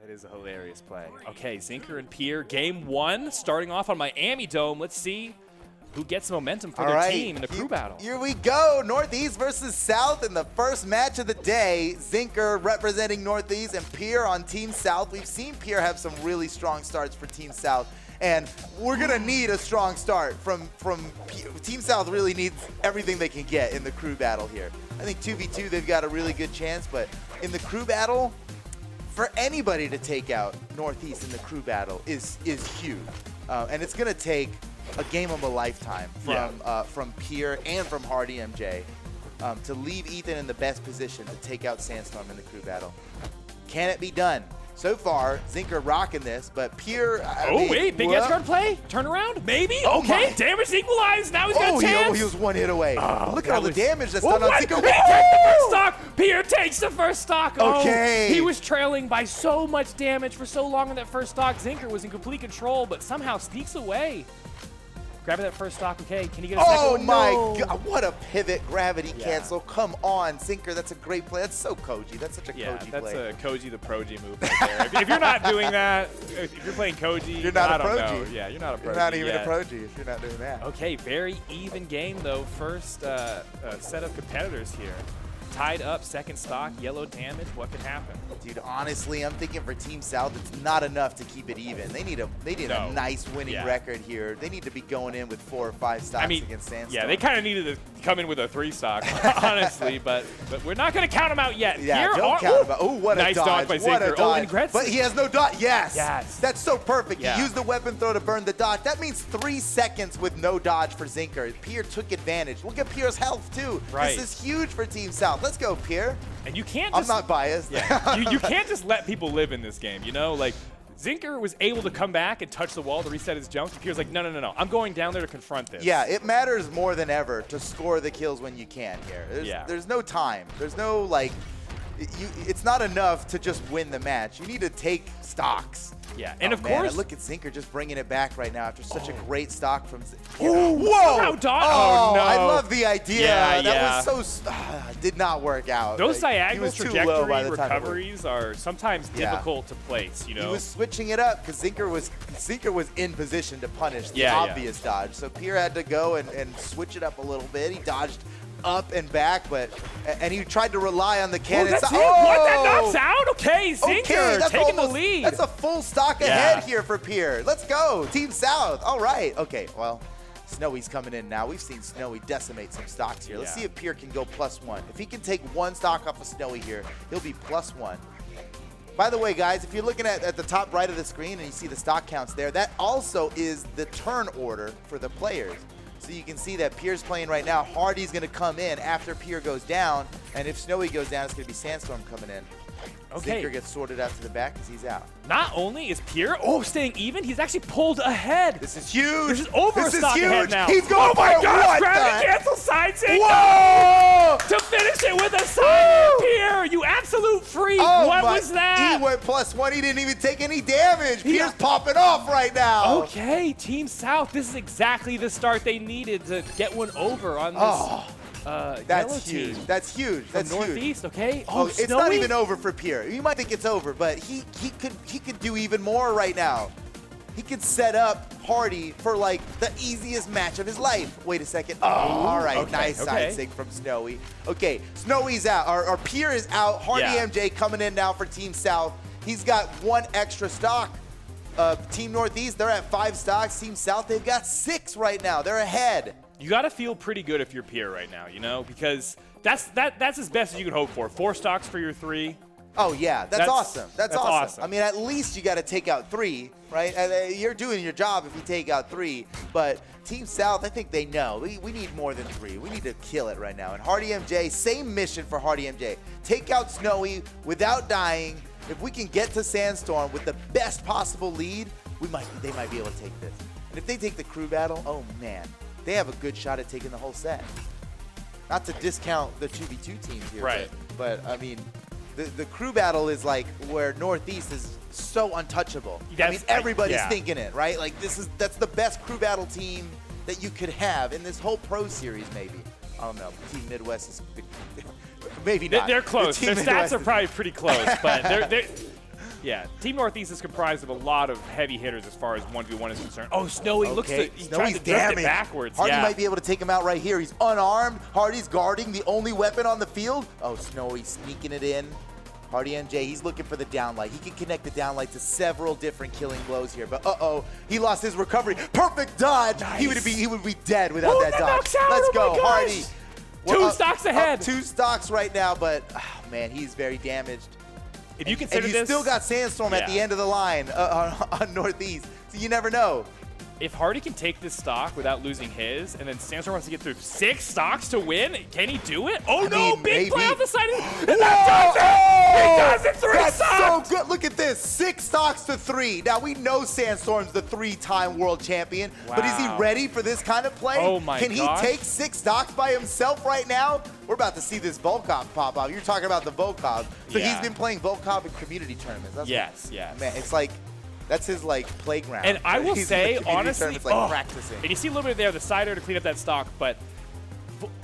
That is a hilarious play. Okay, Zinker and Pierre, game 1, starting off on Miami Dome. Let's see who gets momentum for their team in the crew battle. Here we go, Northeast versus South in the first match of the day. Zinker representing Northeast and Pierre on Team South. We've seen Pierre have some really strong starts for Team South, and we're gonna need a strong start from Pierre. Team South really needs everything they can get in the crew battle here. I think 2v2, they've got a really good chance, but in the crew battle, for anybody to take out Northeast in the crew battle is huge. And it's gonna take a game of a lifetime from Pier and from HardyMJ to leave Ethan in the best position to take out Sandstorm in the crew battle. Can it be done? So far, Zinker rocking this, but Pier. Wait, big edge guard play? Turn around? Maybe? Okay, damage equalized. Now he's got a chance. He was one hit away. Look at all the damage that's done on Zinker. He takes the first stock. Pier takes the first stock. Okay. He was trailing by so much damage for so long in that first stock. Zinker was in complete control, but somehow sneaks away. Grabbing that first stock, okay. Can he get a second? Oh my God, what a pivot gravity cancel. Come on, Zinker, that's a great play. That's so Koji. That's such a Koji play. That's a Koji the Proji move right there. if you're not doing that, if you're playing Koji, you're not a Proji. Know. Yeah, you're not a Proji. You're not even a Proji if you're not doing that. Okay, very even game though. First set of competitors here. Tied up, second stock, yellow damage. What could happen? Dude, honestly, I'm thinking for Team South, it's not enough to keep it even. They need a nice winning record here. They need to be going in with 4 or 5 stocks against Sandstorm. Yeah, they kind of needed to come in with a 3 stock, honestly, but we're not going to count them out yet. Yeah, here don't count them out. Oh, what nice a dodge. by What Zinker. a dodge. And but he has no dodge. Yes. Yes. That's so perfect. Yeah. He used the weapon throw to burn the dodge. That means 3 seconds with no dodge for Zinker. Pierre took advantage. Look at Pierre's health, too. Right. This is huge for Team South. Let's go, Pierre. And you can't just, I'm not biased. Yeah. you can't just let people live in this game, you know? Like, Zinker was able to come back and touch the wall to reset his jump. Pierre's like, no. I'm going down there to confront this. Yeah, it matters more than ever to score the kills when you can here. There's no time. There's no, like, it's not enough to just win the match. You need to take stocks. Yeah, and of course, look at Zinker just bringing it back right now after such a great stock from Zinker. Oh, whoa! Oh, no. I love the idea. Yeah, that was so, did not work out. Those diagonal trajectory recoveries are sometimes difficult to place, you know? He was switching it up because Zinker was in position to punish the obvious dodge. So Pierre had to go and switch it up a little bit. He dodged up and back, and he tried to rely on the cannon. That's it. What? That knocks out? Okay, Zinker taking the lead. That's a full stock ahead here for Pierre. Let's go, Team South. All right. Okay, well, Snowy's coming in now. We've seen Snowy decimate some stocks here. Let's see if Pierre can go +1. If he can take 1 stock off of Snowy here, he'll be +1. By the way, guys, if you're looking at the top right of the screen and you see the stock counts there, that also is the turn order for the players. So you can see that Pierre's playing right now. Hardy's going to come in after Pierre goes down. And if Snowy goes down, it's going to be Sandstorm coming in. Okay. Zinker gets sorted out to the back because he's out. Not only is Pierre staying even, he's actually pulled ahead. This is huge. This is over a stock ahead now. He's going for it. God, gravity cancel side Zinker. Whoa! To finish it with a side Pierre, you absolute freak. What was that? He went +1. He didn't even take any damage. Pierre's popping off right now. Okay, Team South, this is exactly the start they needed to get one over on this. That's huge. That's huge. That's Northeast, huge. Okay. It's not even over for Pierre. You might think it's over, but he could do even more right now. He could set up Hardy for like the easiest match of his life. Wait a second. All right. Nice side sig from Snowy. Okay, Snowy's out. Or Pierre is out. HardyMJ coming in now for Team South. He's got 1 extra stock. Team Northeast, they're at 5 stocks. Team South, they've got 6 right now. They're ahead. You got to feel pretty good if you're Pierre right now, you know, because that's as best as you can hope for. 4 stocks for your 3. Oh, yeah. That's awesome. That's awesome. I mean, at least you got to take out 3, right? You're doing your job if you take out 3. But Team South, I think they know. We need more than 3. We need to kill it right now. And HardyMJ, same mission for HardyMJ. Take out Snowy without dying. If we can get to Sandstorm with the best possible lead, they might be able to take this. And if they take the crew battle, oh, man. They have a good shot at taking the whole set. Not to discount the 2v2 teams here. Right. But I mean, the crew battle is like where Northeast is so untouchable. I mean, everybody's thinking it, right? Like that's the best crew battle team that you could have in this whole pro series, maybe. I don't know. Team Midwest is maybe not. They're close. Their stats are probably pretty close, but they're Yeah, Team Northeast is comprised of a lot of heavy hitters as far as 1v1 is concerned. Oh, Snowy looks to he's trying to drift it backwards. Hardy might be able to take him out right here. He's unarmed. Hardy's guarding the only weapon on the field. Oh, Snowy sneaking it in. HardyMJ, he's looking for the downlight. He can connect the downlight to several different killing blows here, but he lost his recovery. Perfect dodge. Nice. He would be dead without that dodge. Let's go, Hardy. Two stocks ahead. 2 stocks right now, but man, he's very damaged. If you consider and you this, still got Sandstorm at the end of the line on Northeast, so you never know. If Hardy can take this stock without losing his, and then Sandstorm wants to get through 6 stocks to win, can he do it? Oh no, big play off the side, and that does it! He does it 3 That's stocks! so good. Look at this, 6 stocks to 3. Now we know Sandstorm's the 3-time world champion, but is he ready for this kind of play? Oh my Can he take 6 stocks by himself right now? We're about to see this Volkov pop up. You're talking about the Volkov. So he's been playing Volkov in community tournaments. That's yes. Man, it's like, that's his like playground. And I will say, honestly, like practicing. And you see a little bit there, the side air to clean up that stock, but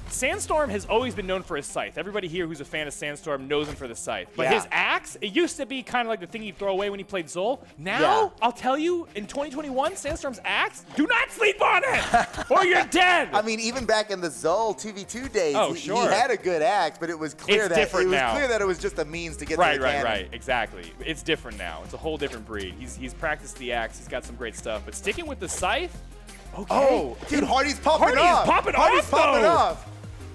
Sandstorm has always been known for his scythe. Everybody here who's a fan of Sandstorm knows him for the scythe. But his axe, it used to be kind of like the thing he'd throw away when he played Zol. Now, I'll tell you, in 2021, Sandstorm's axe, do not sleep on it, or you're dead. I mean, even back in the Zol 2v2 days, he had a good axe, but it was clear that it was just a means to get to the cannon. Right, exactly. It's different now. It's a whole different breed. He's practiced the axe. He's got some great stuff. But sticking with the scythe, oh, dude, Hardy's popping off. Hardy's popping off.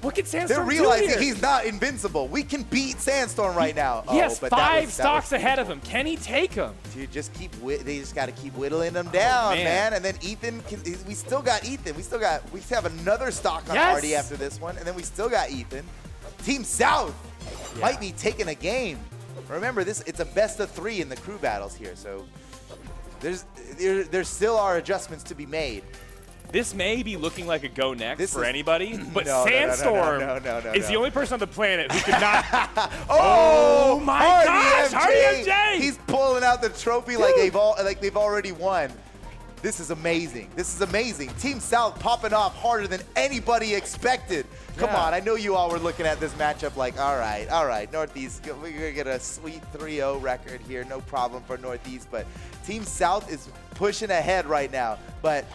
What can Sandstorm do? They're realizing he's not invincible. We can beat Sandstorm right now. He has 5 stocks ahead of him. Can he take him? Dude, they just got to keep whittling him down, man. And then Ethan, we still got Ethan. We have another stock on Hardy after this one, and then we still got Ethan. Team South might be taking a game. Remember, it's a best of 3 in the crew battles here, so there still are adjustments to be made. This may be looking like a go next for anybody, but Sandstorm is the only person on the planet who could not. Oh my gosh, HardyMJ! He's pulling out the trophy like they've already won. This is amazing. This is amazing. Team South popping off harder than anybody expected. Come on, I know you all were looking at this matchup like, all right, Northeast, we're going to get a sweet 3-0 record here. No problem for Northeast, but Team South is pushing ahead right now. But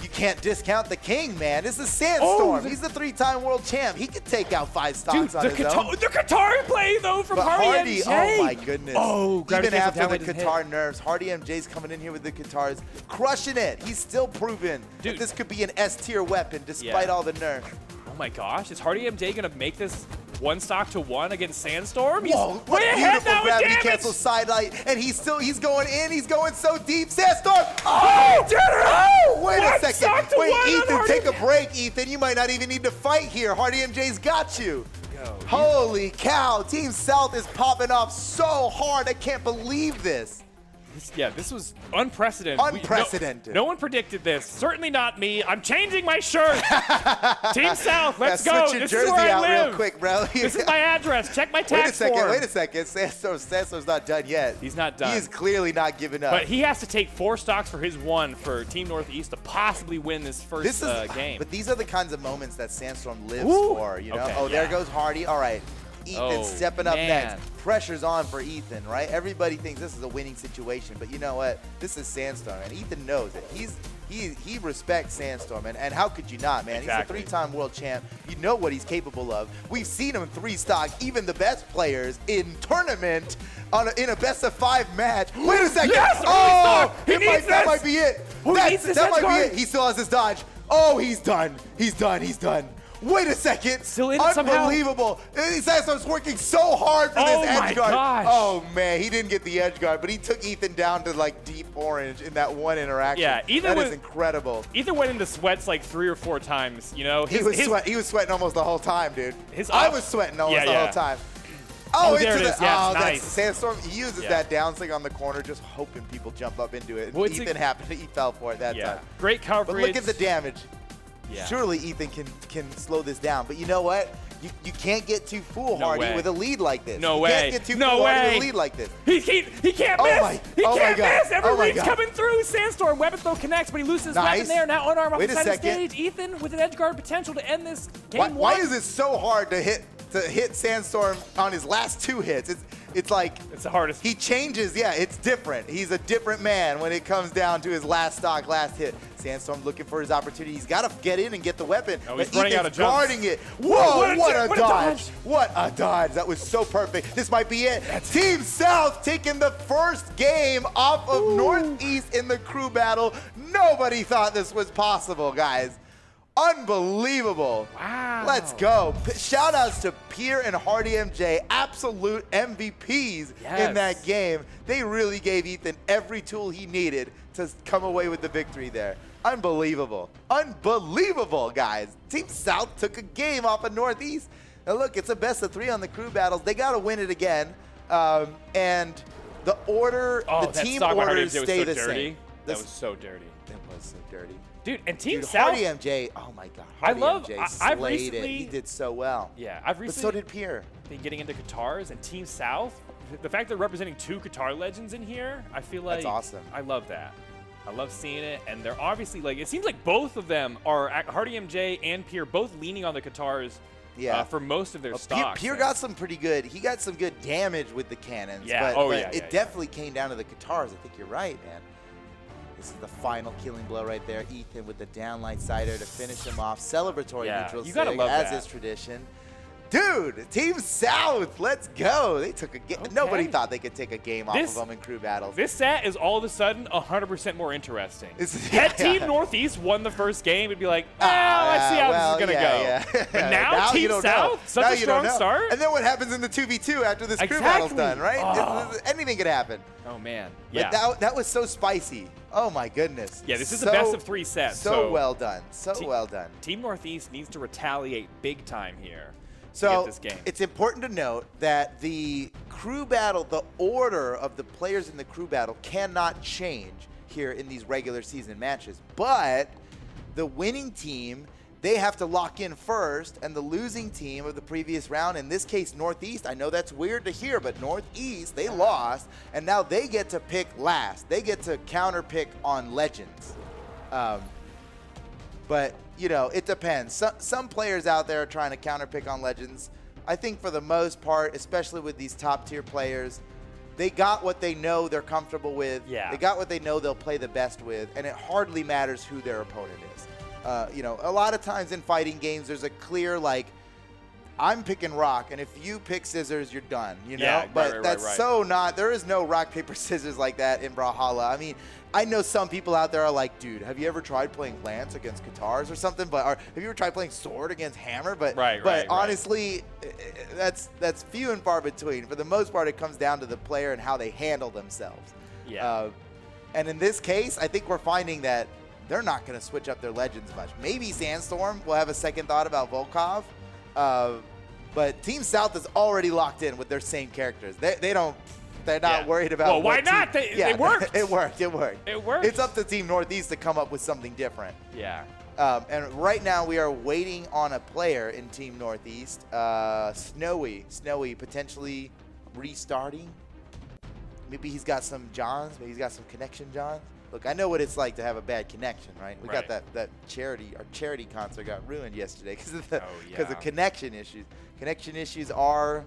you can't discount the king, man. This is Sandstorm. He's the 3-time world champ. He could take out 5 stocks on his own. The Qatar play, though, from HardyMJ. Oh, my goodness. Even after the Qatar hit. nerfs, HardyMJ's coming in here with the Qatars, crushing it. He's still proven that this could be an S-tier weapon despite all the nerfs. Oh, my gosh. Is HardyMJ going to make this 1 stock to 1 against Sandstorm? Whoa, what a beautiful gravity cancel sidelight, and he's going in, he's going so deep. Sandstorm! Oh, he did it! Oh, wait a second. Wait, Ethan, take a break, Ethan. You might not even need to fight here. HardyMJ's got you. Holy cow, Team South is popping off so hard. I can't believe this. This was unprecedented. Unprecedented. No one predicted this. Certainly not me. I'm changing my shirt. Team South, let's go. Switch your this jersey is where out I live. real quick, bro. This is my address. Check my tax form. Wait a second. Sandstorm's not done yet. He's not done. He is clearly not giving up. But he has to take 4 stocks for his 1 for Team Northeast to possibly win this first game. But these are the kinds of moments that Sandstorm lives for, you know? There goes Hardy. All right. Ethan stepping up next. Pressure's on for Ethan, right? Everybody thinks this is a winning situation, but you know what? This is Sandstorm, and Ethan knows it. He respects Sandstorm, and how could you not, man? Exactly. He's a 3-time world champ. You know what he's capable of. We've seen him 3-stock even the best players in tournament in a best-of-5 match. Wait a second. Yes, that might be it. That might be it. He still has his dodge. Oh, he's done. He's done. Wait a second. Still in Unbelievable. Sandstorm's working so hard for this edge guard. Gosh. Oh, man. He didn't get the edge guard, but he took Ethan down to, like, deep orange in that one interaction. Yeah, that is incredible. Ethan went into sweats like 3 or 4 times, you know? He was sweating almost the whole time, dude. I was sweating almost the whole time. Oh, there it is. Yeah, that's Sandstorm. He uses that down swing on the corner, just hoping people jump up into it. And he fell for it that time. Great coverage. But look at the damage. Yeah. Surely Ethan can slow this down. But you know what? You can't get too foolhardy with a lead like this. No way. You can't get too foolhardy with a lead like this. He can't miss. He can't miss. Every read's coming through. Sandstorm, weapon throw connects, but he loses his weapon there. Now unarmed off the side of the stage. Ethan with an edge guard potential to end this game. Why is it so hard to hit to hit Sandstorm on his last 2 hits. It's like it's the hardest. He changes, yeah, it's different. He's a different man when it comes down to his last stock, last hit. Sandstorm looking for his opportunity. He's got to get in and get the weapon. Oh, he's running out of jumps. Guarding it. Whoa, what a dodge. What a dodge. That was so perfect. This might be it. Team South taking the first game off of Northeast in the crew battle. Nobody thought this was possible, guys. Unbelievable. Wow. Let's go. Shout outs to Pierre and HardyMJ, absolute MVPs in that game. They really gave Ethan every tool he needed to come away with the victory there. Unbelievable. Unbelievable, guys. Team South took a game off of Northeast. Now look, it's a best of 3 on the crew battles. They got to win it again. And the order, the team orders stay the same. That was so dirty. That was so dirty. Dude, and Team South. HardyMJ, oh my God. I've slayed recently, it. He did so well. Yeah, I've recently. But so did Pierre. Been getting into guitars, and Team South, the fact they're representing 2 guitar legends in here, I feel like. That's awesome. I love that. I love seeing it, and they're obviously like, it seems like both of them are, HardyMJ and Pierre, both leaning on the guitars. Yeah. For most of their stocks. Pierre got some pretty good. He got some good damage with the cannons. Yeah. But it definitely came down to the guitars. I think you're right, man. This is the final killing blow right there. Ethan with the downlight cider to finish him off. Celebratory neutral you gotta sig, love as that. is tradition. Dude, Team South, let's go. They took a game. Okay. Nobody thought they could take a game off of them in crew battles. This set is all of a sudden 100% more interesting. Had Team Northeast won the first game, it'd be like, let's see how this is going to go. Yeah. But now Team South, such a strong start. And then what happens in the 2v2 after this crew battle's done, right? Oh. Anything could happen. Oh, man. Yeah. But that was so spicy. Oh, my goodness. Yeah, this is a best of 3 set. So well done. So well done. Team Northeast needs to retaliate big time here. So it's important to note that the crew battle, the order of the players in the crew battle cannot change here in these regular season matches. But the winning team, they have to lock in first, and the losing team of the previous round, in this case Northeast, I know that's weird to hear, but Northeast, they lost, and now they get to pick last. They get to counter pick on Legends. But, you know, it depends. Some players out there are trying to counterpick on Legends. I think for the most part, especially with these top-tier players, they got what they know they're comfortable with. Yeah. They got what they know they'll play the best with, and it hardly matters who their opponent is. You know, a lot of times in fighting games, there's a clear, like, I'm picking rock, and if you pick scissors, you're done, you know? Yeah, but that's so not, there is no rock, paper, scissors like that in Brawlhalla. I mean, I know some people out there are like, dude, have you ever tried playing Lance against guitars or something? Or have you ever tried playing Sword against Hammer? But honestly, that's few and far between. For the most part, it comes down to the player and how they handle themselves. Yeah. And in this case, I think we're finding that they're not going to switch up their Legends much. Maybe Sandstorm will have a second thought about Volkov. But Team South is already locked in with their same characters. They're not worried about. Well, why not? It worked. It worked. It worked. It's up to Team Northeast to come up with something different. Yeah. And right now we are waiting on a player in Team Northeast. Snowy potentially restarting. Maybe he's got some Johns. Maybe he's got some connection Johns. Look, I know what it's like to have a bad connection, right? We got that charity. Our charity concert got ruined yesterday because of connection issues. Connection issues are.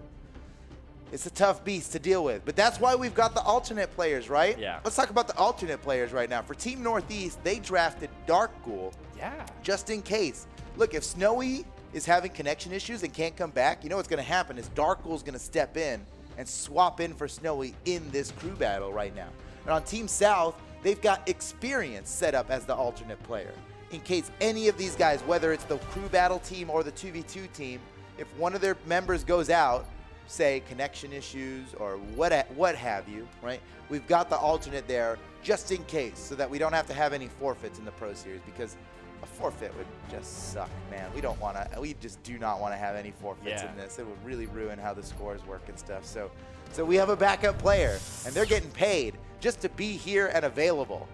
It's a tough beast to deal with, but that's why we've got the alternate players, right? Yeah. Let's talk about the alternate players right now. For Team Northeast, they drafted Darkgoul. Yeah. Just in case. Look, if Snowy is having connection issues and can't come back, you know what's going to happen is Darkgoul's going to step in and swap in for Snowy in this crew battle right now. And on Team South, they've got Experience set up as the alternate player. In case any of these guys, whether it's the crew battle team or the 2v2 team, if one of their members goes out, say connection issues or what have you, right? We've got the alternate there just in case so that we don't have to have any forfeits in the Pro Series because a forfeit would just suck, man. We just do not want to have any forfeits in this. It would really ruin how the scores work and stuff. So we have a backup player and they're getting paid just to be here and available.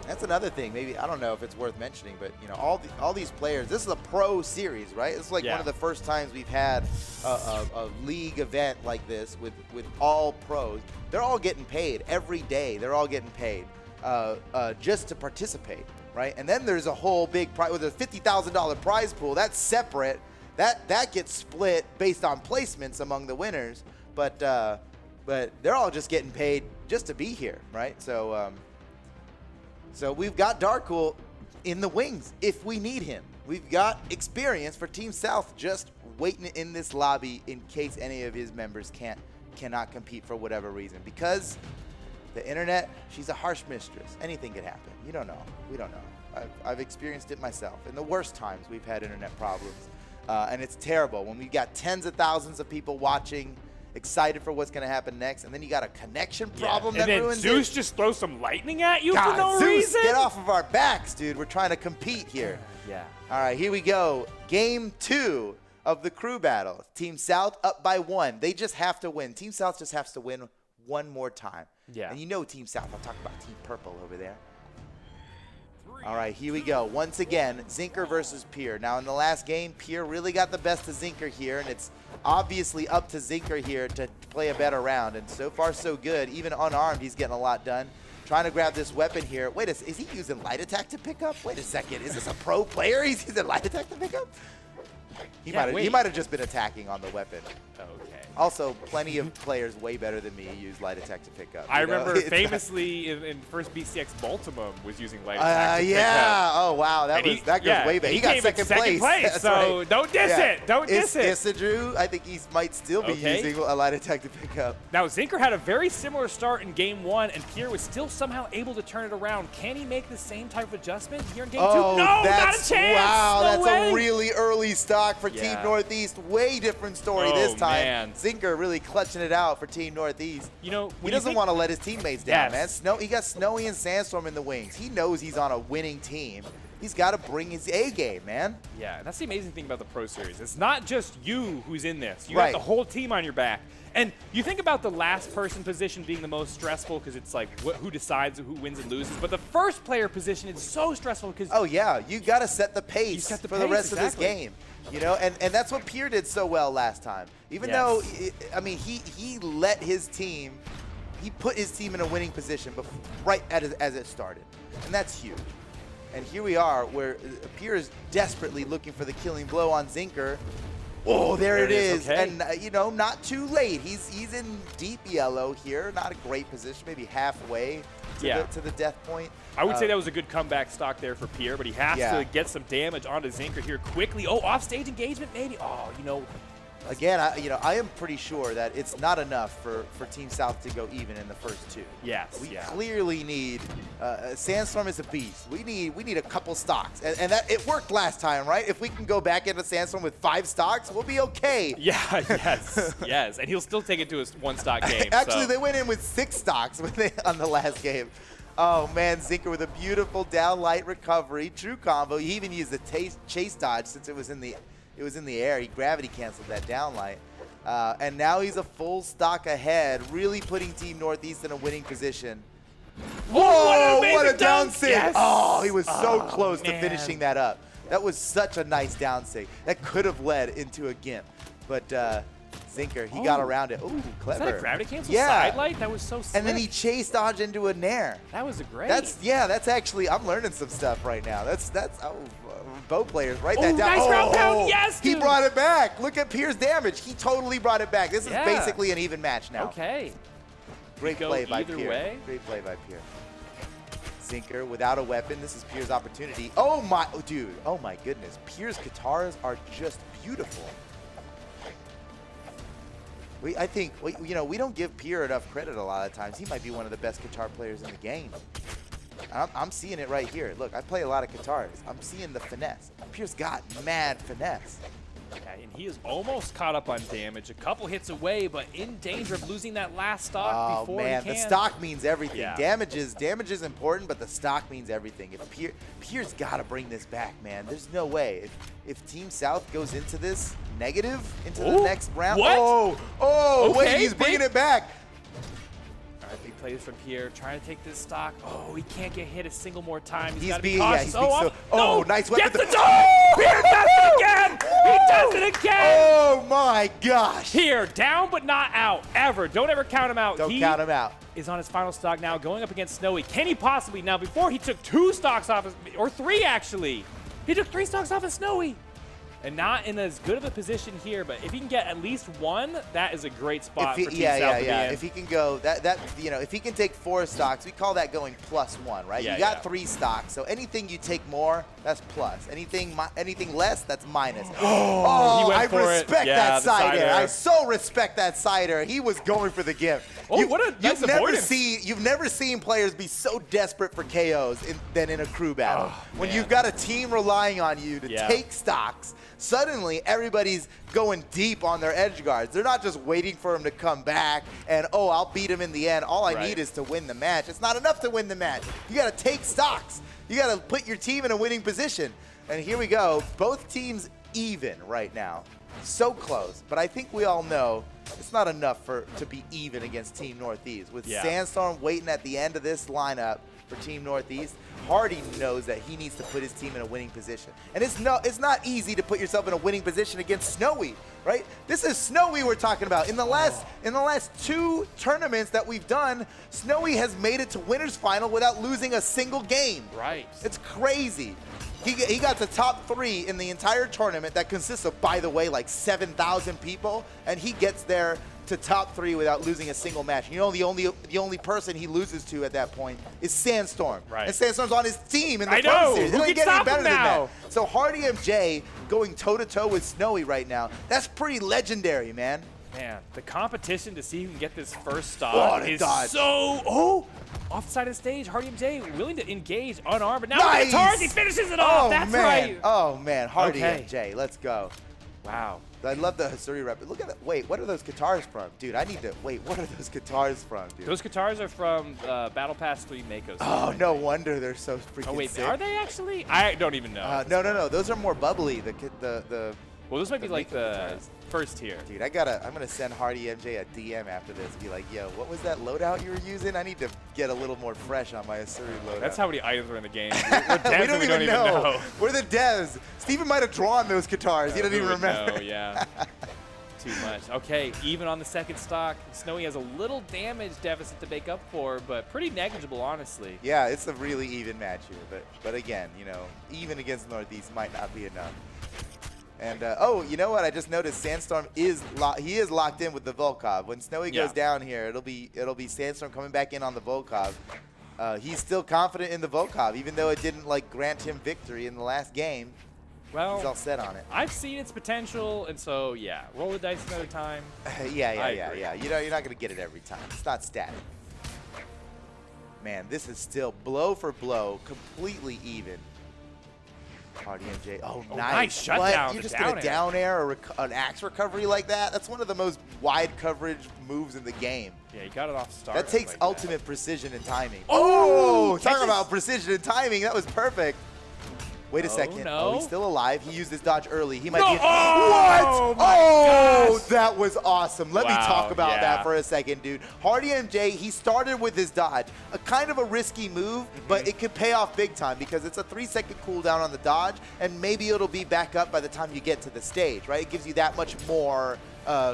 That's another thing. Maybe, I don't know if it's worth mentioning, but you know, all these players, this is a Pro Series, right? It's like one of the first times we've had a league event like this with all pros. They're all getting paid every day. They're all getting paid just to participate, right? And then there's a whole big prize with a $50,000 prize pool. That's separate. that gets split based on placements among the winners, but they're all just getting paid just to be here, right? So so we've got Darkgoul in the wings if we need him. We've got experience for Team South just waiting in this lobby in case any of his members cannot compete for whatever reason, because the internet, she's a harsh mistress. Anything could happen. You don't know. We don't know. I've experienced it myself. In the worst times, we've had internet problems. And it's terrible when we've got tens of thousands of people watching, excited for what's going to happen next, and then you got a connection problem that ruins it. And then Zeus just throws some lightning at you God, for no Zeus, reason? Get off of our backs, dude. We're trying to compete here. Yeah. All right, here we go. Game 2 of the crew battle. Team South up by 1. They just have to win. Team South just has to win one more time. Yeah. And you know Team South. I'm talking about Team Purple over there. All right, here we go. Once again, Zinker versus Pierre. Now, in the last game, Pierre really got the best of Zinker here, and it's obviously up to Zinker here to play a better round. And so far, so good. Even unarmed, he's getting a lot done. Trying to grab this weapon here. Wait, is he using light attack to pick up? Wait a second. Is this a pro player he's using light attack to pick up? He might have just been attacking on the weapon. Okay. Also, plenty of players way better than me use light attack to pick up. I remember famously in first BCX, Baltimore was using light attack to pick up. Oh, wow. That goes way back. He got second place. That's so right. Don't diss it. Don't diss it. Isidroo, I think he might still be using a light attack to pick up. Now, Zinker had a very similar start in game 1, and Pierre was still somehow able to turn it around. Can he make the same type of adjustment here in game 2? No, not a chance. Wow, no that's way. A really early stock for Team Northeast. Way different story this time. Man. Zinker really clutching it out for Team Northeast. You know, he doesn't want to let his teammates down, man. He got Snowy and Sandstorm in the wings. He knows he's on a winning team. He's got to bring his A game, man. Yeah, that's the amazing thing about the Pro Series. It's not just you who's in this. You got the whole team on your back. And you think about the last person position being the most stressful because it's like who decides who wins and loses. But the first player position is so stressful because you got to set the pace for the rest of this game. You know, and that's what Pierre did so well last time. Even though, I mean, he let his team, he put his team in a winning position right as it started. And that's huge. And here we are where Pierre is desperately looking for the killing blow on Zinker. Oh, there it is. Okay. And, you know, not too late. He's in deep yellow here. Not a great position, maybe halfway to the death point. I would say that was a good comeback stock there for Pierre, but he has to get some damage onto Zinker here quickly. Oh, offstage engagement maybe. Oh, you know. Again, I am pretty sure that it's not enough for Team South to go even in the first 2. Yes. We clearly need Sandstorm is a beast. We need a couple stocks, and that it worked last time, right? If we can go back into Sandstorm with 5 stocks, we'll be okay. Yeah. Yes. And he'll still take it to a 1-stock game. Actually, they went in with 6 stocks on the last game. Oh man, Zinker with a beautiful down light recovery, true combo. He even used the chase dodge since it was in the air. He gravity canceled that down light. And now he's a full stock ahead, really putting Team Northeast in a winning position. Whoa, what a down sig. Yes. Oh, he was so close to finishing that up. That was such a nice down sig. That could have led into a GIMP. But Zinker, he got around it. Ooh, clever. Is that a gravity cancel side light? That was so slick. And then he chase dodged into a nair. That was a great. That's actually, I'm learning some stuff right now. Bow players, write that down. Nice round pound, yes, dude. He brought it back. Look at Pierre's damage. He totally brought it back. This is basically an even match now. Okay. Great play by Pierre. Great play by Pierre. Zinker without a weapon. This is Pierre's opportunity. Oh my, dude. Oh my goodness. Pierre's guitars are just beautiful. I think, you know, we don't give Pierre enough credit a lot of times. He might be one of the best guitar players in the game. I'm seeing it right here. Look, I play a lot of guitars. I'm seeing the finesse. Pierre's got mad finesse. Yeah, and he is almost caught up on damage. A couple hits away, but in danger of losing that last stock before he can. The stock means everything. Yeah. Damage is important, but the stock means everything. If Pierre's got to bring this back, man. There's no way. If Team South goes into this negative, into the next round. What? Oh, wait, he's bringing it back. All right, big plays from Pierre, trying to take this stock. Oh, he can't get hit a single more time. He's got to be cautious. Nice weapon. Get the dog! Pierre does it again! He does it again! Oh my gosh! Pierre, down but not out, ever. Don't ever count him out. Don't count him out. Is on his final stock now, going up against Snowy. Can he possibly? Now, before he took 2 stocks off, or 3 actually. He took 3 stocks off of Snowy. and not in as good of a position here, but if he can get at least one, that is a great spot for Team South to be in. If he can go, if he can take 4 stocks, we call that going +1, right? Yeah, you got 3 stocks, so anything you take more, that's plus. Anything less, that's minus. Oh, I respect that cider. I so respect that cider. He was going for the gift. Oh, what a nice avoidance. You've never seen players be so desperate for KOs than in a crew battle. When you've got a team relying on you to take stocks, suddenly everybody's going deep on their edge guards. They're not just waiting for him to come back and, oh, I'll beat him in the end. All I need is to win the match. It's not enough to win the match. You got to take stocks. You got to put your team in a winning position. And here we go. Both teams even right now. So close. But I think we all know it's not enough to be even against Team Northeast. With Sandstorm waiting at the end of this lineup for Team Northeast, Hardy knows that he needs to put his team in a winning position. And it's not easy to put yourself in a winning position against Snowy, right? This is Snowy we're talking about. In the last 2 tournaments that we've done, Snowy has made it to winner's final without losing a single game. Right. It's crazy. He got the top 3 in the entire tournament that consists of, by the way, like 7,000 people, and he gets there to top 3 without losing a single match. You know, the only person he loses to at that point is Sandstorm. Right. And Sandstorm's on his team in the Pro Series. It doesn't get any better than that. So HardyMJ going toe-to-toe with Snowy right now, that's pretty legendary, man. Man, the competition to see who can get this first stock is so... off the side of the stage, HardyMJ willing to engage unarmed, but now with the guitars, he finishes it off. That's right. Oh, man. HardyMJ, let's go. Wow. I love the Hasuri rep. Look at that. Wait, what are those guitars from? Dude, I need to. Wait, what are those guitars from, dude? Those guitars are from Battle Pass 3 Mako. Oh, no wonder they're so freaking sick. Are they actually? I don't even know. No. Those are more bubbly. Well, this might be like the first tier. Dude, I'm gonna send HardyMJ a DM after this. Be like, yo, what was that loadout you were using? I need to get a little more fresh on my Hasuri loadout. That's how many items are in the game. We're devs we don't even know. We're the devs. Steven might have drawn those guitars. He doesn't even remember. No, yeah. Too much. Okay, even on the second stock, Snowy has a little damage deficit to make up for, but pretty negligible, honestly. Yeah, it's a really even match here. But again, you know, even against Northeast might not be enough. And, oh, you know what? I just noticed Sandstorm is locked in with the Volkov. When Snowy goes down here, it'll be Sandstorm coming back in on the Volkov. He's still confident in the Volkov, even though it didn't, like, grant him victory in the last game. Well, he's all set on it. I've seen its potential, and so, yeah, roll the dice another time. Yeah. You know, you're not going to get it every time. It's not static. Man, this is still blow for blow, completely even. HardyMJ. Oh, nice shutdown. You just get a down air or an axe recovery like that? That's one of the most wide coverage moves in the game. Yeah, you got it off start. That takes ultimate precision and timing. Oh, talking about precision and timing. That was perfect. Wait a second. No. Oh, he's still alive. He used his dodge early. He might be. What? Oh, that was awesome. Let me talk about that for a second, dude. HardyMJ, he started with his dodge. A kind of a risky move, but it could pay off big time because it's a 3-second cooldown on the dodge, and maybe it'll be back up by the time you get to the stage, right? It gives you that much more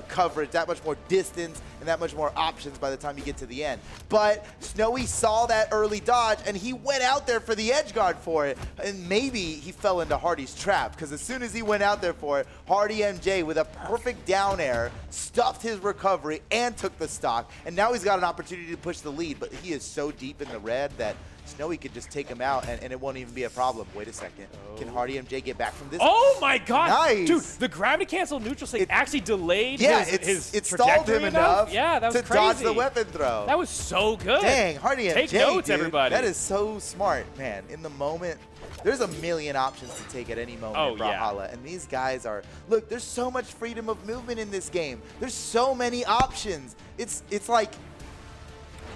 coverage, that much more distance, and that much more options by the time you get to the end. But Snowy saw that early dodge, and he went out there for the edge guard for it. And maybe he fell into Hardy's trap, because as soon as he went out there for it, HardyMJ, with a perfect down air, stuffed his recovery and took the stock. And now he's got an opportunity to push the lead, but he is so deep in the red that Snowy could just take him out, and it won't even be a problem. Wait a second. Can HardyMJ get back from this? Oh, my God. Nice. Dude, the gravity cancel neutral stick actually delayed his it stalled him enough yeah, that was to crazy. dodge the weapon throw. That was so good. Dang, HardyMJ, Take notes, dude. everybody. That is so smart, man. In the moment, there's a million options to take at any moment in Brawlhalla. And these guys are, look, there's so much freedom of movement in this game. There's so many options. It's like,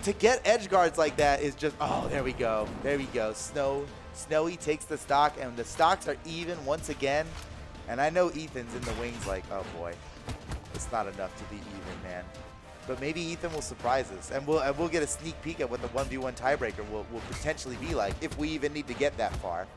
to get edge guards like that is just, oh, there we go. There we go. Snowy takes the stock, and the stocks are even once again. And I know Ethan's in the wings like, oh, boy. It's not enough to be even, man. But maybe Ethan will surprise us, and we'll get a sneak peek at what the 1v1 tiebreaker will potentially be like, if we even need to get that far.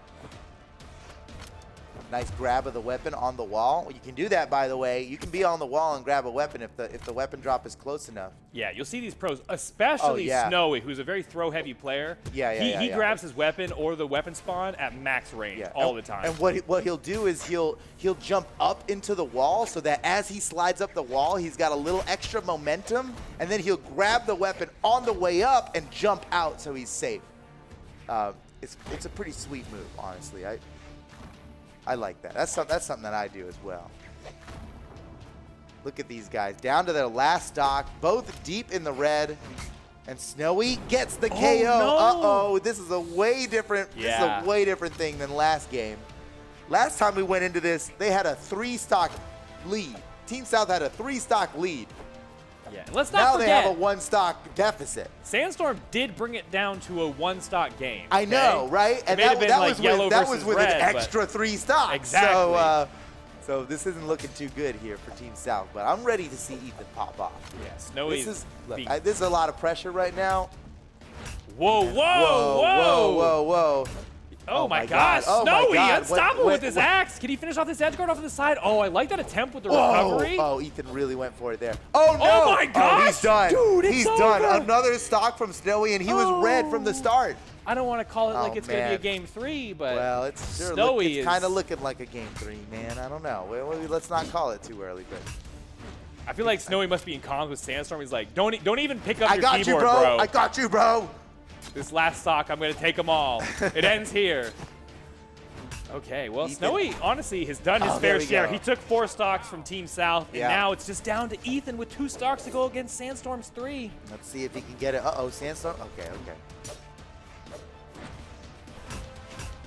Nice grab of the weapon on the wall. You can do that, by the way. You can be on the wall and grab a weapon if the weapon drop is close enough. Yeah, you'll see these pros, especially Snowy, who's a very throw-heavy player. He grabs his weapon or the weapon spawn at max range all the time. And what he'll do is he'll jump up into the wall so that as he slides up the wall, he's got a little extra momentum, and then he'll grab the weapon on the way up and jump out so he's safe. It's a pretty sweet move, honestly. I like that. That's something that I do as well. Look at these guys. Down to their last stock, both deep in the red. And Snowy gets the KO. No. Uh-oh, this is a way different thing than last game. Last time we went into this, they had a 3-stock lead. Team South had a 3-stock lead. Yeah, and let's not forget, now they have a 1-stock deficit. Sandstorm did bring it down to a 1-stock game. I know, right? And that was with an extra 3 stocks. Exactly. So this isn't looking too good here for Team South, but I'm ready to see Ethan pop off. Yeah, Snowy. This is a lot of pressure right now. Whoa, whoa. Oh my gosh, Snowy, unstoppable with his axe. Can he finish off this edge guard off to the side? Oh, I like that attempt with the recovery. Oh, Ethan really went for it there. Oh, no. Oh my gosh. He's done. Dude, he's done. Another stock from Snowy, and he was red from the start. I don't want to call it like it's going to be a game 3, but well, it's kind of looking like a game 3, man. I don't know. Let's not call it too early, but I feel like Snowy must be in comms with Sandstorm. He's like, don't even pick up your keyboard, bro. I got you, bro. This last stock, I'm going to take them all. It ends here. Okay, well, Ethan. Snowy, honestly, has done his fair share. He took 4 stocks from Team South, and now it's just down to Ethan with 2 stocks to go against Sandstorm's 3. Let's see if he can get it. Uh-oh, Sandstorm. Okay.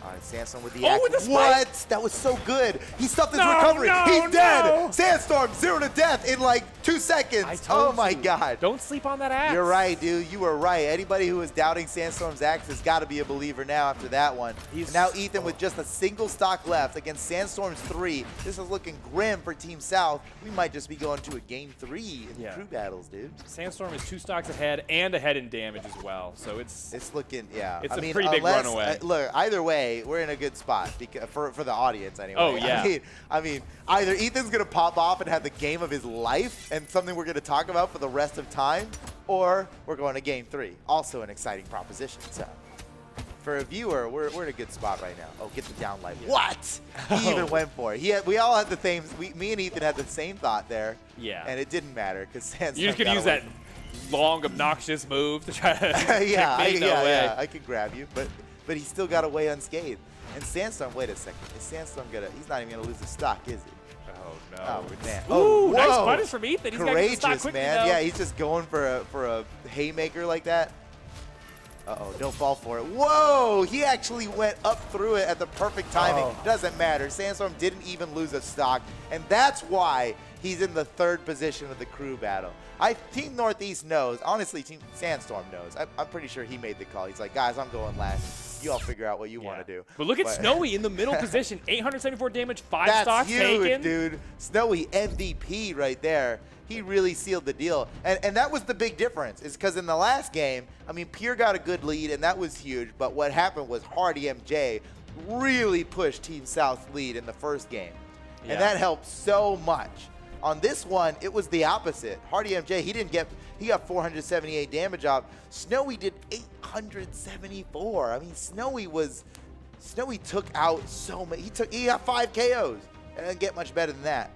All right, Sandstorm with the axe. With the spike. What? That was so good. He stopped his recovery. He's dead. Sandstorm, 0 to death in like 2 seconds. Oh my God. Don't sleep on that axe. You're right, dude. You were right. Anybody who was doubting Sandstorm's axe has got to be a believer now after that one. Now Ethan with just a single stock left against Sandstorm's 3. This is looking grim for Team South. We might just be going to a game 3 in crew battles, dude. Sandstorm is 2 stocks ahead and ahead in damage as well. So it's looking, It's a pretty big runaway. Look, either way, we're in a good spot for the audience anyway. Oh, yeah. I mean, either Ethan's going to pop off and have the game of his life and something we're going to talk about for the rest of time, or we're going to game 3. Also an exciting proposition. So for a viewer, we're in a good spot right now. Oh, get the down light. What? He even went for it. We all had the same, me and Ethan had the same thought there. Yeah. And it didn't matter because Sandstorm you just could use that long, obnoxious move to try to I could grab you, but he still got away unscathed. And Sandstorm, wait a second. Is Sandstorm he's not even going to lose the stock, is he? Oh, no. Oh, man. Ooh, nice punish from Ethan. He's courageous, got to quickly, man. though. Yeah, he's just going for a haymaker like that. Uh-oh, don't fall for it. Whoa! He actually went up through it at the perfect timing. Doesn't matter. Sandstorm didn't even lose a stock, and that's why he's in the 3rd position of the crew battle. Team Northeast knows. Honestly, Team Sandstorm knows. I'm pretty sure he made the call. He's like, guys, I'm going last. You all figure out what you want to do. But look at Snowy in the middle position. 874 damage, 5 stocks taken. That's huge, dude. Snowy MVP right there. He really sealed the deal. And that was the big difference, is because in the last game, I mean, Pierre got a good lead, and that was huge. But what happened was HardyMJ really pushed Team South's lead in the first game. Yeah. And that helped so much. On this one, it was the opposite. HardyMJ, he got 478 damage off. Snowy did 874. I mean, Snowy took out so many. He got 5 KOs. It doesn't get much better than that.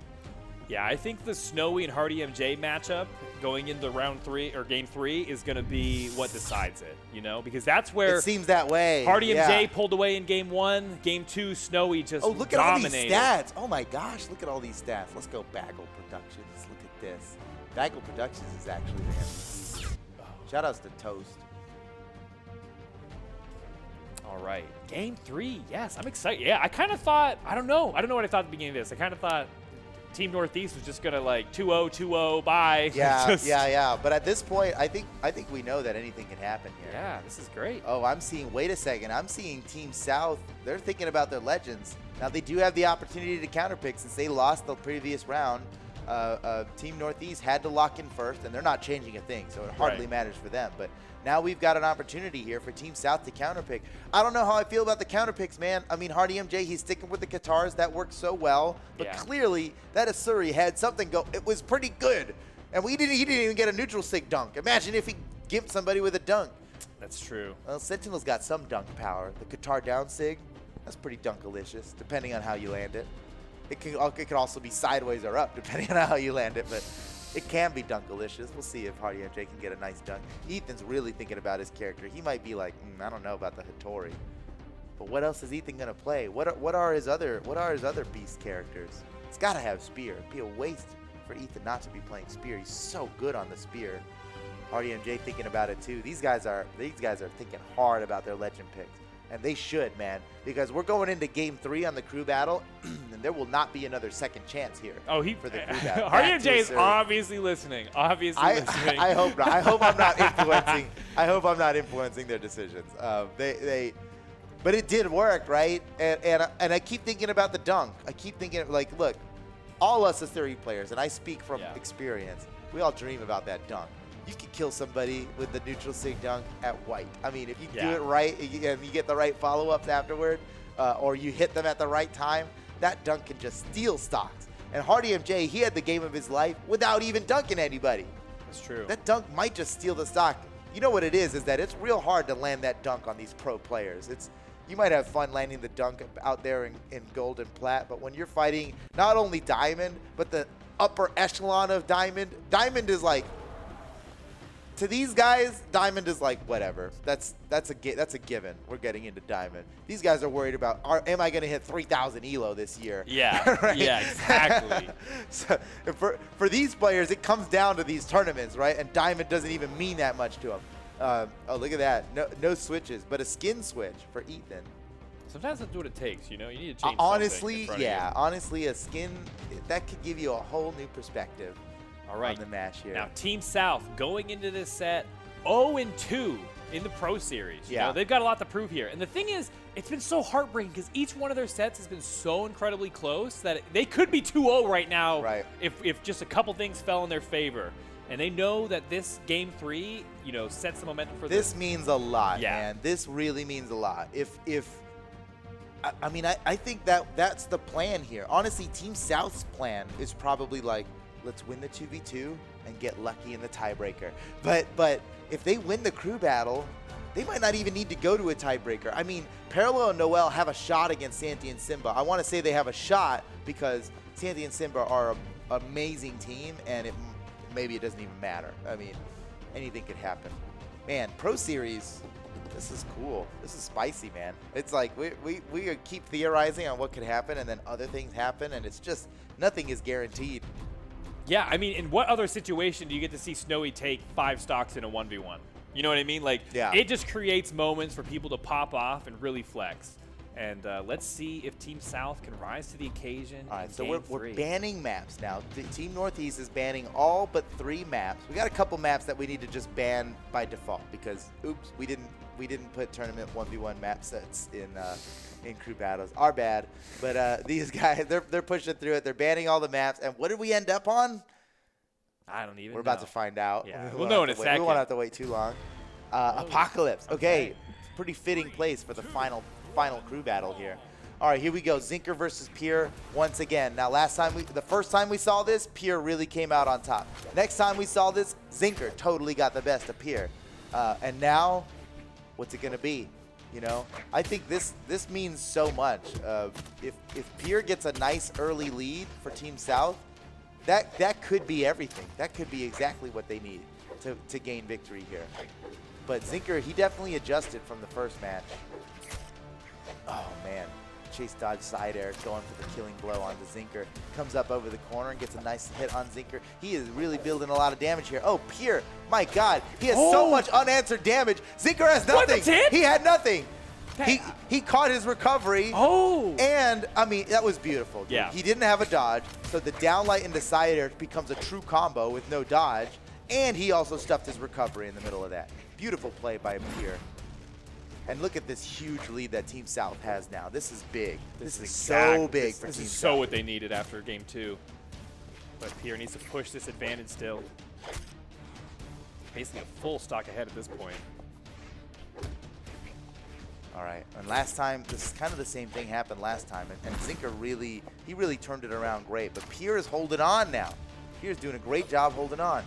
Yeah, I think the Snowy and HardyMJ matchup going into round 3 or game 3 is going to be what decides it, you know, because that's where it seems that way. HardyMJ pulled away in game 1, game 2, Snowy just look dominated. At all these stats. Oh my gosh, look at all these stats. Let's go Bagel Productions. Look at this. Bagel Productions is actually the MVP. Shout outs to Toast. All right, game 3. Yes, I'm excited. Yeah, I kind of thought, I don't know what I thought at the beginning of this. I kind of thought Team Northeast was just gonna like 2-0, 2-0, bye. Yeah, yeah. But at this point, I think we know that anything can happen here. Yeah, this is great. Oh, wait a second. I'm seeing Team South. They're thinking about their legends. Now they do have the opportunity to counterpick since they lost the previous round. Team Northeast had to lock in first, and they're not changing a thing, so it hardly matters for them. But now we've got an opportunity here for Team South to counterpick. I don't know how I feel about the counterpicks, man. I mean, HardyMJ, he's sticking with the guitars. That works so well. But clearly, that Asuri had something go. It was pretty good. And he didn't even get a neutral sig dunk. Imagine if he gimped somebody with a dunk. That's true. Well, Sentinel's got some dunk power. The guitar down sig, that's pretty dunkalicious, depending on how you land it. It can also be sideways or up, depending on how you land it, but it can be dunkalicious. We'll see if HardyMJ can get a nice dunk. Ethan's really thinking about his character. He might be like, I don't know about the Hattori. But what else is Ethan gonna play? What are his other beast characters? It's gotta have Spear. It'd be a waste for Ethan not to be playing Spear. He's so good on the Spear. HardyMJ thinking about it too. These guys are thinking hard about their legend picks. And they should, man, because we're going into game 3 on the crew battle, and there will not be another second chance here. Oh, for the crew battle. HardyMJ is obviously listening. Listening. I hope not. I hope I'm not influencing. I hope I'm not influencing their decisions. But it did work, right? And I keep thinking about the dunk. I keep thinking like, look, all us as 30 players, and I speak from experience. We all dream about that dunk. You can kill somebody with the neutral sig dunk at white. I mean, if you do it right and you get the right follow-ups afterward, or you hit them at the right time, that dunk can just steal stocks. And HardyMJ, he had the game of his life without even dunking anybody. That's true. That dunk might just steal the stock. You know what it is that it's real hard to land that dunk on these pro players. You might have fun landing the dunk out there in gold and plat, but when you're fighting not only Diamond, but the upper echelon of Diamond, Diamond is like, to these guys, Diamond is like, whatever. That's a given. We're getting into Diamond. These guys are worried about, am I going to hit 3,000 ELO this year? Yeah, right? Yeah, exactly. So for these players, it comes down to these tournaments, right? And Diamond doesn't even mean that much to them. Oh, look at that. No switches, but a skin switch for Ethan. Sometimes that's what it takes, you know? You need to change honestly, something in front of you. honestly, a skin, that could give you a whole new perspective. All right. On the match here. Now, Team South going into this set 0-2 in the Pro Series. You know, they've got a lot to prove here. And the thing is, it's been so heartbreaking because each one of their sets has been so incredibly close that they could be 2-0 right now if just a couple things fell in their favor. And they know that this game 3, you know, sets the momentum for this. This means a lot, man. This really means a lot. I think that's the plan here. Honestly, Team South's plan is probably like, let's win the 2v2 and get lucky in the tiebreaker. But if they win the crew battle, they might not even need to go to a tiebreaker. I mean, Parallel and Noel have a shot against Santy and Simba. I want to say they have a shot because Santy and Simba are an amazing team, and maybe it doesn't even matter. I mean, anything could happen. Man, Pro Series, this is cool. This is spicy, man. It's like we keep theorizing on what could happen, and then other things happen, and it's just nothing is guaranteed. Yeah, I mean, in what other situation do you get to see Snowy take 5 stocks in a 1v1? You know what I mean? Like, it just creates moments for people to pop off and really flex. And let's see if Team South can rise to the occasion. All right, so we're banning maps now. Team Northeast is banning all but 3 maps. We got a couple maps that we need to just ban by default because, oops, we didn't put tournament 1v1 map sets in crew battles. Our bad. But these guys, they're pushing through it. They're banning all the maps. And what did we end up on? I don't even know. We're about to find out. Yeah, we'll know in a second. We won't have to wait too long. Apocalypse. Okay. Pretty fitting place for the final crew battle here. All right, here we go. Zinker versus Pierre once again. Now, the first time we saw this, Pierre really came out on top. Next time we saw this, Zinker totally got the best of Pierre. And now, what's it going to be? You know, I think this means so much. If Pierre gets a nice early lead for Team South, that could be everything. That could be exactly what they need to gain victory here. But Zinker, he definitely adjusted from the first match. Oh, man. Chase dodge side air, going for the killing blow onto Zinker. Comes up over the corner and gets a nice hit on Zinker. He is really building a lot of damage here. Oh, Pierre, my God. He has so much unanswered damage. Zinker has nothing. He had nothing. He caught his recovery. Oh. And, I mean, that was beautiful. Dude. Yeah. He didn't have a dodge, so the downlight into side air becomes a true combo with no dodge. And he also stuffed his recovery in the middle of that. Beautiful play by Pierre. And look at this huge lead that Team South has now. This is big. This is so big for Team South. This is so what they needed after game 2. But Pierre needs to push this advantage still. Basically a full stock ahead at this point. All right, and last time, this is kind of the same thing happened last time, and Zinker really turned it around great, but Pierre is holding on now. Pierre's doing a great job holding on.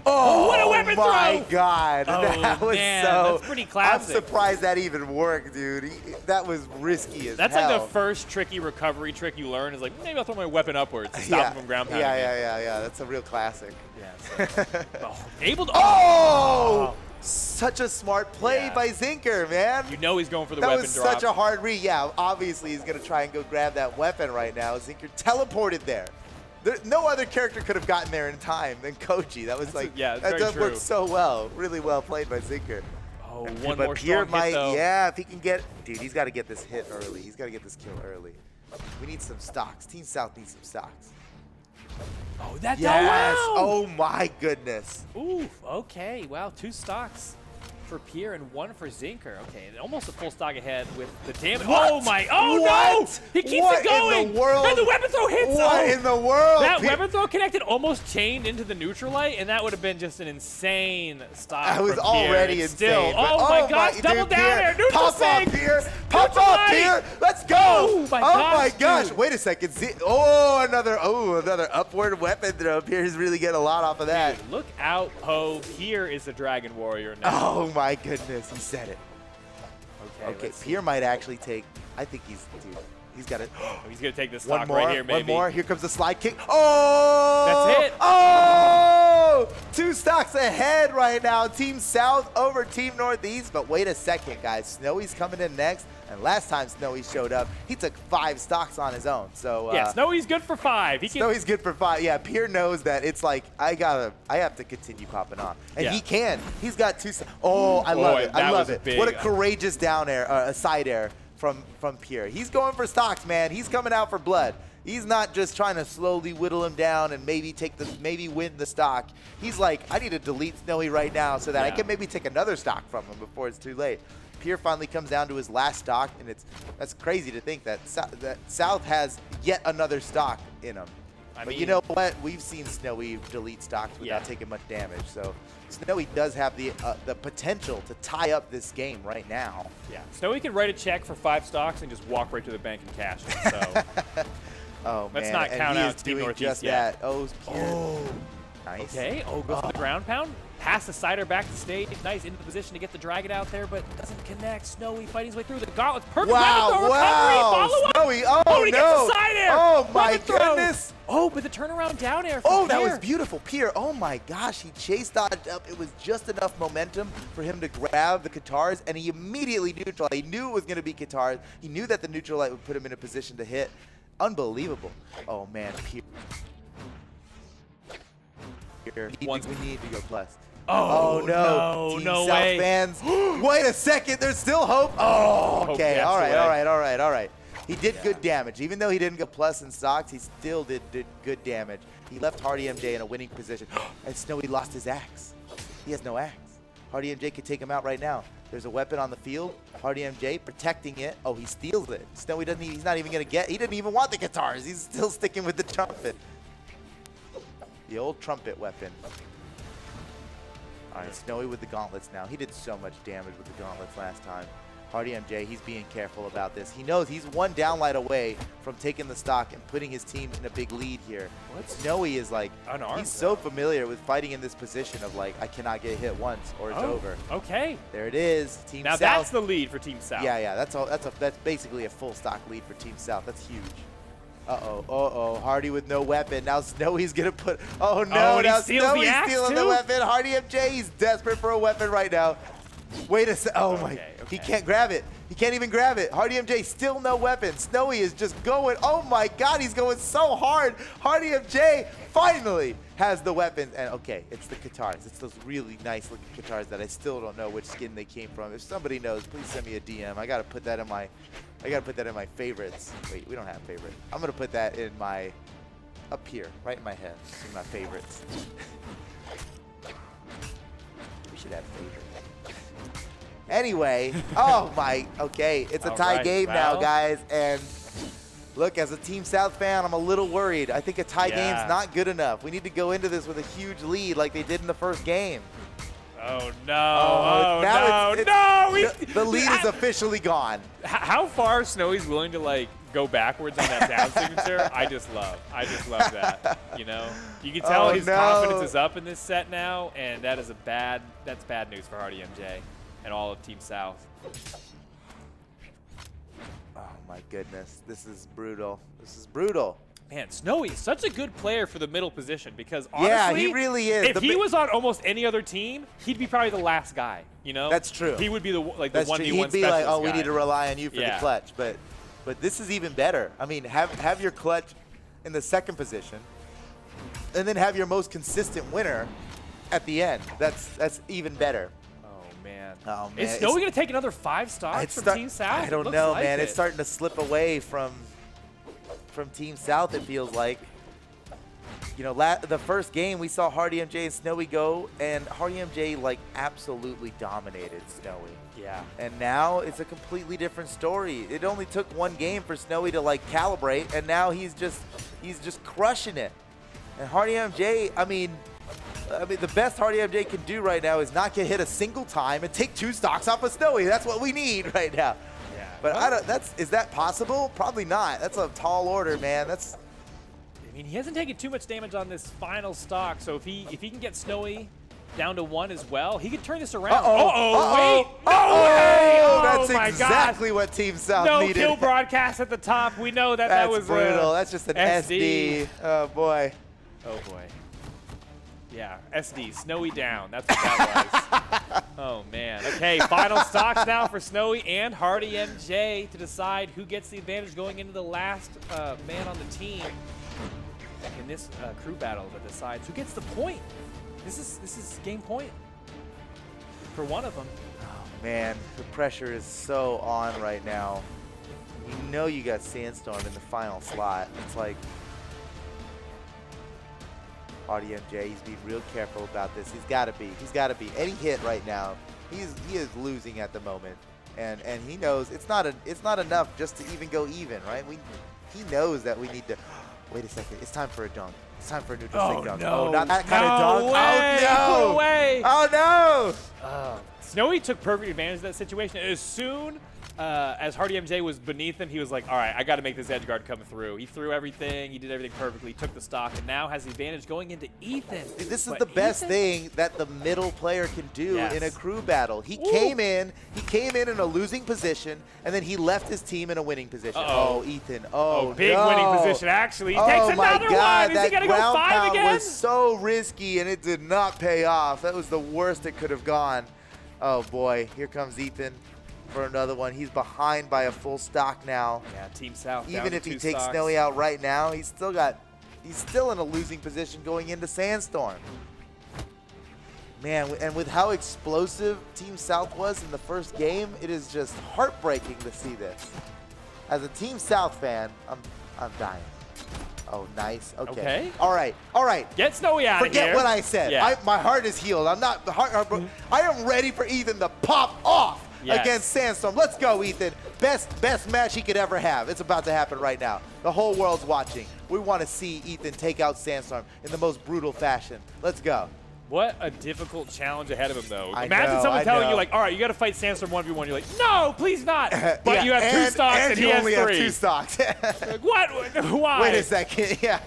Oh, what a weapon throw! My God, Oh, that was man, so. that's pretty classic. I'm surprised that even worked, dude. That was risky as That's hell. like the first tricky recovery trick you learn is like, maybe I'll throw my weapon upwards to stop him from ground pounding. Yeah. That's a real classic. Yeah. So, able to. Oh! Such a smart play by Zinker, man. You know he's going for the that weapon was drop. such a hard read. Yeah, obviously he's going to try and go grab that weapon right now. Zinker teleported there. No other character could have gotten there in time than Koji. That was that does work so well. Really well played by Zinker. Oh, but more Pierre strong hit, though. yeah, if he can get, dude, he's got to get this hit early. He's got to get this kill early. We need some stocks. Team South needs some stocks. Oh, that's yes. wow. Oh my goodness. Ooh, okay. Wow, 2 stocks for Pierre and 1 for Zinker. Okay, almost a full stock ahead with the damage. What? Oh my! Oh What? no! He keeps What it going. in the world? And the weapon throw hits. What in the world? That weapon throw connected, almost chained into the neutral light, and that would have been just an insane stock. That was from Pierre. already It's insane. Still, but oh my gosh! Double dude, down Pierre, there, neutral pop sig. up, Pierre! Pop Neutral up, light. Pierre! Let's go! Oh my gosh, dude. Wait a second. Another upward weapon throw. Pierre's really getting a lot off of that. Dude, look out, Ho! Pierre is the Dragon Warrior now. Oh my goodness, he said it. Okay, Pierre might actually take. I think he's got it. He's gonna take this stock right here, maybe. One more. Here comes the slide kick. Oh! That's it. Oh! 2 stocks ahead right now. Team South over Team Northeast. But wait a second, guys. Snowy's coming in next. And last time Snowy showed up, he took 5 stocks on his own. So yeah, Snowy's good for 5. Snowy's good for 5. Yeah, Pierre knows that it's like I have to continue popping on, and he can. He's got 2. Oh, I love it. I love it. What a courageous down air, a side air from Pierre. He's going for stocks, man. He's coming out for blood. He's not just trying to slowly whittle him down and maybe win the stock. He's like, I need to delete Snowy right now so that I can maybe take another stock from him before it's too late. Pierre finally comes down to his last stock, and that's crazy to think that South has yet another stock in him. But you know what? We've seen Snowy delete stocks without taking much damage. So Snowy does have the potential to tie up this game right now. Yeah, Snowy can write a check for 5 stocks and just walk right to the bank and cash it. So oh, let's man. not count out Team Northeast just yet. That. Oh, nice. Okay. Oh, goes for the ground pound. Pass the cider back to stage. Nice into the position to get the dragon out there, but doesn't connect. Snowy fighting his way through the gauntlets. Perfect weapon throw recovery. Follow up. Snowy, he gets the side air. Oh my Weapon throw. goodness. Oh, but the turnaround down air. Oh, that was beautiful. Pierre, oh my gosh, he chase dodged up. It was just enough momentum for him to grab the Katars, and he immediately neutralized. He knew it was going to be Katars. He knew that the neutral light would put him in a position to hit. Unbelievable. Oh man, Pierre. We need to go plus. Oh, no. Team no South way. fans. Wait a second. There's still hope. Oh, okay. All right. He did good damage. Even though he didn't go plus in stocks, he still did good damage. He left HardyMJ in a winning position. And Snowy lost his axe. He has no axe. HardyMJ could take him out right now. There's a weapon on the field. HardyMJ protecting it. Oh, he steals it. Snowy doesn't. He's not even gonna get. He didn't even want the guitars. He's still sticking with the trumpet. The old trumpet weapon. All right, Snowy with the gauntlets now. He did so much damage with the gauntlets last time. HardyMJ, he's being careful about this. He knows he's 1 downlight away from taking the stock and putting his team in a big lead here. Snowy is like, he's so familiar with fighting in this position of like, I cannot get hit once or it's over. Okay. There it is. Team South. Now that's the lead for Team South. Yeah, that's basically a full stock lead for Team South. That's huge. Hardy with no weapon. Now Snowy's gonna put. Oh no! Now Snowy's stealing the weapon. HardyMJ, he's desperate for a weapon right now. Wait a sec. Oh my! He can't grab it. He can't even grab it. HardyMJ still no weapon. Snowy is just going. Oh my God! He's going so hard. HardyMJ finally has the weapon. And okay, it's the Katars. It's those really nice looking Katars that I still don't know which skin they came from. If somebody knows, please send me a DM. I gotta put that in my. Favorites. Wait, we don't have favorite. I'm gonna put that in my, up here, right in my head, in my favorites. We should have favorites. Anyway, oh my, okay, it's a tie game now, guys, and look, as a Team South fan, I'm a little worried. I think a tie game's not good enough. We need to go into this with a huge lead like they did in the first game. Oh no! No! The lead is officially gone. How far Snowy's willing to like go backwards on that down signature? I just love that. You know, you can tell his confidence is up in this set now, and that is that's bad news for HardyMJ and all of Team South. Oh my goodness, this is brutal. This is brutal. Man, Snowy is such a good player for the middle position because honestly, he really is. If he was on almost any other team, he'd be probably the last guy. You know, that's true. He would be the the 1v1 specialist He'd be like, oh, we guy. need to rely on you for the clutch. But this is even better. I mean, have your clutch in the second position, and then have your most consistent winner at the end. That's even better. Oh man, is Snowy gonna take another 5 stocks from Team South? I don't know, man. It's starting to slip away from Team South, it feels like. You know, the first game we saw HardyMJ and Snowy go, and HardyMJ like absolutely dominated Snowy. Yeah. And now it's a completely different story. It only took one game for Snowy to like calibrate, and now he's just crushing it. And HardyMJ, I mean, the best HardyMJ can do right now is not get hit a single time and take 2 stocks off of Snowy. That's what we need right now. Yeah. But is that possible? Probably not. That's a tall order, man. I mean, he hasn't taken too much damage on this final stock, so if he can get Snowy down to 1 as well, he could turn this around. Wait! That's exactly what Team South needed. No kill broadcast at the top. We know that was brutal. That's just an SD. Oh boy. Oh boy. Yeah, SD, Snowy down. That's what that was. Oh, man. Okay, final stocks now for Snowy and HardyMJ to decide who gets the advantage going into the last man on the team in this crew battle that decides who gets the point. This is game point for one of them. Oh, man. The pressure is so on right now. You know you got Sandstorm in the final slot. It's like, HardyMJ, he's being real careful about this. He's got to be. Any hit right now, he is losing at the moment, and he knows it's not enough just to even go even, right? He knows that we need to. Wait a second, it's time for a dunk. It's time for a neutral stick dunk. No. Oh, not that kind of dunk. Way. Oh no! No way! Oh no! Snowy took perfect advantage of that situation. As soon as HardyMJ was beneath him, he was like, all right, I got to make this edge guard come through. He threw everything. He did everything perfectly. He took the stock and now has the advantage going into Ethan. This is the best thing that the middle player can do in a crew battle. He came in in a losing position, and then he left his team in a winning position. Oh, Ethan. Oh, big winning position, actually. He takes another one. Is he going to go 5 again? That was so risky, and it did not pay off. That was the worst it could have gone. Oh, boy. Here comes Ethan for another one. He's behind by a full stock now. Yeah, Team South. Even if he takes Snowy out right now, he's still in a losing position going into Sandstorm. Man, and with how explosive Team South was in the first game, it is just heartbreaking to see this. As a Team South fan, I'm dying. Oh, nice. Okay. All right. Get Snowy out of here. Forget what I said. Yeah. My heart is healed. I am ready for Ethan to pop off against Sandstorm. Let's go, Ethan. Best match he could ever have. It's about to happen right now. The whole world's watching. We want to see Ethan take out Sandstorm in the most brutal fashion. Let's go. What a difficult challenge ahead of him, though. Imagine someone telling you, like, all right, you got to fight Sandstorm 1v1. You're like, no, please not. But you have 2 stocks and he has 3. only have 2 stocks. Like, what? Why? Wait a second. Yeah.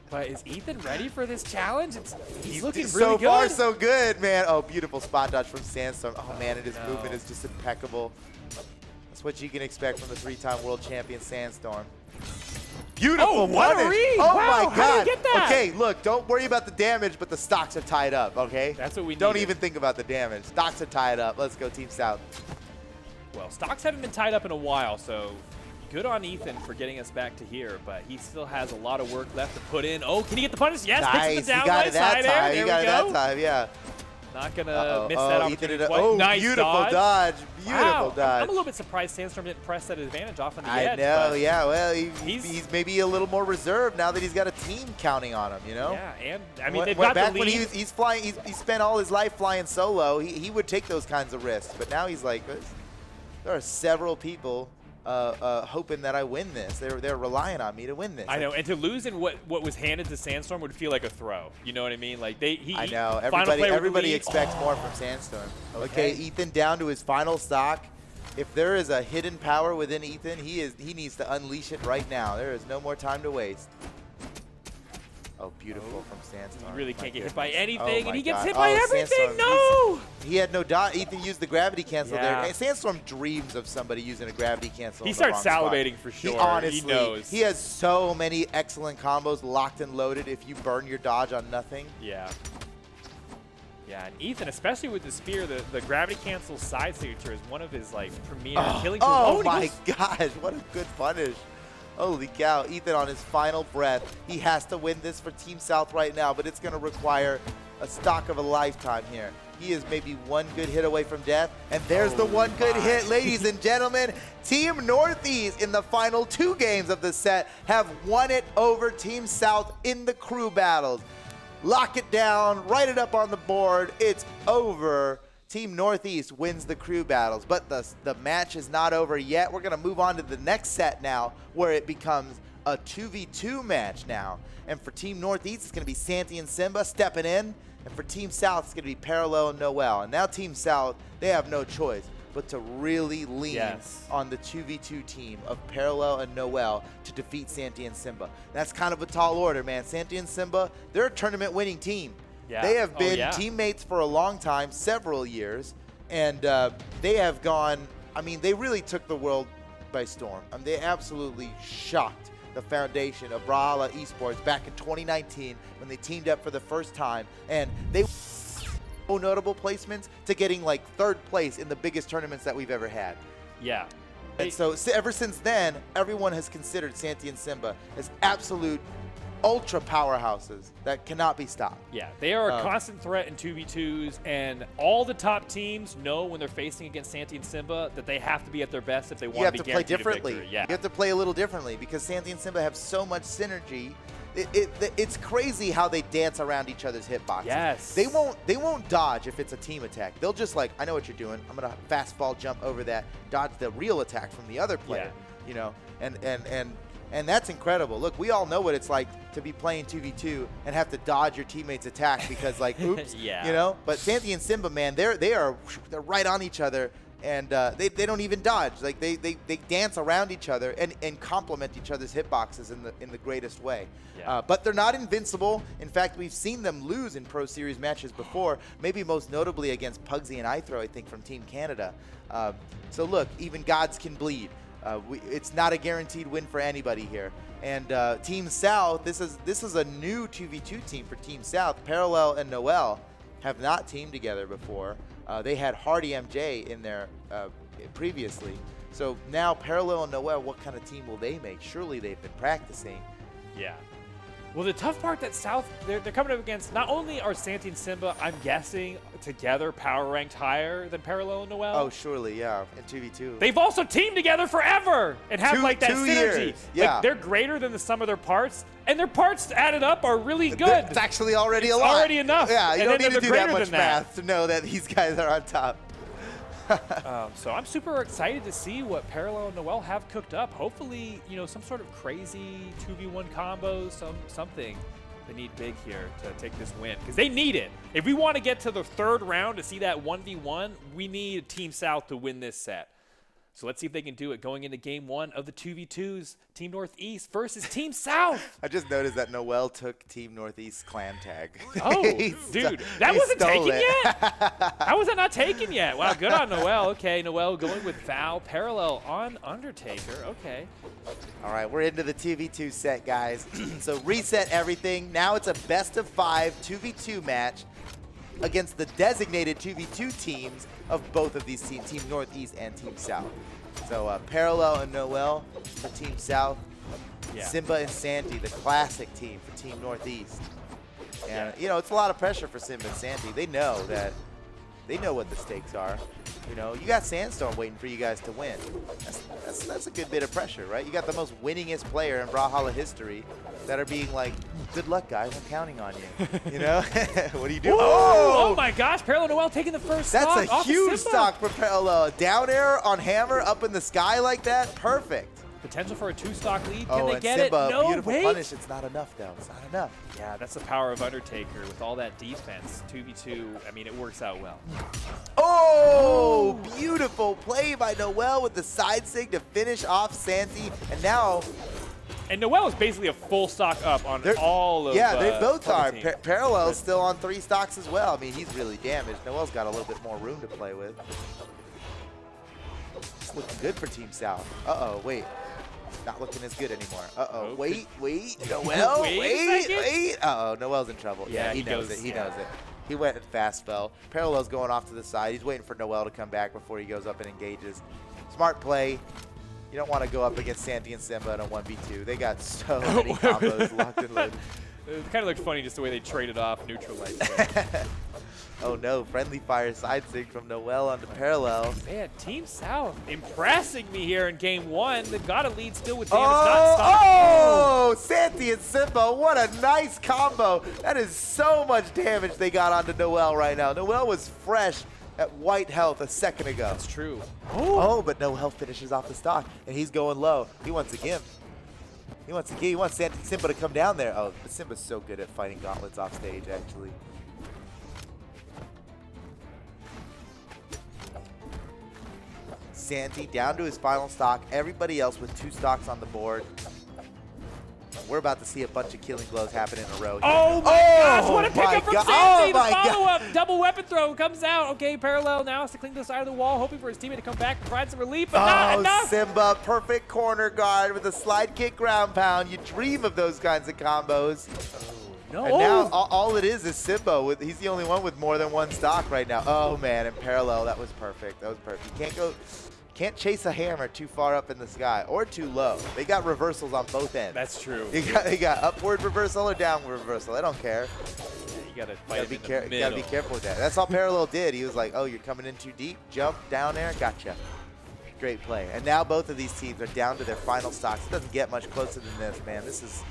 But is Ethan ready for this challenge? He's looking really so good. So far, so good, man. Oh, beautiful spot dodge from Sandstorm. Oh, man, and his movement is just impeccable. That's what you can expect from the 3-time world champion Sandstorm. Beautiful what a read. Oh, wow, my God. How did you get that? Okay, look, don't worry about the damage, but the stocks are tied up, okay? That's what we need. Don't even think about the damage. Stocks are tied up. Let's go, Team South. Well, stocks haven't been tied up in a while, so good on Ethan for getting us back to here, but he still has a lot of work left to put in. Oh, can he get the punish? Yes, nice. Hits the down he got it that side time. There he got we it go. that time, yeah. Not gonna miss that opportunity. Oh, nice beautiful dodge. Beautiful wow. dodge. I'm a little bit surprised Sandstorm didn't press that advantage off on the edge. I know, yeah. Well, he's maybe a little more reserved now that he's got a team counting on him, you know? Yeah, and I mean, they've got back the lead. when he's flying, he spent all his life flying solo. He would take those kinds of risks, but now he's like, there are several people hoping that I win this. They're relying on me to win this. I know, and to lose in what was handed to Sandstorm would feel like a throw. You know what I mean? Like I know. Everybody expects more from Sandstorm. Okay, Ethan down to his final stock. If there is a hidden power within Ethan, he needs to unleash it right now. There is no more time to waste. Oh, beautiful from Sandstorm. You really can't get hit by anything, and he gets hit by by everything. No! He had no dot. Ethan used the gravity cancel there. And Sandstorm dreams of somebody using a gravity cancel. He starts salivating for sure. Honestly, he knows. He has so many excellent combos locked and loaded if you burn your dodge on nothing. Yeah. Yeah, and Ethan, especially with the spear, the gravity cancel side signature is one of his like premier killing tools. Oh my gosh, what a good punish. Holy cow, Ethan on his final breath. He has to win this for Team South right now, but it's going to require a stock of a lifetime here. He is maybe one good hit away from death, and there's the one good hit, ladies and gentlemen. Team Northeast in the final 2 games of the set have won it over Team South in the crew battles. Lock it down, write it up on the board. It's over. Team Northeast wins the crew battles, but the match is not over yet. We're going to move on to the next set now, where it becomes a 2v2 match now. And for Team Northeast, it's going to be Santy and Simba stepping in. And for Team South, it's going to be Parallel and Noel. And now Team South, they have no choice but to really lean on the 2v2 team of Parallel and Noel to defeat Santy and Simba. That's kind of a tall order, man. Santy and Simba, they're a tournament-winning team. Yeah. They have been teammates for a long time, several years, and they have gone, I mean, they really took the world by storm. I mean, they absolutely shocked the foundation of Brawlhalla Esports back in 2019 when they teamed up for the first time, and they notable placements to getting like 3rd place in the biggest tournaments that we've ever had. Yeah. And so ever since then, everyone has considered Santy and Simba as absolute ultra powerhouses that cannot be stopped. Yeah, they are a constant threat in 2v2s, and all the top teams know when they're facing against Santy and Simba that they have to be at their best if they want to be guaranteed a victory. You have to play a little differently because Santy and Simba have so much synergy. It's crazy how they dance around each other's hitboxes. Yes. They won't dodge if it's a team attack. They'll just like, I know what you're doing. I'm gonna fastball jump over that, dodge the real attack from the other player. You know, and that's incredible. Look, we all know what it's like to be playing 2v2 and have to dodge your teammate's attack because like, oops, you know. But Santy and Simba, man, they're right on each other. And they don't even dodge. Like they dance around each other and complement each other's hitboxes in the greatest way. Yeah. But they're not invincible. In fact, we've seen them lose in Pro Series matches before. Maybe most notably against Pugsyxd and iThrowow, I think, from Team Canada. So look, even gods can bleed. It's not a guaranteed win for anybody here. And Team South, this is a new 2v2 team for Team South. Parallel and Noel have not teamed together before. They had HardyMJ in there previously. So now Parallel and Noel, what kind of team will they make? Surely they've been practicing. Yeah. Well, the tough part that South, they're coming up against, not only are Santy and Simba, I'm guessing, together power ranked higher than Parallel and Noel. Oh, surely, yeah, in 2v2. They've also teamed together forever and have like that synergy. Years. Yeah. Like, they're greater than the sum of their parts, and their parts added up are really good. It's actually already a lot. Already enough. Yeah, you don't need to do that much math to know that these guys are on top. So I'm super excited to see what Parallel and Noel have cooked up. Hopefully, you know, some sort of crazy 2v1 combos, something. They need big here to take this win because they need it. If we want to get to the 3rd round to see that 1v1, we need Team South to win this set. So let's see if they can do it going into game 1 of the 2v2s. Team Northeast versus Team South. I just noticed that Noel took Team Northeast's clan tag. Oh, dude, that wasn't taken yet? How was that not taken yet? Wow, good on Noel. Okay, Noel going with Val. Parallel on Undertaker. Okay. All right, we're into the 2v2 set, guys. So reset everything. Now it's a best-of-5 2v2 match against the designated 2v2 teams of both of these teams, Team Northeast and Team South. So Parallel and Noel for Team South. Simba and Santy, the classic team for Team Northeast. And, you know, it's a lot of pressure for Simba and Santy. They know what the stakes are. You know, you got Sandstorm waiting for you guys to win. That's a good bit of pressure, right? You got the most winningest player in Brawlhalla history that are being like, good luck, guys. I'm counting on you. You know? What do you do? Oh my gosh, Parallel Noel taking the first stock. That's a huge stock for Parallel. Down air on hammer up in the sky like that. Perfect. Potential for a 2-stock lead. Can they and get Simba, it? No, beautiful wait. punish. It's not enough, though. It's not enough. Yeah, that's the power of Undertaker with all that defense. 2v2, I mean, it works out well. Oh, beautiful play by Noel with the side sig to finish off Santy. And now... And Noel is basically a full stock up on all of Yeah, they both are. team. Parallel's still on 3 stocks as well. I mean, he's really damaged. Noel's got a little bit more room to play with. It's looking good for Team South. Uh-oh, wait. Not looking as good anymore. Uh-oh, wait, Noel, wait. Uh-oh, Noel's in trouble. Yeah, he knows it. He knows it. He went and fast fell. Parallel's going off to the side. He's waiting for Noel to come back before he goes up and engages. Smart play. You don't want to go up against Santy and Simba in a 1v2. They got so many combos locked and loaded. It kind of looked funny just the way they traded off neutralized. Oh no, friendly fire side sig from Noel onto Parallel. Man, Team South impressing me here in game 1. They've got a lead still with damage not stopped. Oh, Santy and Simba, what a nice combo. That is so much damage they got onto Noel right now. Noel was fresh at white health a second ago. That's true. Oh, but Noel finishes off the stock, and he's going low. He wants a gift. He wants Santy and Simba to come down there. Oh, but Simba's so good at fighting gauntlets off stage, actually. Santy down to his final stock. Everybody else with 2 stocks on the board. We're about to see a bunch of killing blows happen in a row here. Oh my gosh, what a pickup from Santy. Oh The follow-up, double weapon throw comes out. Okay, Parallel now has to cling to the side of the wall, hoping for his teammate to come back and provide some relief, but not enough. Simba, perfect corner guard with a slide kick ground pound. You dream of those kinds of combos. No. And now all it is Simba. He's the only one with more than 1 stock right now. Oh man, and Parallel, that was perfect. That was perfect. You can't chase a hammer too far up in the sky or too low. They got reversals on both ends. That's true. They got upward reversal or downward reversal. I don't care. You gotta fight You gotta be careful with that. That's all Parallel did. He was like, oh, you're coming in too deep. Jump down there. Gotcha. Great play. And now both of these teams are down to their final stocks. It doesn't get much closer than this, man. This is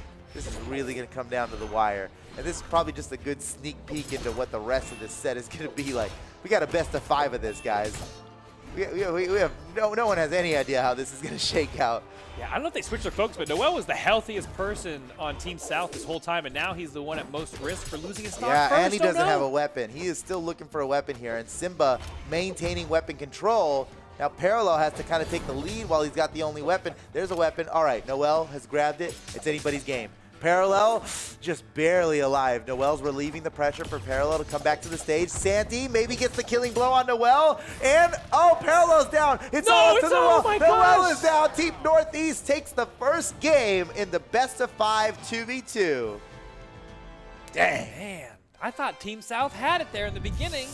really going to come down to the wire. And this is probably just a good sneak peek into what the rest of this set is going to be like. We got a best of 5 of this, guys. We have no one has any idea how this is going to shake out. Yeah, I don't know if they switched their focus, but Noel was the healthiest person on Team South this whole time, and now he's the one at most risk for losing his stock. Yeah, first. and he doesn't have a weapon. He is still looking for a weapon here, and Simba maintaining weapon control. Now Parallel has to kind of take the lead while he's got the only weapon. There's a weapon. All right, Noel has grabbed it. It's anybody's game. Parallel just barely alive. Noel's relieving the pressure for Parallel to come back to the stage. Santy maybe gets the killing blow on Noel. And, oh, Parallel's down. It's all up to Noel. Noel is down. Team Northeast takes the first game in the best of 5 2v2. Dang. Man, I thought Team South had it there in the beginning.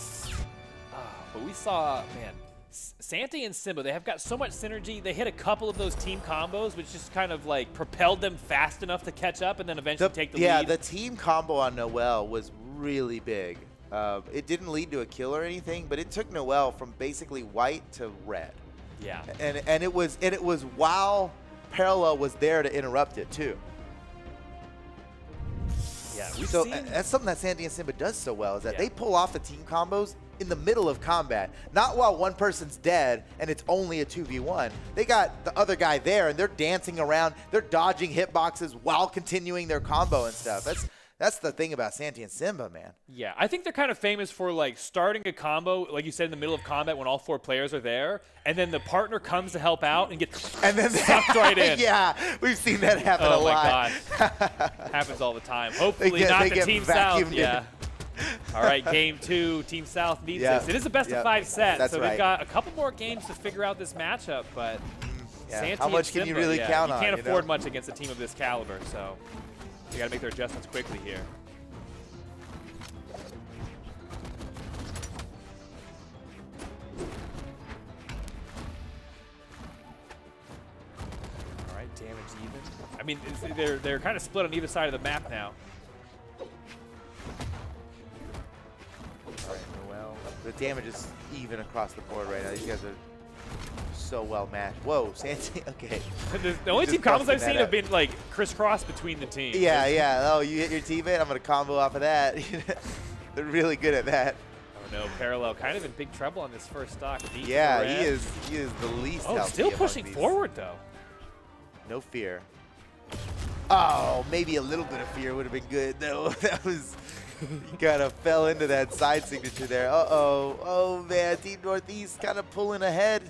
But we saw, man, Santy and Simba, they have got so much synergy. They hit a couple of those team combos, which just kind of like propelled them fast enough to catch up and then eventually take the lead. Yeah, the team combo on Noel was really big. It didn't lead to a kill or anything, but it took Noel from basically white to red. Yeah. And it was while Parallel was there to interrupt it too. Yeah, so that's something that Santy and Simba does so well, is that they pull off the team combos in the middle of combat, not while one person's dead and it's only a 2v1. They got the other guy there and they're dancing around, they're dodging hitboxes while continuing their combo and stuff. That's the thing about Santy and Simba, man. Yeah, I think they're kind of famous for like starting a combo, like you said, in the middle of combat when all 4 players are there, and then the partner comes to help out and gets sucked right in. Yeah, we've seen that happen a lot. Oh my God. Happens all the time. Hopefully not the Team South. Yeah. All right, game 2, Team South needs this. It is a best of 5 set, so we've got a couple more games to figure out this matchup, but Santy how much and can Simba, you really count on? You can't afford much against a team of this caliber, so you got to make their adjustments quickly here. All right, damage even. I mean, they're kind of split on either side of the map now. The damage is even across the board right now. These guys are so well matched. Whoa, Santy. Okay. The only team combos I've seen have been like crisscross between the teams. Yeah, yeah. Oh, you hit your teammate, I'm gonna combo off of that. They're really good at that. Oh no, Parallel kind of in big trouble on this first stock. Yeah, he is the least healthy. Still pushing forward though. No fear. Oh, maybe a little bit of fear would have been good though. That was, you kind of fell into that side signature there. Uh-oh. Oh man, Team Northeast kind of pulling ahead.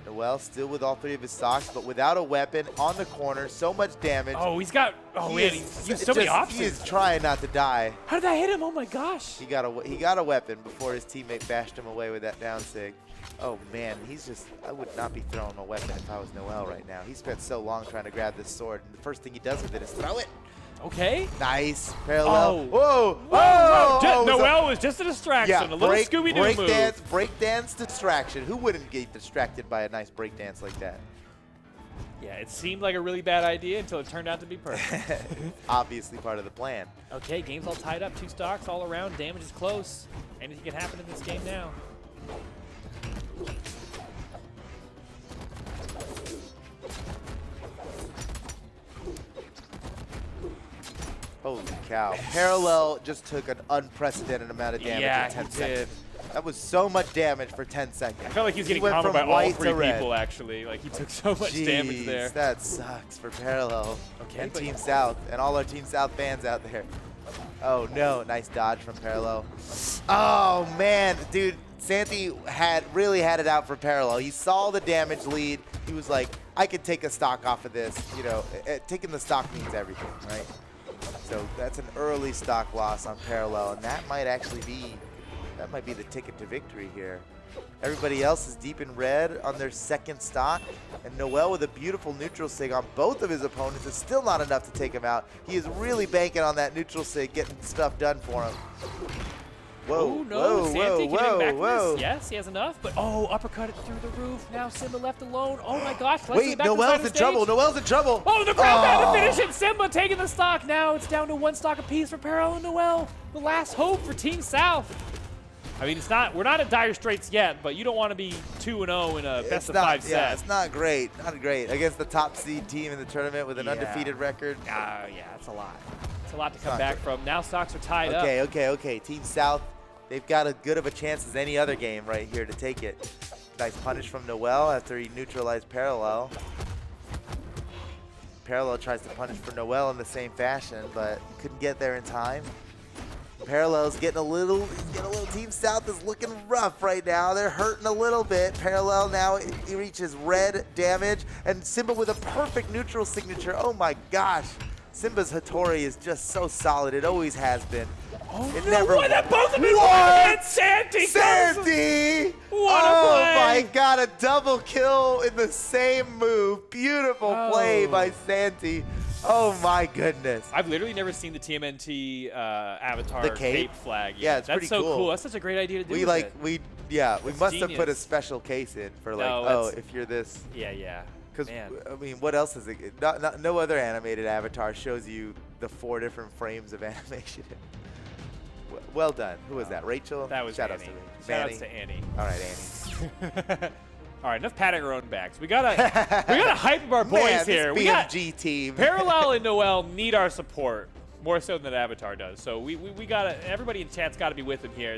Noel still with all 3 of his stocks, but without a weapon on the corner. So much damage. Oh, he's got. Oh man, he's used so many options. He is trying not to die. How did that hit him? Oh my gosh. He got a weapon before his teammate bashed him away with that down sig. Oh man, he's just. I would not be throwing a weapon if I was Noel right now. He spent so long trying to grab this sword, and the first thing he does with it is throw it. Okay. Nice. Parallel. Oh. Whoa. Noel was just a distraction. Yeah, a little Scooby-Doo move. Breakdance distraction. Who wouldn't get distracted by a nice breakdance like that? Yeah, it seemed like a really bad idea until it turned out to be perfect. Obviously part of the plan. Okay, game's all tied up. 2 stocks all around. Damage is close. Anything can happen in this game now. Holy cow. Parallel just took an unprecedented amount of damage in 10 seconds. That was so much damage for 10 seconds. I felt like he was getting comboed by all 3 people, actually. Like, he took so much damage there. That sucks for Parallel and Team South and all our Team South fans out there. Oh, no. Nice dodge from Parallel. Oh, man. Dude, Santy really had it out for Parallel. He saw the damage lead. He was like, I could take a stock off of this. You know, taking the stock means everything, right? So that's an early stock loss on Parallel, and that might actually be the ticket to victory here. Everybody else is deep in red on their second stock, and Noel with a beautiful neutral sig on both of his opponents is still not enough to take him out. He is really banking on that neutral sig getting stuff done for him. Whoa, no, Santy getting back from whoa. this. Yes, he has enough, but uppercut it through the roof. Now Simba left alone. Oh my gosh. Wait, Noel's in trouble. Noel's in trouble. Oh, the crowd had to finish it. Simba taking the stock. Now it's down to 1 stock apiece for Parallel and Noel. The last hope for Team South. I mean, we're not at dire straits yet, but you don't want to be 2-0 in a best-of-5 set. Yeah, it's not great. Not great. Against the top seed team in the tournament with an undefeated record. Yeah, it's a lot. It's a lot to come back from. Now stocks are tied up. Okay. Team South, they've got as good of a chance as any other game right here to take it. Nice punish from Noel after he neutralized Parallel. Parallel tries to punish for Noel in the same fashion, but couldn't get there in time. Parallel's getting a little Team South is looking rough right now. They're hurting a little bit. Parallel now, he reaches red damage, and Simba with a perfect neutral signature. Oh my gosh. Simba's Hattori is just so solid. It always has been. Oh, it no, never what? Both of them what? Santy! Santy! Oh my god, a double kill in the same move. Beautiful play by Santy. Oh my goodness. I've literally never seen the TMNT avatar cape flag yet. Yeah, it's pretty cool. That's so cool. That's such a great idea to do. We must have put a special case in for like, if you're this. Yeah. Because, I mean, what else is it? No other animated avatar shows you the 4 different frames of animation. Well done. Who was that? Rachel? That was Shout Annie. Shout outs to Annie. All right, Annie. All right, enough patting our own backs. We gotta hype up our boys here. We got BMG team. Parallel and Noel need our support more so than Avatar does. So we gotta. Everybody in chat's got to be with them here.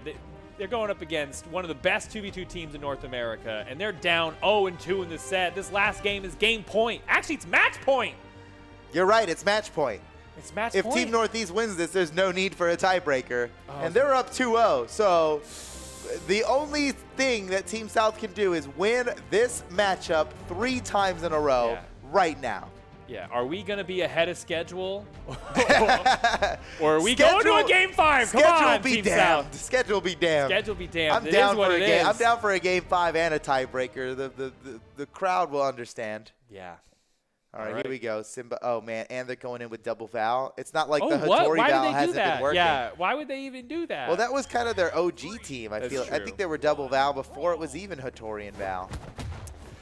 They're going up against one of the best 2v2 teams in North America, and they're down 0-2 in this set. This last game is game point. Actually, it's match point. You're right. It's match point. It's match point. If Team Northeast wins this, there's no need for a tiebreaker, and they're up 2-0. So the only thing that Team South can do is win this matchup 3 times in a row right now. Yeah, are we going to be ahead of schedule? Or are we going to a game 5? Come on, Team South. Schedule be damned. Schedule be damned. I'm down for a game 5 and a tiebreaker. The crowd will understand. Yeah. All right, here we go. Simba. Oh, man. And they're going in with double Val. It's not like the Hattori Val hasn't been working. Yeah, why would they even do that? Well, that was kind of their OG team, I feel. I think they were double Val before it was even Hattori and Val.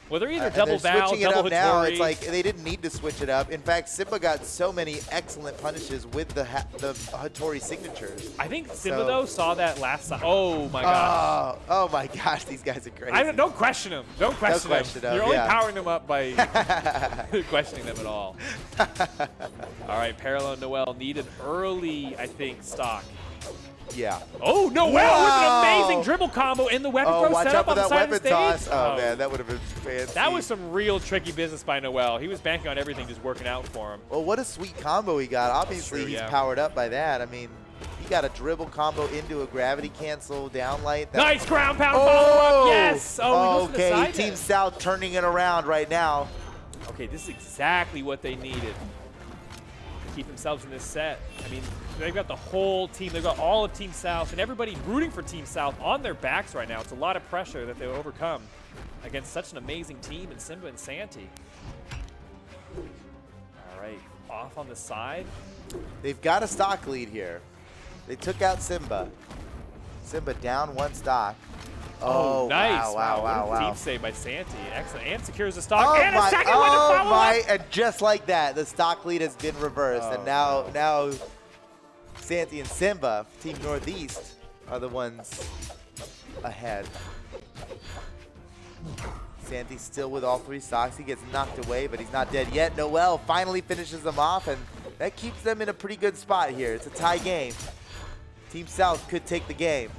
Well, they're either double they're Val, switching it double up now. Hattori. It's like they didn't need to switch it up. In fact, Simba got so many excellent punishes with the Hattori signatures. I think Simba, though, saw that last time. Oh, my gosh. Oh, my gosh. These guys are crazy. Don't question them. Don't question them. You're only powering them up by questioning them at all. All right, Parallel and Noel need an early, I think, stock. Yeah. Oh, Noel with an amazing dribble combo in the weapon throw watch set out up for on the that side weapon of the toss. stage. Oh, man, that would have been fancy. That was some real tricky business by Noel. He was banking on everything just working out for him. Well, what a sweet combo he got. Obviously, he's powered up by that. I mean, he got a dribble combo into a gravity cancel downlight. Nice ground pound follow-up. Yes. Oh, okay. Team South turning it around right now. Okay, this is exactly what they needed to keep themselves in this set. I mean, they've got the whole team. They've got all of Team South and everybody rooting for Team South on their backs right now. It's a lot of pressure that they'll overcome against such an amazing team in Simba and Santy. All right, off on the side. They've got a stock lead here. They took out Simba. Simba down one stock. Oh, nice. Wow. Team save by Santy. Excellent. And secures the stock. And a second one to follow up. And just like that, the stock lead has been reversed. And now Santy and Simba, Team Northeast, are the ones ahead. Santy's still with all three stocks. He gets knocked away, but he's not dead yet. Noel finally finishes them off, and that keeps them in a pretty good spot here. It's a tie game. Team South could take the game.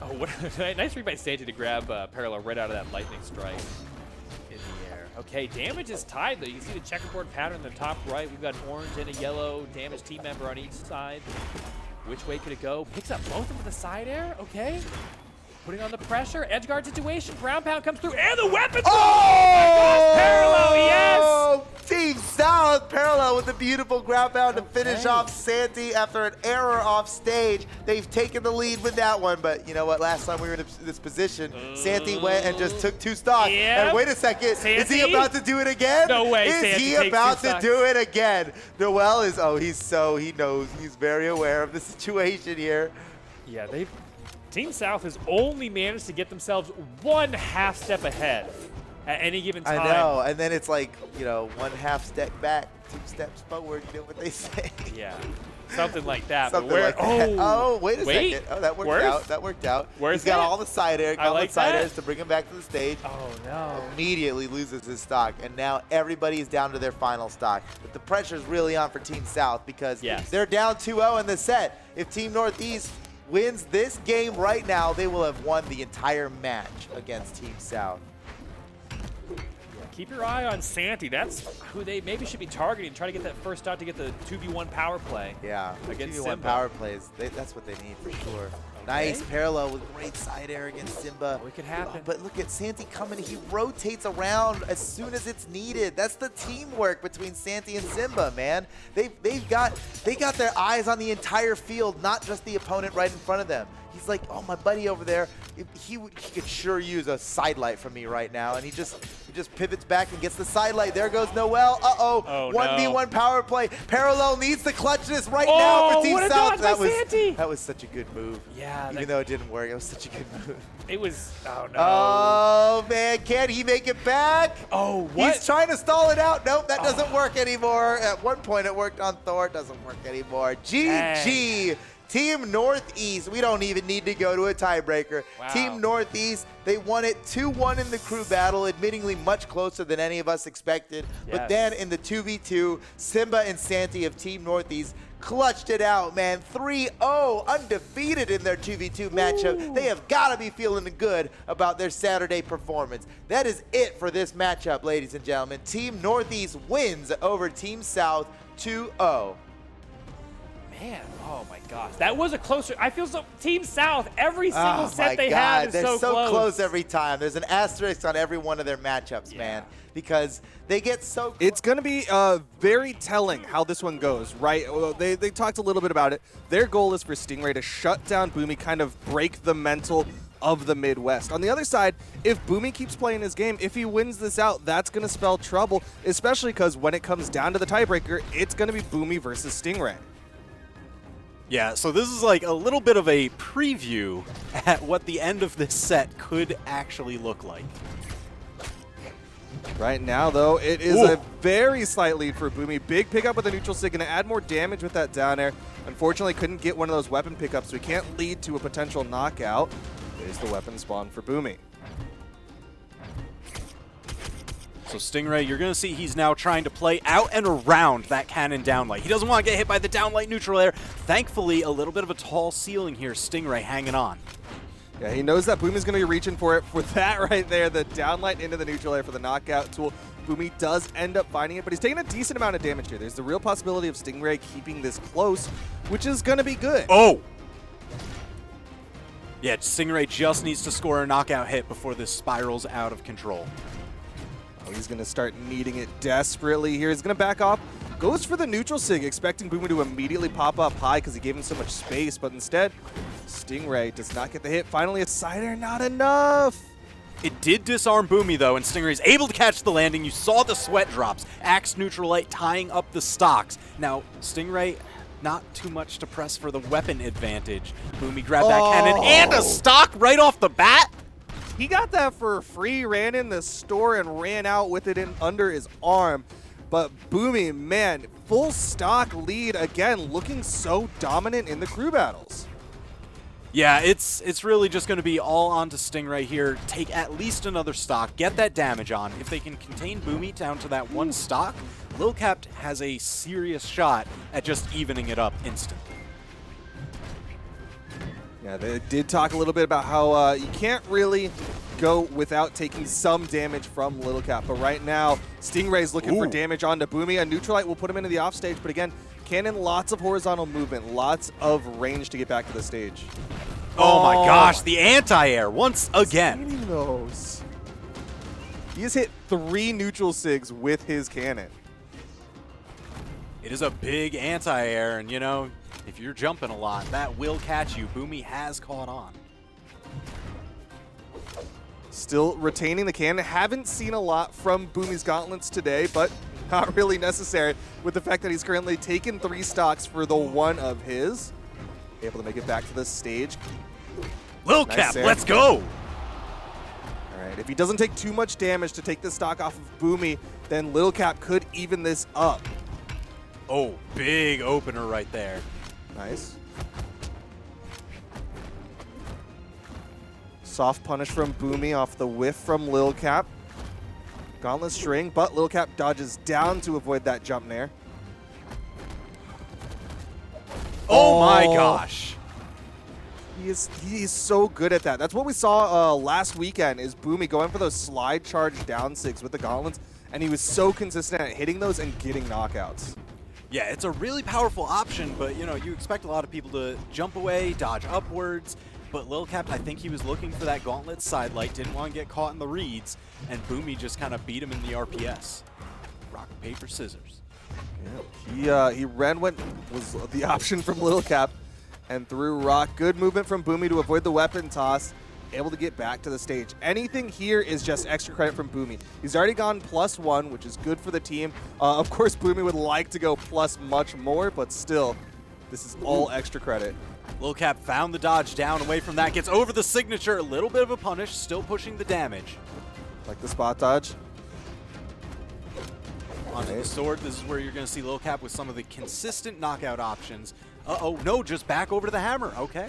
Oh, what a nice read by Santy to grab Parallel right out of that lightning strike in the air. Okay, damage is tied, though. You can see the checkerboard pattern in the top right. We've got an orange and a yellow damaged team member on each side. Which way could it go? Picks up both of them with the side air. Okay. Putting on the pressure. Edge guard situation. Ground pound comes through. And the weapon. Oh! Parallel, yes! Team South, Parallel with a beautiful ground pound to finish off Santy after an error off stage. They've taken the lead with that one, but you know what? Last time we were in this position, Santy went and just took two stocks. Yep. And wait a second, Santy? is he about to do it again? No way, Is Santy he takes about two to do it again? Noel is, he knows. He's very aware of the situation here. Yeah, Team South has only managed to get themselves one half step ahead at any given time. I know, and then it's like, one half step back, 2 steps forward, you know what they say? Yeah, something like that. Something like that. Oh, wait a second. Oh, that worked out. That worked out. He's got all the side air, side airs to bring him back to the stage. Oh, no. Immediately loses his stock, and now everybody is down to their final stock. But the pressure's really on for Team South because they're down 2-0 in the set. If Team Northeast wins this game right now, they will have won the entire match against Team South. Keep your eye on Santy. That's who they maybe should be targeting. Try to get that first shot to get the 2v1 power play. Yeah, against 2v1 Simba. power plays. That's what they need for sure. Nice Parallel with great side air against Simba. Oh, it could happen. But look at Santy coming. He rotates around as soon as it's needed. That's the teamwork between Santy and Simba, man. They got their eyes on the entire field, not just the opponent right in front of them. He's like, oh, my buddy over there, he could sure use a sidelight from me right now. And he just pivots back and gets the sidelight. There goes Noel. Uh-oh. 1v1 power play. Parallel needs to clutch this right now for Team South. That was such a good move. Yeah. Even though it didn't work, it was such a good move. It was, oh, no. Oh, man, can he make it back? Oh, what? He's trying to stall it out. Nope, that doesn't work anymore. At one point, it worked on Thor. It doesn't work anymore. GG. Team Northeast, we don't even need to go to a tiebreaker. Wow. Team Northeast, they won it 2-1 in the crew battle, admittingly much closer than any of us expected. Yes. But then in the 2v2, Simba and Santy of Team Northeast clutched it out, man. 3-0, undefeated in their 2v2 matchup. They have got to be feeling good about their Saturday performance. That is it for this matchup, ladies and gentlemen. Team Northeast wins over Team South 2-0. Man, oh my gosh. That was a closer. I feel so. Team South, every single set they have is they're so close every time. There's an asterisk on every one of their matchups, man, because they get so close. It's going to be very telling how this one goes, right? Well, they talked a little bit about it. Their goal is for Stingray to shut down Boomi, kind of break the mental of the Midwest. On the other side, if Boomi keeps playing his game, if he wins this out, that's going to spell trouble, especially because when it comes down to the tiebreaker, it's going to be Boomi versus Stingray. Yeah, so this is like a little bit of a preview at what the end of this set could actually look like. Right now, though, it is a very slight lead for Boomi. Big pickup with the neutral sig, going to add more damage with that down air. Unfortunately, couldn't get one of those weapon pickups, so he can't lead to a potential knockout. There's the weapon spawn for Boomi. So Stingray, you're going to see he's now trying to play out and around that cannon downlight. He doesn't want to get hit by the downlight neutral air. Thankfully, a little bit of a tall ceiling here. Stingray hanging on. Yeah, he knows that Boomi's going to be reaching for it. For that right there, the downlight into the neutral air for the knockout tool. Boomi does end up finding it, but he's taking a decent amount of damage here. There's the real possibility of Stingray keeping this close, which is going to be good. Oh! Yeah, Stingray just needs to score a knockout hit before this spirals out of control. Oh, he's going to start needing it desperately here. He's going to back off. Goes for the neutral sig, expecting Boomi to immediately pop up high because he gave him so much space, but instead, Stingray does not get the hit. Finally, a side air, not enough. It did disarm Boomi, though, and Stingray's able to catch the landing. You saw the sweat drops. Axe neutral light tying up the stocks. Now, Stingray, not too much to press for the weapon advantage. Boomi grabbed that cannon and a stock right off the bat. He got that for free, ran in the store and ran out with it in under his arm. But Boomi, man, full stock lead again, looking so dominant in the crew battles. Yeah, it's really just going to be all on to Stingray here. Take at least another stock, get that damage on. If they can contain Boomi down to that one stock, Lil Capped has a serious shot at just evening it up instantly. Yeah, they did talk a little bit about how you can't really go without taking some damage from Lil Capped. But right now, Stingray's looking for damage onto Boomi. A neutral light will put him into the off stage. But again, cannon, lots of horizontal movement, lots of range to get back to the stage. Oh my gosh, the anti-air once again. Hitting those. He has hit 3 neutral sigs with his cannon. It is a big anti-air, and you know, if you're jumping a lot, that will catch you. Boomi has caught on. Still retaining the cannon. Haven't seen a lot from Boomi's gauntlets today, but not really necessary with the fact that he's currently taken 3 stocks for the one of his. Able to make it back to the stage. Lil Capped, let's go! All right, if he doesn't take too much damage to take the stock off of Boomi, then Lil Capped could even this up. Oh, big opener right there. Nice. Soft punish from Boomi off the whiff from Lil Capped. Gauntlet string, but Lil Capped dodges down to avoid that jump nair. Oh my gosh. He is so good at that. That's what we saw last weekend is Boomi going for those slide charge down sigs with the gauntlets, and he was so consistent at hitting those and getting knockouts. Yeah, it's a really powerful option, but you know, you expect a lot of people to jump away, dodge upwards, but Lil Capped, I think he was looking for that gauntlet side light, didn't want to get caught in the reads, and Boomi just kind of beat him in the RPS. Rock, paper, scissors. Yeah, he ran what was the option from Lil Capped and threw rock. Good movement from Boomi to avoid the weapon toss. Able to get back to the stage. Anything here is just extra credit from Boomi. He's already gone +1, which is good for the team. Of course, Boomi would like to go plus much more, but still, this is all extra credit. Lil Capped found the dodge down away from that, gets over the signature, a little bit of a punish, still pushing the damage. Like the spot dodge. Onto the sword, this is where you're going to see Lil Capped with some of the consistent knockout options. Uh-oh, no, just back over to the hammer, okay.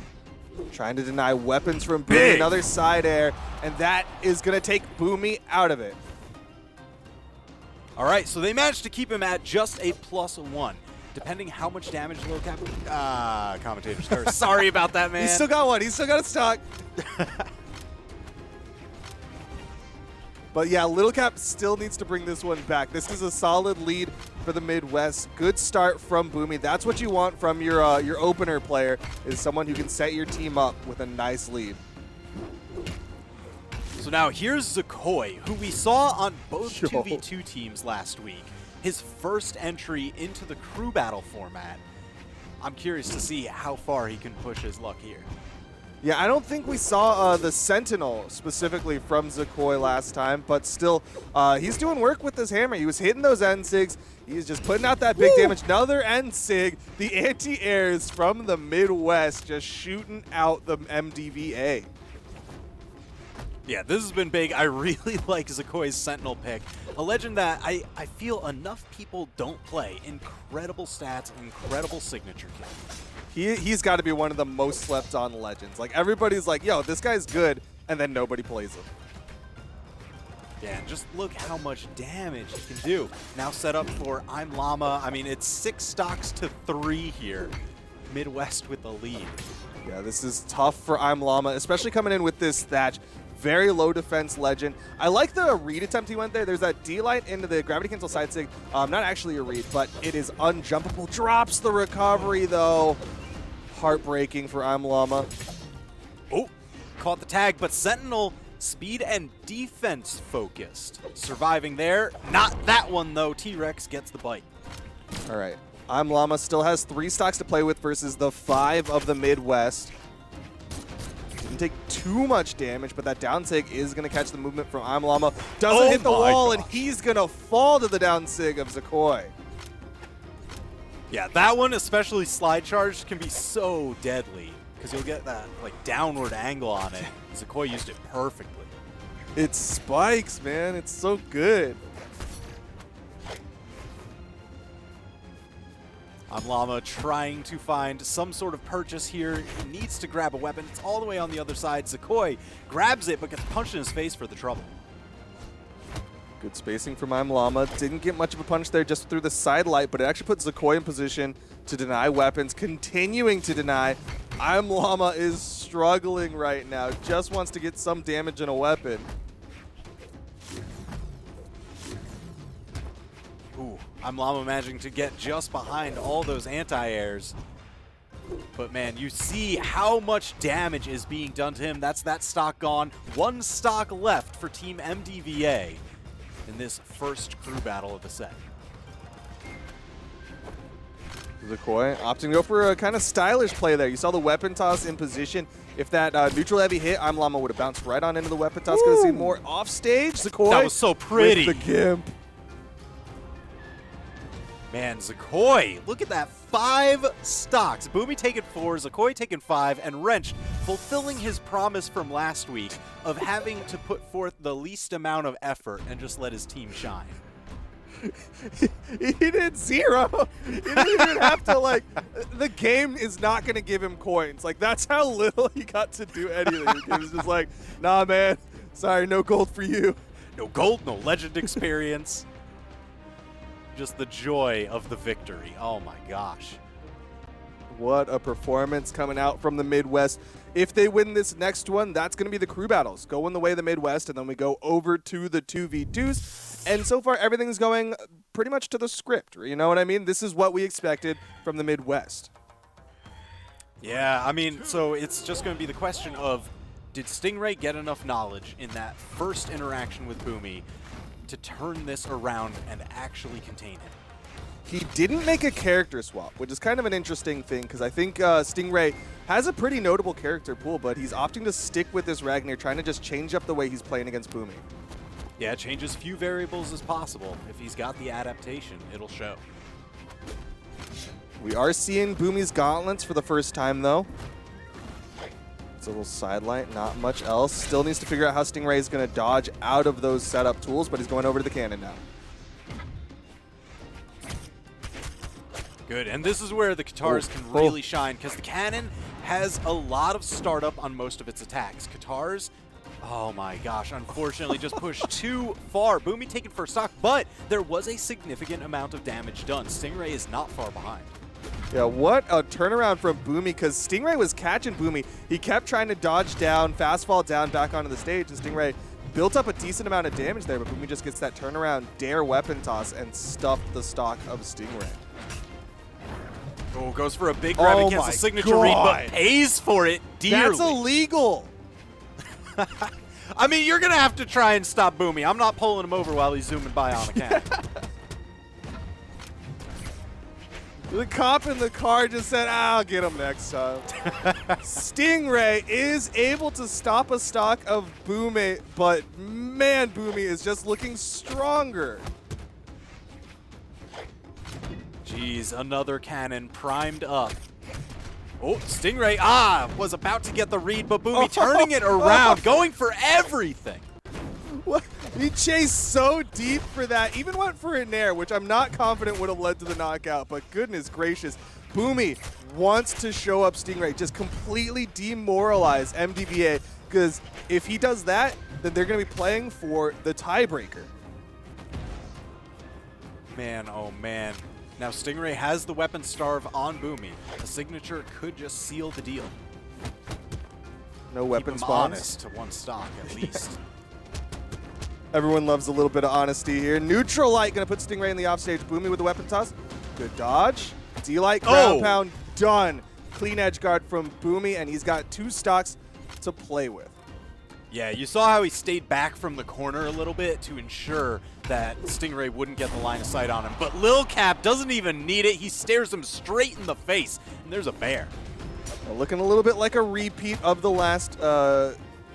Trying to deny weapons from Boomi, another side air, and that is going to take Boomi out of it. All right, so they managed to keep him at just a +1. Depending how much damage Lil Capped... commentator's curse. Sorry about that, man. He's still got one. He's still got a stock. But yeah, Lil Capped still needs to bring this one back. This is a solid lead for the Midwest. Good start from Boomi. That's what you want from your opener player, is someone who can set your team up with a nice lead. So now here's Zacoi, who we saw on both 2v2 teams last week. His first entry into the crew battle format. I'm curious to see how far he can push his luck here. Yeah, I don't think we saw the Sentinel specifically from Zacoi last time, but still, he's doing work with this hammer. He was hitting those N-Sigs. He's just putting out that big damage. Another N-Sig. The anti-airs from the Midwest just shooting out the MDVA. Yeah, this has been big. I really like Zacoi's Sentinel pick. A legend that I feel enough people don't play. Incredible stats, incredible signature kill. He's got to be one of the most slept on legends. Like, everybody's like, yo, this guy's good, and then nobody plays him. Yeah, and just look how much damage he can do. Now set up for ImLlama. I mean, it's 6 stocks to 3 here. Midwest with the lead. Yeah, this is tough for ImLlama, especially coming in with this Thatch. Very low defense legend. I like the read attempt he went there. There's that D-light into the gravity cancel side sig. Not actually a read, but it is unjumpable. Drops the recovery, though. Heartbreaking for ImLlama. Oh, caught the tag, but Sentinel speed and defense focused. Surviving there. Not that one, though. T-Rex gets the bite. All right. ImLlama still has 3 stocks to play with versus the 5 of the Midwest. Didn't take too much damage, but that down sig is going to catch the movement from ImLlama. Doesn't hit the wall, and he's going to fall to the down sig of Zacoi. Yeah, that one, especially slide charge, can be so deadly because you'll get that like downward angle on it. Zacoi used it perfectly. It spikes, man. It's so good. ImLlama trying to find some sort of purchase here. He needs to grab a weapon. It's all the way on the other side. Zacoi grabs it, but gets punched in his face for the trouble. Good spacing from ImLlama. Didn't get much of a punch there, just through the side light, but it actually puts Zacoi in position to deny weapons, continuing to deny. ImLlama is struggling right now. Just wants to get some damage in a weapon. Ooh, ImLlama managing to get just behind all those anti-airs. But man, you see how much damage is being done to him. That's that stock gone. 1 stock left for Team MDVA in this first crew battle of the set. Zacoi opting to go for a kind of stylish play there. You saw the weapon toss in position. If that neutral heavy hit, ImLlama would have bounced right on into the weapon toss. Going to see more off stage. Zacoi. That was so pretty. With the gimp. Man, Zacoi, look at that. 5 stocks. Boomy taking 4, Zacoi taking 5, and Wrench fulfilling his promise from last week of having to put forth the least amount of effort and just let his team shine. He did 0. He didn't even have to, like, the game is not going to give him coins. Like, that's how little he got to do anything. He was just like, nah, man, sorry, no gold for you. No gold, no legend experience. Just the joy of the victory. Oh my gosh. What a performance coming out from the Midwest. If they win this next one, that's going to be the crew battles. Going the way of the Midwest, and then we go over to the 2v2s. And so far, everything's going pretty much to the script. You know what I mean? This is what we expected from the Midwest. Yeah, I mean, so it's just going to be the question of, did Stingray get enough knowledge in that first interaction with Boomy to turn this around and actually contain him? He didn't make a character swap, which is kind of an interesting thing, because I think Stingray has a pretty notable character pool, but he's opting to stick with this Ragnar, trying to just change up the way he's playing against Boomy. Yeah, change as few variables as possible. If he's got the adaptation, it'll show. We are seeing Boomy's gauntlets for the first time, though. It's a little sidelight, not much else. Still needs to figure out how Stingray is going to dodge out of those setup tools, but he's going over to the cannon now. Good, and this is where the Katars can really shine, because the cannon has a lot of startup on most of its attacks. Katars, oh my gosh, unfortunately just pushed too far. Boomy taken first stock, but there was a significant amount of damage done. Stingray is not far behind. Yeah, what a turnaround from Boomy, because Stingray was catching Boomy. He kept trying to dodge down, fast fall down, back onto the stage, and Stingray built up a decent amount of damage there, but Boomy just gets that turnaround, dare weapon toss, and stuffed the stock of Stingray. Oh, goes for a big grab against the signature read, but pays for it dearly. That's illegal. I mean, you're going to have to try and stop Boomy. I'm not pulling him over while he's zooming by on a cannon. The cop in the car just said, I'll get him next time. Stingray is able to stop a stock of Boomie, but man, Boomie is just looking stronger. Jeez, another cannon primed up. Oh, Stingray, was about to get the read, but Boomie turning it around, going for everything. What? He chased so deep for that, even went for a nair, which I'm not confident would have led to the knockout, but goodness gracious. Boomie wants to show up Stingray, just completely demoralize MDVA, because if he does that, then they're going to be playing for the tiebreaker. Man, oh man. Now Stingray has the weapon starve on Boomie. A signature could just seal the deal. No weapon Keep him spawns. honest to one stock at least. Everyone loves a little bit of honesty here. Neutral Light going to put Stingray in the offstage. Boomie with the weapon toss. Good dodge. D-Light ground pound done. Clean edge guard from Boomie, and he's got 2 stocks to play with. Yeah, you saw how he stayed back from the corner a little bit to ensure that Stingray wouldn't get the line of sight on him. But Lil Capped doesn't even need it. He stares him straight in the face, and there's a bear. Well, looking a little bit like a repeat of the last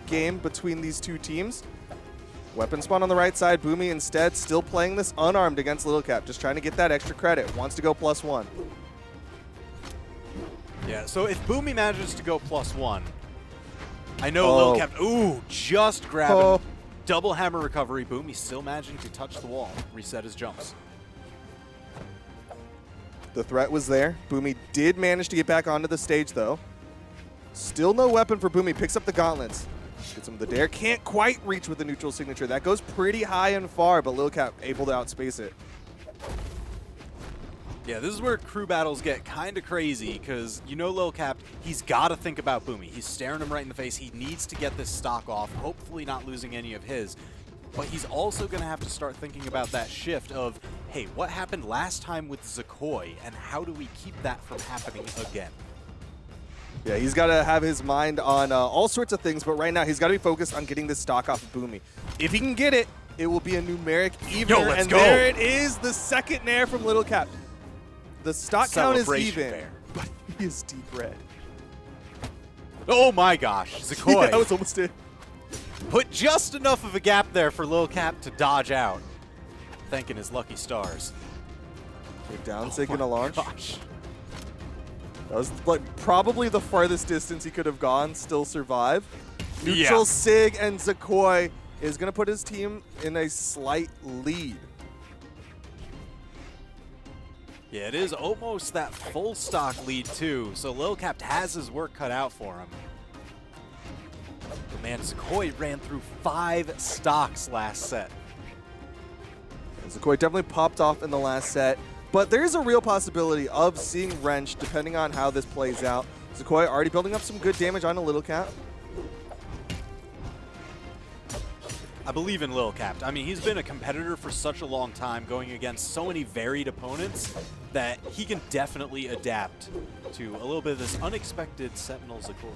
game between these two teams. Weapon spawn on the right side. Boomie instead still playing this unarmed against Lil Capped, just trying to get that extra credit. Wants to go +1. Yeah, so if Boomie manages to go +1, I know Lil Capped, just grabbing double hammer recovery. Boomie still managing to touch the wall, reset his jumps. The threat was there. Boomie did manage to get back onto the stage, though. Still no weapon for Boomie. Picks up the gauntlets. Gets him the dare. Can't quite reach with the neutral signature. That goes pretty high and far, but Lil Capped able to outspace it. Yeah, this is where crew battles get kind of crazy because you know Lil Capped, he's got to think about Boomie. He's staring him right in the face. He needs to get this stock off, hopefully not losing any of his. But he's also going to have to start thinking about that shift of, hey, what happened last time with Zacoi, and how do we keep that from happening again? Yeah, he's got to have his mind on all sorts of things, but right now he's got to be focused on getting this stock off of Boomie. If he can get it, it will be a numeric evener, let's and go. there it is, the second nair from Lil Capped. The stock count is Celebration even, bear. but he is deep red. Oh my gosh, Zacoi. Yeah, that was almost it. Put just enough of a gap there for Lil Capped to dodge out. Thanking his lucky stars. Good down sig in a launch. Gosh. That was like probably the farthest distance he could have gone, still survive. Neutral sig and Zacoi is going to put his team in a slight lead. Yeah, it is almost that full stock lead too, so Lil Capped has his work cut out for him. But man, Zacoi ran through 5 stocks last set. Zacoi definitely popped off in the last set, but there is a real possibility of seeing Wrench depending on how this plays out. Zacoi already building up some good damage on a Lil Capped. I believe in Lil Capped. I mean, he's been a competitor for such a long time, going against so many varied opponents, that he can definitely adapt to a little bit of this unexpected Sentinel Zacoi.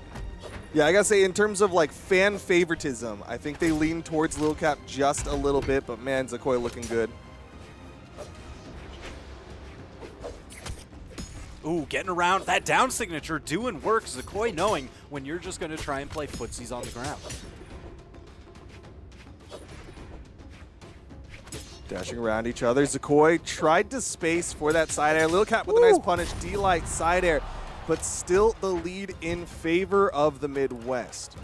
Yeah, I gotta say, in terms of like fan favoritism, I think they lean towards Lil Capped just a little bit, but man, Zacoi looking good. Ooh, getting around that down signature, doing work. Zacoi knowing when you're just going to try and play footsies on the ground. Dashing around each other. Zacoi tried to space for that side air. Lil Capped with a nice punish. D-Light side air, but still the lead in favor of the Midwest.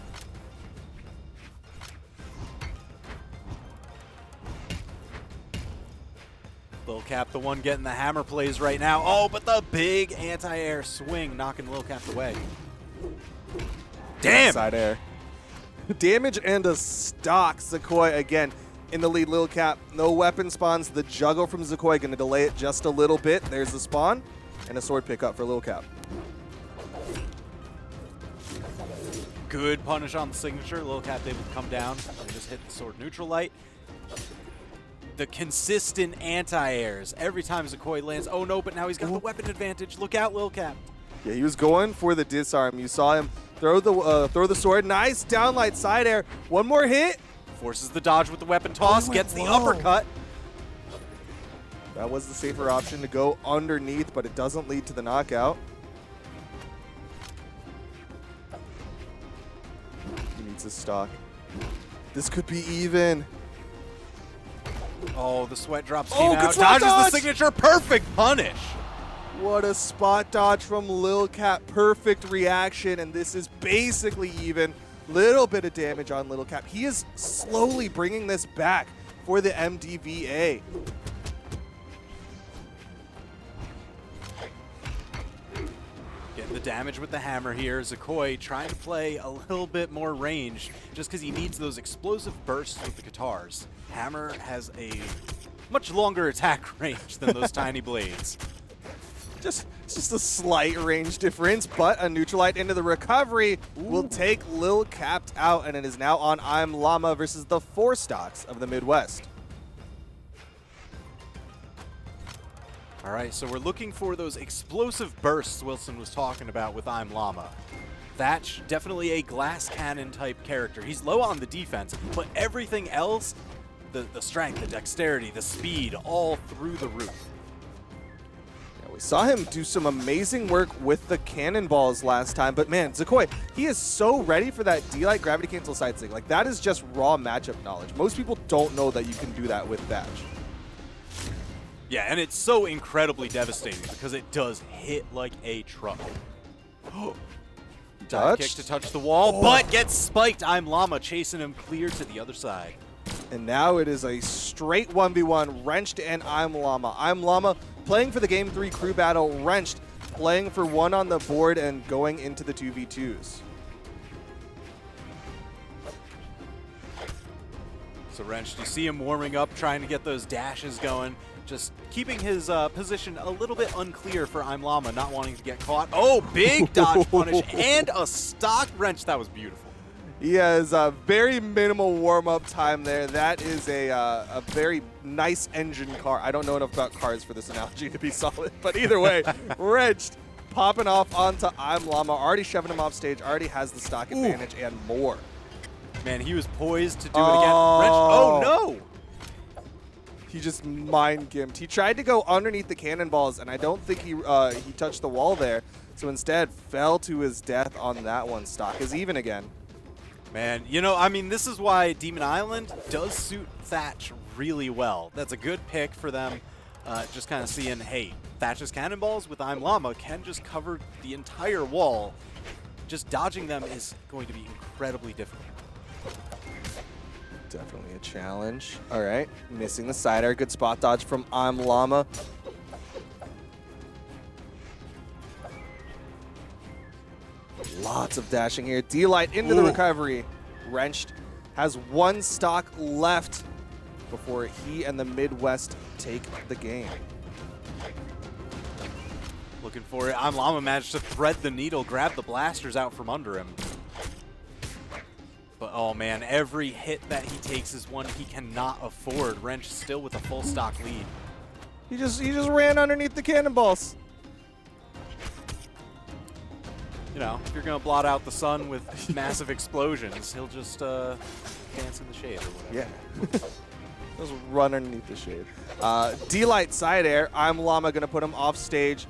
Lil Capped, the one getting the hammer plays right now. Oh, but the big anti-air swing knocking Lil Capped away. Damn! Side air. Damage and a stock. Zacoi again in the lead. Lil Capped, no weapon spawns. The juggle from Zacoi going to delay it just a little bit. There's the spawn and a sword pickup for Lil Capped. Good punish on the signature. Lil Capped able to come down and just hit the sword neutral light. The consistent anti-airs every time Zacoi lands. Oh no, but now he's got the weapon advantage. Look out, Lil Capped. Yeah, he was going for the disarm. You saw him throw the sword. Nice downlight side air. One more hit. Forces the dodge with the weapon toss, gets the uppercut. That was the safer option to go underneath, but it doesn't lead to the knockout. He needs his stock. This could be even. Oh, the sweat drops Oh, came good out. spot Dodges the dodge! signature. Perfect punish. What a spot dodge from Lil Capped. Perfect reaction, and this is basically even. Little bit of damage on Lil Capped. He is slowly bringing this back for the MDVA. Getting the damage with the hammer here. Zacoi trying to play a little bit more range just because he needs those explosive bursts with the guitars. Hammer has a much longer attack range than those tiny blades. Just a slight range difference, but a neutralite into the recovery will take Lil Capped out, and it is now on ImLlama versus the 4 stocks of the Midwest. All right, so we're looking for those explosive bursts Wilson was talking about with ImLlama. Thatch, definitely a glass cannon type character. He's low on the defense, but everything else, the strength, the dexterity, the speed, all through the roof. We saw him do some amazing work with the cannonballs last time, but man, Zacoi, he is so ready for that D-Light gravity cancel side stick. Like, that is just raw matchup knowledge. Most people don't know that you can do that with Thatch. Yeah, and it's so incredibly devastating because it does hit like a truck. Dive kick to touch the wall, but gets spiked. ImLlama chasing him clear to the other side. And now it is a straight 1v1, Wrenched and ImLlama. ImLlama playing for the Game 3 crew battle, Wrenched playing for 1 on the board and going into the 2v2s. So Wrenched, you see him warming up, trying to get those dashes going, just keeping his position a little bit unclear for ImLlama, not wanting to get caught. Oh, big dodge punish and a stock wrench. That was beautiful. He has a very minimal warm-up time there. That is a very nice engine car. I don't know enough about cars for this analogy to be solid, but either way, Wrenched popping off onto ImLlama, already shoving him off stage, already has the stock advantage and more. Man, he was poised to do it again. Wrenched, oh no! He just mind-gimped. He tried to go underneath the cannonballs, and I don't think he touched the wall there, so instead fell to his death on that one. Stock is even again. Man, you know, I mean, this is why Demon Island does suit Thatch really well. That's a good pick for them. Just kind of seeing, hey, Thatch's cannonballs with ImLlama can just cover the entire wall. Just dodging them is going to be incredibly difficult. Definitely a challenge. All right, missing the side air. Good spot dodge from ImLlama. Lots of dashing here. D-Light into the recovery. Wrenched has 1 stock left before he and the Midwest take the game. Looking for it. ImLlama managed to thread the needle, grab the blasters out from under him. But oh man, every hit that he takes is one he cannot afford. Wrench still with a full stock lead. He just ran underneath the cannonballs. You know, if you're going to blot out the sun with massive explosions, he'll just dance in the shade or whatever. Yeah. Just run underneath the shade. D-Light side air. ImLlama going to put him off stage.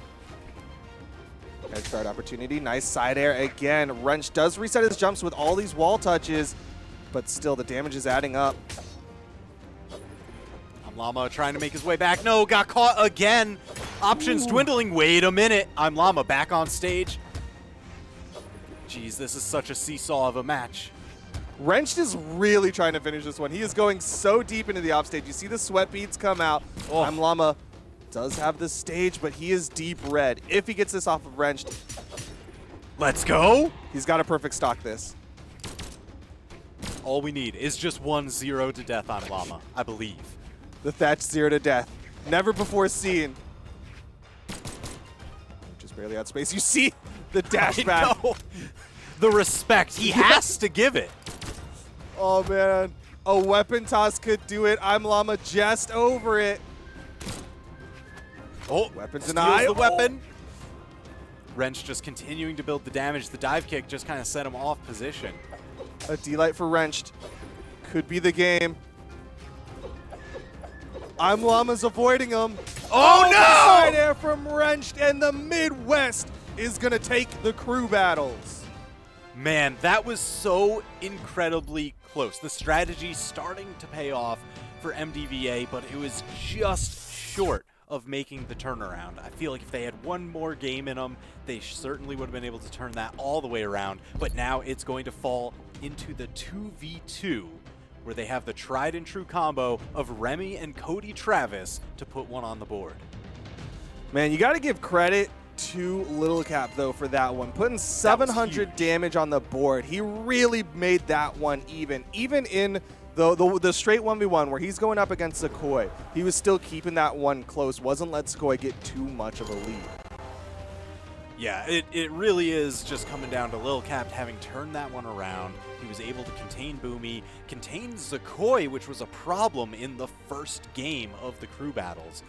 Head start opportunity. Nice side air again. Wrench does reset his jumps with all these wall touches, but still the damage is adding up. ImLlama trying to make his way back. No, got caught again. Options dwindling. Wait a minute. ImLlama back on stage. Jeez, this is such a seesaw of a match. Wrenched is really trying to finish this one. He is going so deep into the offstage. You see the sweat beads come out. Oh. ImLlama does have the stage, but he is deep red. If he gets this off of Wrenched, Let's go. he's got a perfect stock this. All we need is just 1-0 to death on ImLlama, I believe. The Thatch 0 to death. Never before seen. Just barely out space. You see the dash back. know. The respect. He has to give it. Oh, man. A weapon toss could do it. ImLlama just over it. Oh, Weapon steals denied. the weapon. Wrench just continuing to build the damage. The dive kick just kind of set him off position. A D-Light for Wrenched. Could be the game. ImLlama's avoiding him. Oh, no! Side air from Wrenched, and the Midwest is going to take the crew battles. Man, that was so incredibly close. The strategy starting to pay off for MDVA, but it was just short of making the turnaround. I feel like if they had one more game in them, they certainly would have been able to turn that all the way around. But now it's going to fall into the 2v2, where they have the tried and true combo of Remmy and Cody Travis to put one on the board. Man, you got to give credit to Lil Capped, though, for that one. Putting 700 damage on the board. He really made that one even. Even in the straight 1v1 where he's going up against Zacoi, he was still keeping that one close. Wasn't let Zacoi get too much of a lead. Yeah, it really is just coming down to Lil Capped having turned that one around. He was able to contain Boomi, contain Zacoi, which was a problem in the first game of the crew battles.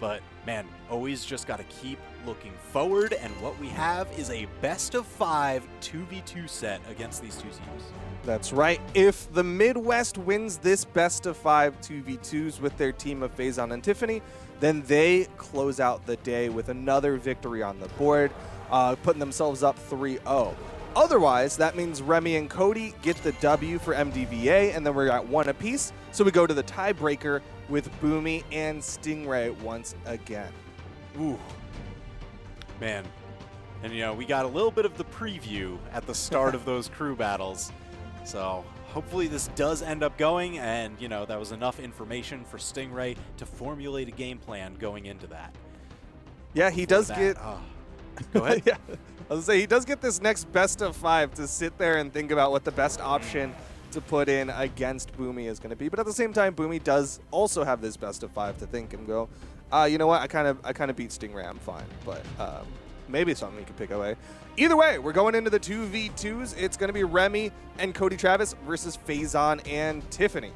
But, man, always just got to keep looking forward, and what we have is a best-of-5 2v2 set against these two teams. That's right. If the Midwest wins this best-of-5 2v2s with their team of Phazon and Tiffany, then they close out the day with another victory on the board, putting themselves up 3-0. Otherwise, that means Remmy and Cody get the W for MDVA, and then we're at 1 apiece. So we go to the tiebreaker with Boomie and Stingray once again. Ooh. Man. And, you know, we got a little bit of the preview at the start of those crew battles. So hopefully this does end up going, and, you know, that was enough information for Stingray to formulate a game plan going into that. Yeah, he does get... Go ahead. Yeah. I was gonna say, he does get this next best-of-5 to sit there and think about what the best option to put in against Boomie is going to be. But at the same time, Boomie does also have this best-of-5 to think and go, you know what, I kind of beat Stingray, I'm fine. But maybe something he can pick away. Either way, we're going into the 2v2s. It's going to be Remmy and Cody Travis versus Phazon and Tiffany.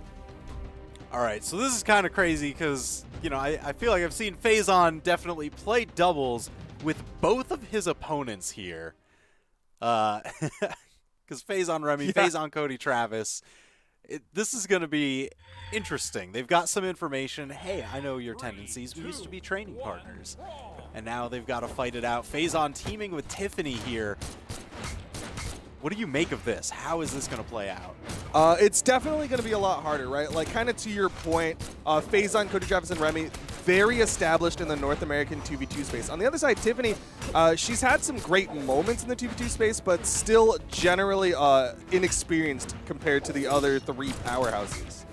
All right, so this is kind of crazy because, you know, I feel like I've seen Phazon definitely play doubles with both of his opponents here. Because Phazon Remmy, Phazon Cody Travis. This is going to be interesting. They've got some information. Hey, I know your tendencies. We used to be training partners. And now they've got to fight it out. Phazon teaming with Tiffany here. What do you make of this? How is this going to play out? It's definitely going to be a lot harder, right? Like, kind of to your point, Phazon, Cody Travis, and Remmy, very established in the North American 2v2 space. On the other side, Tiffany, she's had some great moments in the 2v2 space, but still generally inexperienced compared to the other 3 powerhouses.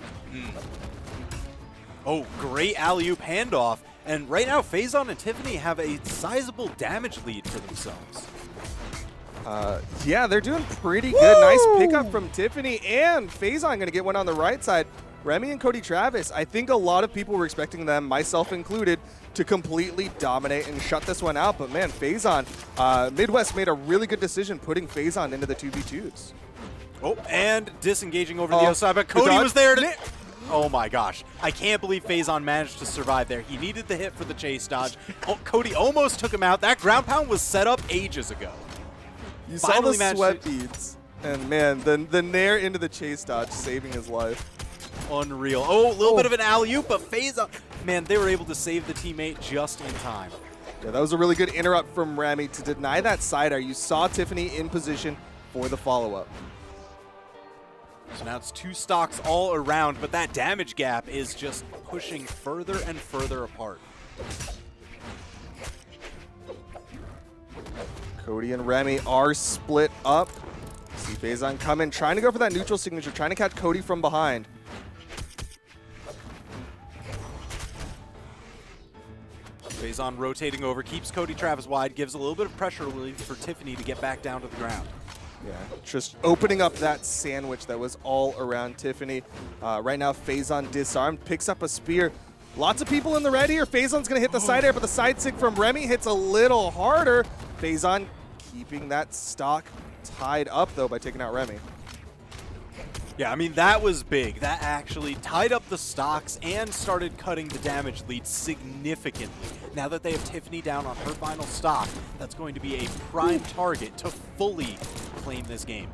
Oh, great alley-oop handoff. And right now, Phazon and Tiffany have a sizable damage lead for themselves. Yeah, they're doing pretty good. Nice pickup from Tiffany, and Phazon going to get one on the right side. Remmy and Cody Travis, I think a lot of people were expecting them, myself included, to completely dominate and shut this one out. But man, Phazon, Midwest made a really good decision putting Phazon into the 2v2s. Oh, and disengaging over the other side, but Cody was there to... Oh my gosh. I can't believe Phazon managed to survive there. He needed the hit for the chase dodge. Oh, Cody almost took him out. That ground pound was set up ages ago. You saw the sweat beads, and man, the nair into the chase dodge, saving his life. Unreal. Oh, a little bit of an alley-oop, but Phazon, man, they were able to save the teammate just in time. Yeah, that was a really good interrupt from Remmy to deny that side air. You saw Tiffany in position for the follow-up. So now it's 2 stocks all around, but that damage gap is just pushing further and further apart. Cody and Remmy are split up. See Phazon coming, trying to go for that neutral signature, trying to catch Cody from behind. Phazon rotating over, keeps Cody Travis wide, gives a little bit of pressure relief for Tiffany to get back down to the ground. Yeah, just opening up that sandwich that was all around Tiffany. Right now, Phazon disarmed, picks up a spear. Lots of people in the red here. Phazon's going to hit the side air, but the side sig from Remmy hits a little harder. Phazon keeping that stock tied up, though, by taking out Remmy. Yeah, I mean, that was big. That actually tied up the stocks and started cutting the damage lead significantly. Now that they have Tiffany down on her final stock, that's going to be a prime target to fully claim this game.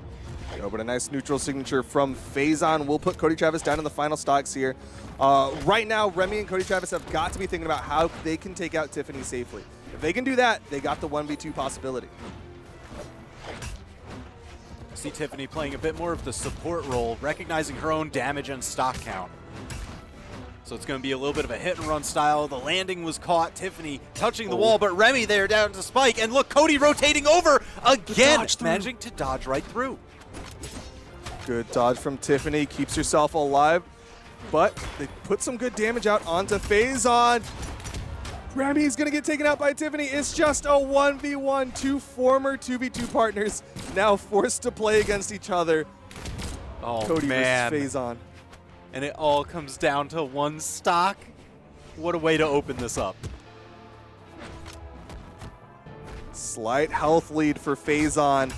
Oh, but a nice neutral signature from Phazon will put Cody Travis down in the final stocks here. Right now, Remmy and Cody Travis have got to be thinking about how they can take out Tiffany safely. If they can do that, they got the 1v2 possibility. See Tiffany playing a bit more of the support role, recognizing her own damage and stock count. So it's going to be a little bit of a hit and run style. The landing was caught. Tiffany touching the wall, but Remmy there down to spike. And look, Cody rotating over again, managing to dodge right through. Good dodge from Tiffany, keeps herself alive, but they put some good damage out onto Phazon. Remmy's gonna get taken out by Tiffany. It's just a 1v1. Two former 2v2 partners now forced to play against each other. Oh, Cody man. versus Phazon. And it all comes down to one stock. What a way to open this up. Slight health lead for Phazon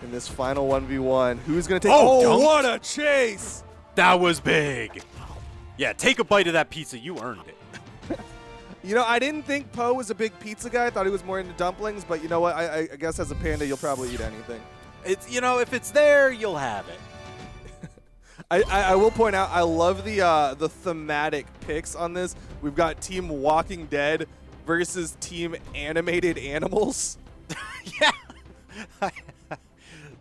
in this final 1v1. Who's gonna take? Oh, Oh, dunked. what a chase! That was big. Yeah, take a bite of that pizza. You earned it. You know, I didn't think Poe was a big pizza guy. I thought he was more into dumplings, but you know what? I guess as a panda, you'll probably eat anything. It's, you know, if it's there, you'll have it. I will point out, I love the thematic picks on this. We've got Team Walking Dead versus Team Animated Animals. Yeah.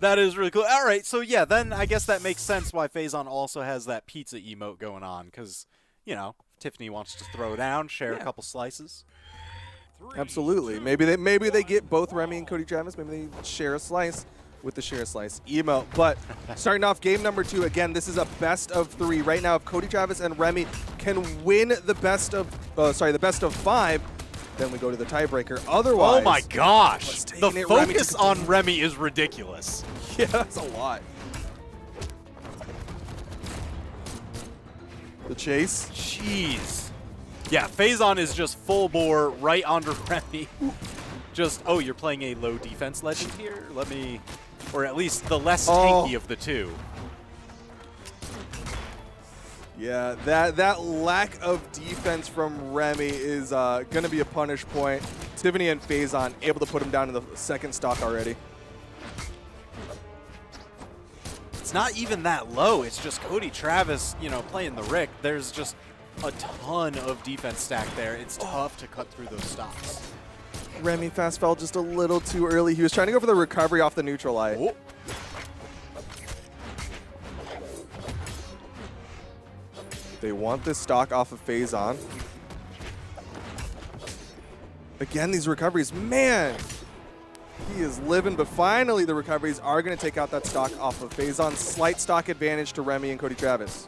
That is really cool. All right, so yeah, then I guess that makes sense why Phazon also has that pizza emote going on, because, you know, Tiffany wants to throw down, share a couple slices. Absolutely. Maybe they get both Remmy and Cody Travis. Maybe they share a slice with the share a slice emote. But starting off game number 2, again, this is a best of 3. Right now, if Cody Travis and Remmy can win the best of 5, then we go to the tiebreaker. Otherwise, Oh my gosh, the taking it Remmy focus to on Remmy is ridiculous. yeah, that's a lot. The chase. Jeez. Yeah, Phazon is just full bore right onto Remmy. Just, oh, you're playing a low defense legend here? Let me, or at least the less tanky of the two. Yeah, that lack of defense from Remmy is going to be a punish point. Tiffany and Phazon able to put him down to the second stock already. It's not even that low. It's just Cody Travis, you know, playing the Rick. There's just a ton of defense stack there. It's tough to cut through those stocks. Remmy fast fell just a little too early. He was trying to go for the recovery off the neutral eye. Oh. They want this stock off of Phazon. Again, these recoveries, man. He is living, but finally the recoveries are going to take out that stock off of Phazon. Slight stock advantage to Remmy and Cody Travis.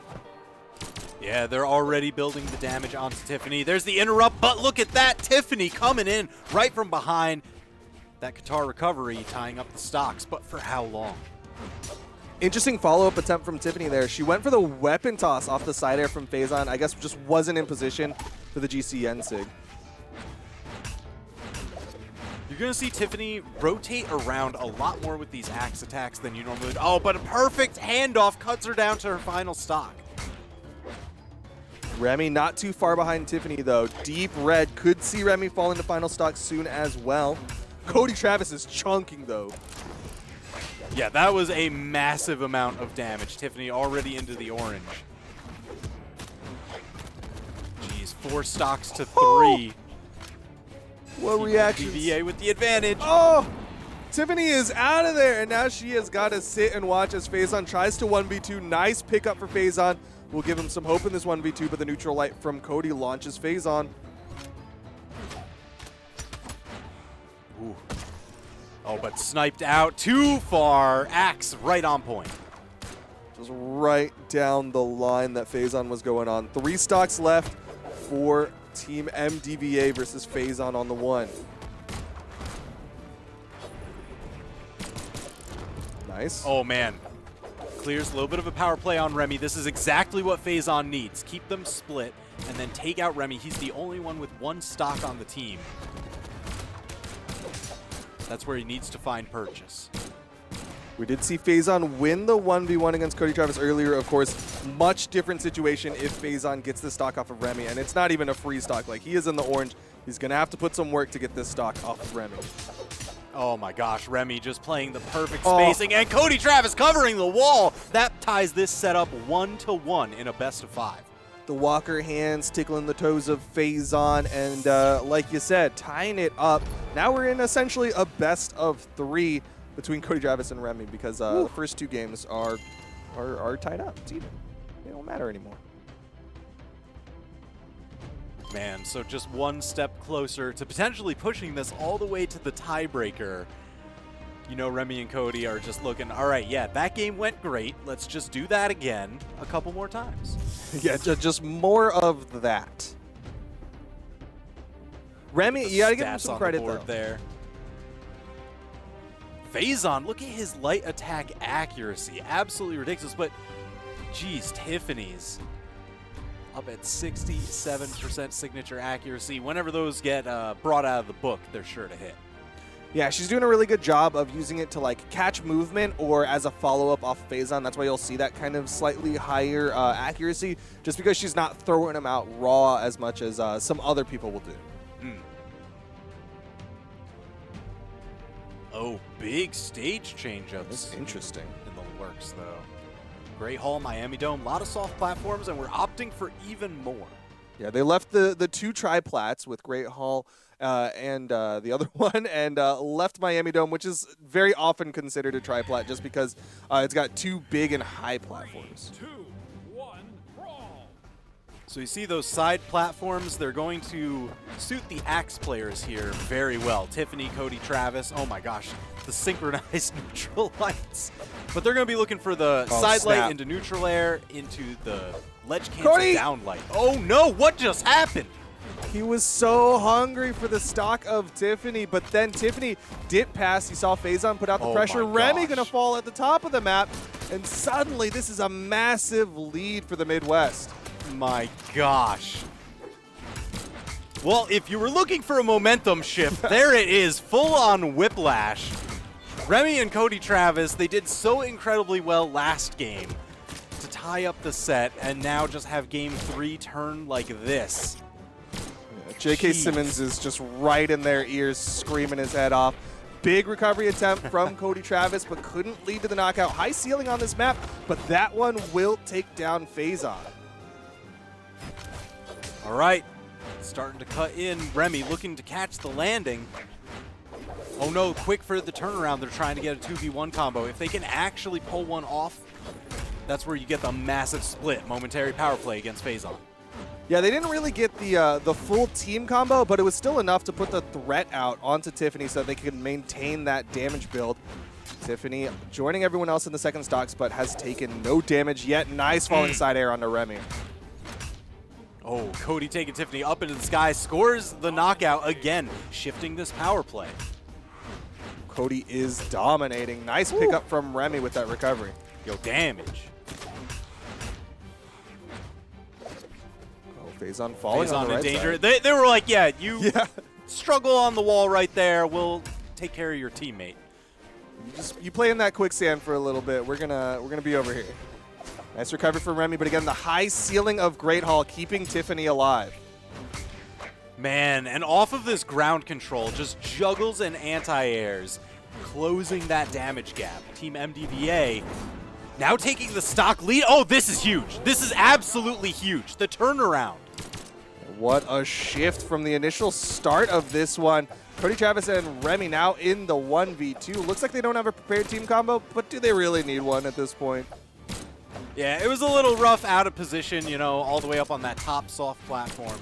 Yeah, they're already building the damage onto Tiffany. There's the interrupt, but look at that. Tiffany coming in right from behind. That Qatar recovery tying up the stocks, but for how long? Interesting follow-up attempt from Tiffany there. She went for the weapon toss off the side air from Phazon. I guess just wasn't in position for the GCN sig. You're going to see Tiffany rotate around a lot more with these axe attacks than you normally would. Oh, but a perfect handoff cuts her down to her final stock. Remmy not too far behind Tiffany, though. Deep red. Could see Remmy fall into final stock soon as well. Cody Travis is chunking, though. Yeah, that was a massive amount of damage. Tiffany already into the orange. Jeez, 4 stocks to 3. What reactions? MDVA with the advantage. Oh! Tiffany is out of there, and now she has got to sit and watch as Phazon tries to 1v2. Nice pickup for Phazon. Will give him some hope in this 1v2, but the neutral light from Cody launches Phazon. Ooh. Oh, but sniped out too far. Axe right on point. Just right down the line that Phazon was going on. 3 stocks left for Team MDVA versus Phazon on the 1. Nice. Oh, man. Clears a little bit of a power play on Remmy. This is exactly what Phazon needs. Keep them split and then take out Remmy. He's the only one with 1 stock on the team. That's where he needs to find purchase. We did see Phazon win the 1v1 against Cody Travis earlier. Of course, much different situation if Phazon gets the stock off of Remmy, and it's not even a free stock. Like, he is in the orange. He's going to have to put some work to get this stock off of Remmy. Oh my gosh, Remmy just playing the perfect spacing, and Cody Travis covering the wall. That ties this setup 1-1 in a best-of-5. The Walker hands tickling the toes of Phazon, and like you said, tying it up. Now we're in essentially a best-of-3 between Cody Travis and Remmy because the first 2 games are tied up. It's even. They don't matter anymore. Man, so just one step closer to potentially pushing this all the way to the tiebreaker. You know, Remmy and Cody are just looking, all right, yeah, that game went great. Let's just do that again a couple more times. Yeah, just more of that. Remmy, you gotta give him some credit though. There. Phazon, look at his light attack accuracy. Absolutely ridiculous, but geez, Tiffany's up at 67% signature accuracy. Whenever those get brought out of the book, they're sure to hit. Yeah, she's doing a really good job of using it to like catch movement or as a follow-up off Phazon. That's why you'll see that kind of slightly higher accuracy, just because she's not throwing them out raw as much as some other people will do. Oh, big stage change-ups. That's interesting. In the works, though. Great Hall, Miami Dome, a lot of soft platforms, and we're opting for even more. Yeah, they left the 2 tri-plats with Great Hall and the other one, and left Miami Dome, which is very often considered a tri-plat just because it's got 2 big and high platforms. 2, 1, brawl. So you see those side platforms, they're going to suit the Axe players here very well. Tiffany, Cody Travis, oh my gosh, the synchronized neutral lights. But they're going to be looking for the side light into neutral air, into the ledge cancel down light. Oh no, what just happened? He was so hungry for the stock of Tiffany, but then Tiffany dipped past. You saw Phazon put out the pressure. Remmy going to fall at the top of the map, and suddenly this is a massive lead for the Midwest. My gosh. Well, if you were looking for a momentum shift, there it is, full-on whiplash. Remmy and Cody Travis, they did so incredibly well last game to tie up the set, and now just have game 3 turn like this. Yeah, J.K. Simmons is just right in their ears, screaming his head off. Big recovery attempt from Cody Travis, but couldn't lead to the knockout. High ceiling on this map, but that one will take down Phazon. All right, starting to cut in. Remmy looking to catch the landing. Oh no, quick for the turnaround. They're trying to get a 2v1 combo. If they can actually pull one off, that's where you get the massive split. Momentary power play against Phazon. Yeah, they didn't really get the full team combo, but it was still enough to put the threat out onto Tiffany so that they could maintain that damage build. Tiffany joining everyone else in the second stocks, but has taken no damage yet. Nice falling side air onto Remmy. Oh, Cody taking Tiffany up into the sky, scores the knockout again, shifting this power play. Cody is dominating. Nice pickup from Remmy with that recovery. Yo, damage. Oh, Phazon falling on the right danger. side. They were like, yeah, you struggle on the wall right there. We'll take care of your teammate. You play in that quicksand for a little bit. We're gonna be over here. Nice recovery from Remmy, but again, the high ceiling of Great Hall keeping Tiffany alive. Man, and off of this ground control, just juggles and anti-airs, closing that damage gap. Team MDVA now taking the stock lead. Oh, this is huge. This is absolutely huge. The turnaround. What a shift from the initial start of this one. Cody Travis and Remmy now in the 1v2. Looks like they don't have a prepared team combo, but do they really need one at this point? Yeah, it was a little rough out of position, you know, all the way up on that top soft platform.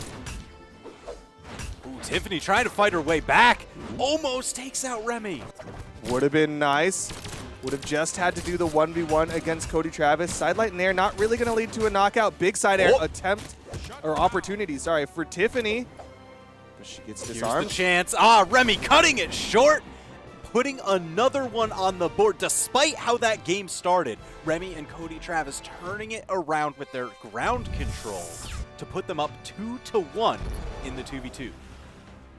Ooh, Tiffany trying to fight her way back. Almost takes out Remmy. Would have been nice. Would have just had to do the 1v1 against Cody Travis. Sidelight in there, not really going to lead to a knockout. Big side air attempt, or opportunity, sorry, for Tiffany. But she gets disarmed. Here's the chance. Ah, Remmy cutting it short. Putting another one on the board, despite how that game started. Remmy and Cody Travis turning it around with their ground control to put them up 2-1 in the 2v2.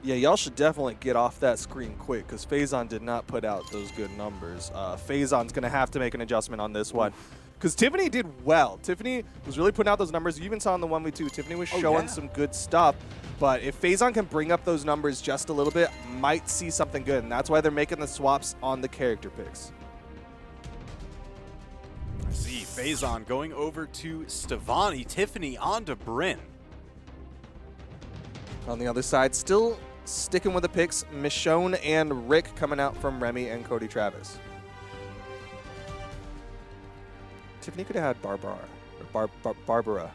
Yeah, y'all should definitely get off that screen quick because Phazon did not put out those good numbers. Phazon's going to have to make an adjustment on this one. Because Tiffany did well. Tiffany was really putting out those numbers. You even saw in the 1v2, Tiffany was showing some good stuff. But if Phazon can bring up those numbers just a little bit, might see something good. And that's why they're making the swaps on the character picks. I see Phazon going over to Stevani. Tiffany on to Bryn. On the other side, still sticking with the picks, Michonne and Rick coming out from Remmy and Cody Travis. Tiffany could have had Barbara, but Barbara.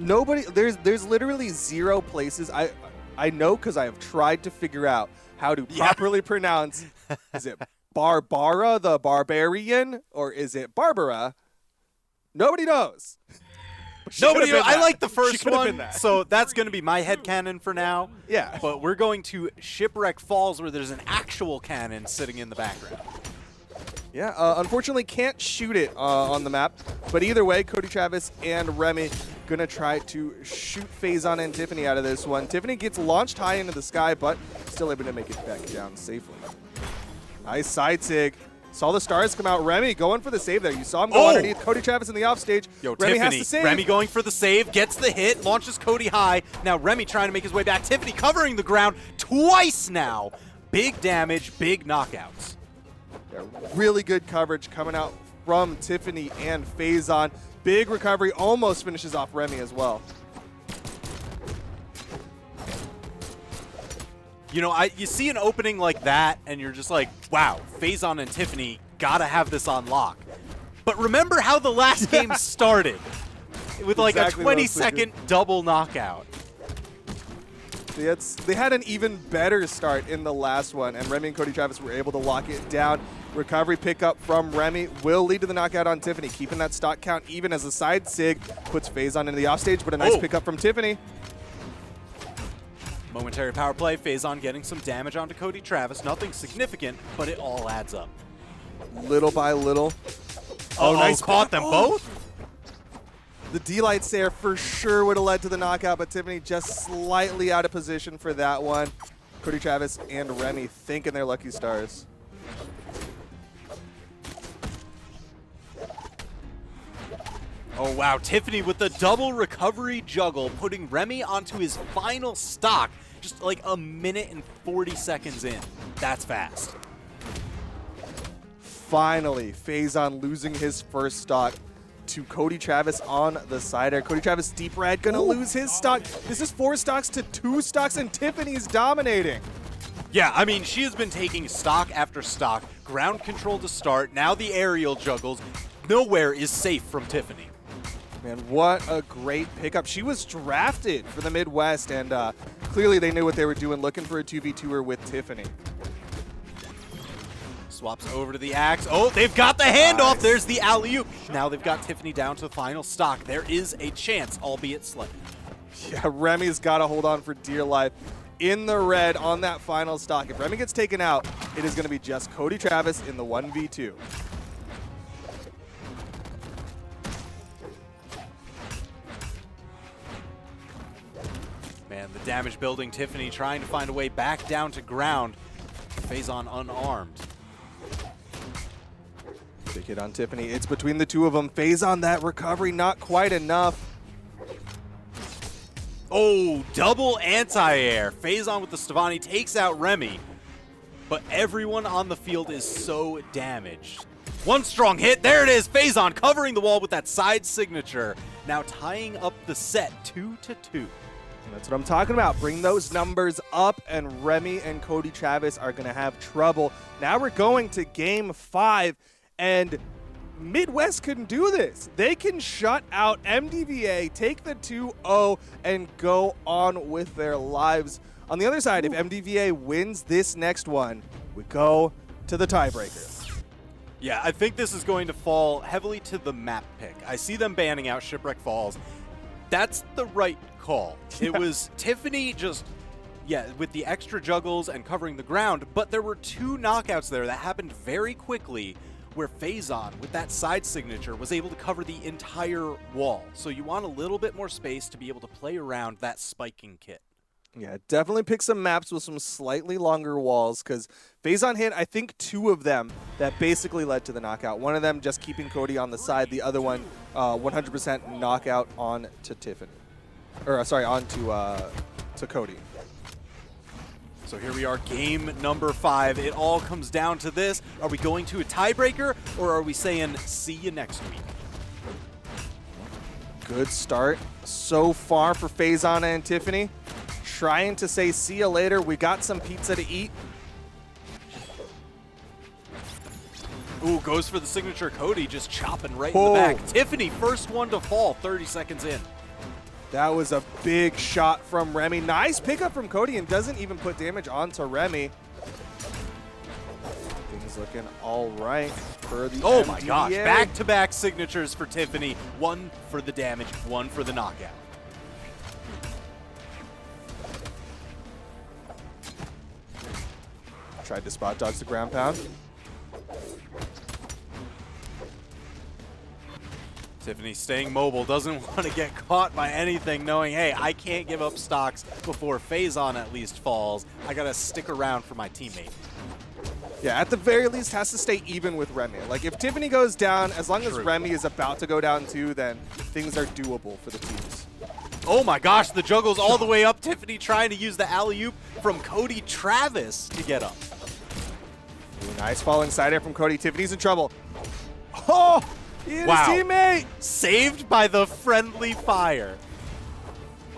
nobody. There's literally 0 places. I know because I have tried to figure out how to properly pronounce. Is it Barbara the Barbarian or is it Barbara? Nobody knows. Nobody. I like the She first could've one, been that. so that's going to be my headcanon for now. Yeah. But we're going to Shipwreck Falls, where there's an actual cannon sitting in the background. Yeah, unfortunately can't shoot it on the map. But either way, Cody Travis and Remmy gonna try to shoot Phazon and Tiffany out of this one. Tiffany gets launched high into the sky, but still able to make it back down safely. Nice side sig. Saw the stars come out. Remmy going for the save there. You saw him go underneath Cody Travis in the offstage. Yo, Remmy has Tiffany. to save. Remmy going for the save, gets the hit, launches Cody high. Now Remmy trying to make his way back. Tiffany covering the ground twice now. Big damage, big knockouts. Yeah, really good coverage coming out from Tiffany and Phazon. Big recovery, almost finishes off Remmy as well. You know, you see an opening like that, and you're just like, wow, Phazon and Tiffany gotta have this on lock. But remember how the last game started with like Exactly a 20-second double knockout. They had an even better start in the last one, and Remmy and Cody Travis were able to lock it down. Recovery pickup from Remmy will lead to the knockout on Tiffany, keeping that stock count even as the side sig puts Phazon into the offstage, but a nice pickup from Tiffany. Momentary power play, Phazon getting some damage onto Cody Travis. Nothing significant, but it all adds up. Little by little. Oh, nice. Caught them both? The D-lights there for sure would have led to the knockout, but Tiffany just slightly out of position for that one. Cody Travis and Remmy thinking they're lucky stars. Oh, wow. Tiffany with the double recovery juggle, putting Remmy onto his final stock just like a minute and 40 seconds in. That's fast. Finally, Phazon losing his first stock to Cody Travis on the sider. Cody Travis, deep red, gonna lose his stock. This is 4 stocks to 2 stocks, and Tiffany's dominating. Yeah, I mean, she has been taking stock after stock. Ground control to start. Now the aerial juggles. Nowhere is safe from Tiffany. Man, what a great pickup. She was drafted for the Midwest, and clearly they knew what they were doing, looking for a 2v2er with Tiffany. Swaps over to the axe. Oh, they've got the handoff. Nice. There's the alley-oop. Now they've got Tiffany down to the final stock. There is a chance, albeit slight. Yeah, Remy's got to hold on for dear life in the red on that final stock. If Remmy gets taken out, it is going to be just Cody Travis in the 1v2. Man, the damage building. Tiffany trying to find a way back down to ground. Phazon unarmed. Big hit on Tiffany. It's between the two of them. Phazon, that recovery, not quite enough. Oh, double anti-air. Phazon with the Stevani takes out Remmy, but everyone on the field is so damaged. One strong hit. There it is. Phazon covering the wall with that side signature. Now tying up the set 2-2. That's what I'm talking about. Bring those numbers up, and Remmy and Cody Travis are going to have trouble. Now we're going to game 5, and Midwest can do this. They can shut out MDVA, take the 2-0, and go on with their lives. On the other side, if MDVA wins this next one, we go to the tiebreaker. Yeah, I think this is going to fall heavily to the map pick. I see them banning out Shipwreck Falls. That's the right call. It was Tiffany just, with the extra juggles and covering the ground, but there were 2 knockouts there that happened very quickly where Phazon, with that side signature, was able to cover the entire wall. So you want a little bit more space to be able to play around that spiking kit. Yeah, definitely pick some maps with some slightly longer walls because Phazon hit, I think, 2 of them that basically led to the knockout. One of them just keeping Cody on the side. The other one, 100% knockout on to Tiffany. Or, sorry, on to Cody. So here we are, game number 5. It all comes down to this. Are we going to a tiebreaker, or are we saying, see you next week? Good start so far for Phazon and Tiffany. Trying to say see you later. We got some pizza to eat. Ooh, goes for the signature. Cody just chopping right in the back. Tiffany, first one to fall, 30 seconds in. That was a big shot from Remmy. Nice pickup from Cody and doesn't even put damage onto Remmy. Things looking all right for the Oh MDVA. my gosh, back-to-back signatures for Tiffany. One for the damage, one for the knockout. Tried to spot dodge the ground pound. Tiffany staying mobile, doesn't want to get caught by anything, knowing, hey, I can't give up stocks before Phazon at least falls. I got to stick around for my teammate. Yeah, at the very least has to stay even with Remmy. Like, if Tiffany goes down, as long as Remmy is about to go down too, then things are doable for the teams. Oh my gosh, the juggle's all the way up. Tiffany trying to use the alley-oop from Cody Travis to get up. Ooh, nice falling side air from Cody. Tiffany's in trouble. Oh, he hit his teammate. Saved by the friendly fire.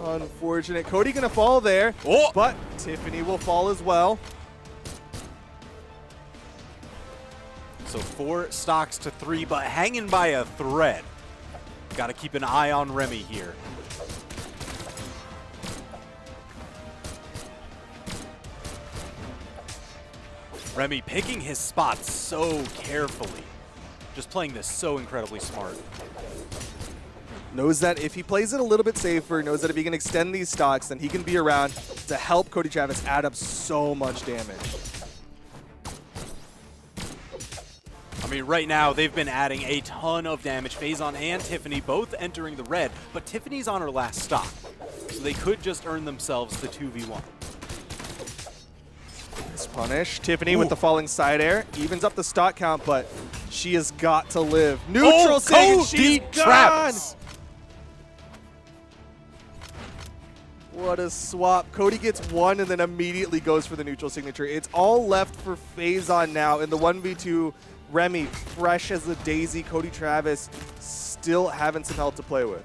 Unfortunate. Cody gonna fall there, but Tiffany will fall as well. So 4 stocks to 3, but hanging by a thread. Got to keep an eye on Remmy here. Remmy picking his spots so carefully. Just playing this so incredibly smart. Knows that if he plays it a little bit safer, knows that if he can extend these stocks, then he can be around to help Cody Travis add up so much damage. I mean, right now, they've been adding a ton of damage. Phazon and Tiffany both entering the red, but Tiffany's on her last stock. So they could just earn themselves the 2v1. Nice punish. Tiffany with the falling side air. Evens up the stock count, but she has got to live. Neutral sig, she's gone! What a swap. Cody gets 1 and then immediately goes for the neutral signature. It's all left for Phazon now in the 1v2. Remmy, fresh as a daisy. Cody Travis still having some help to play with.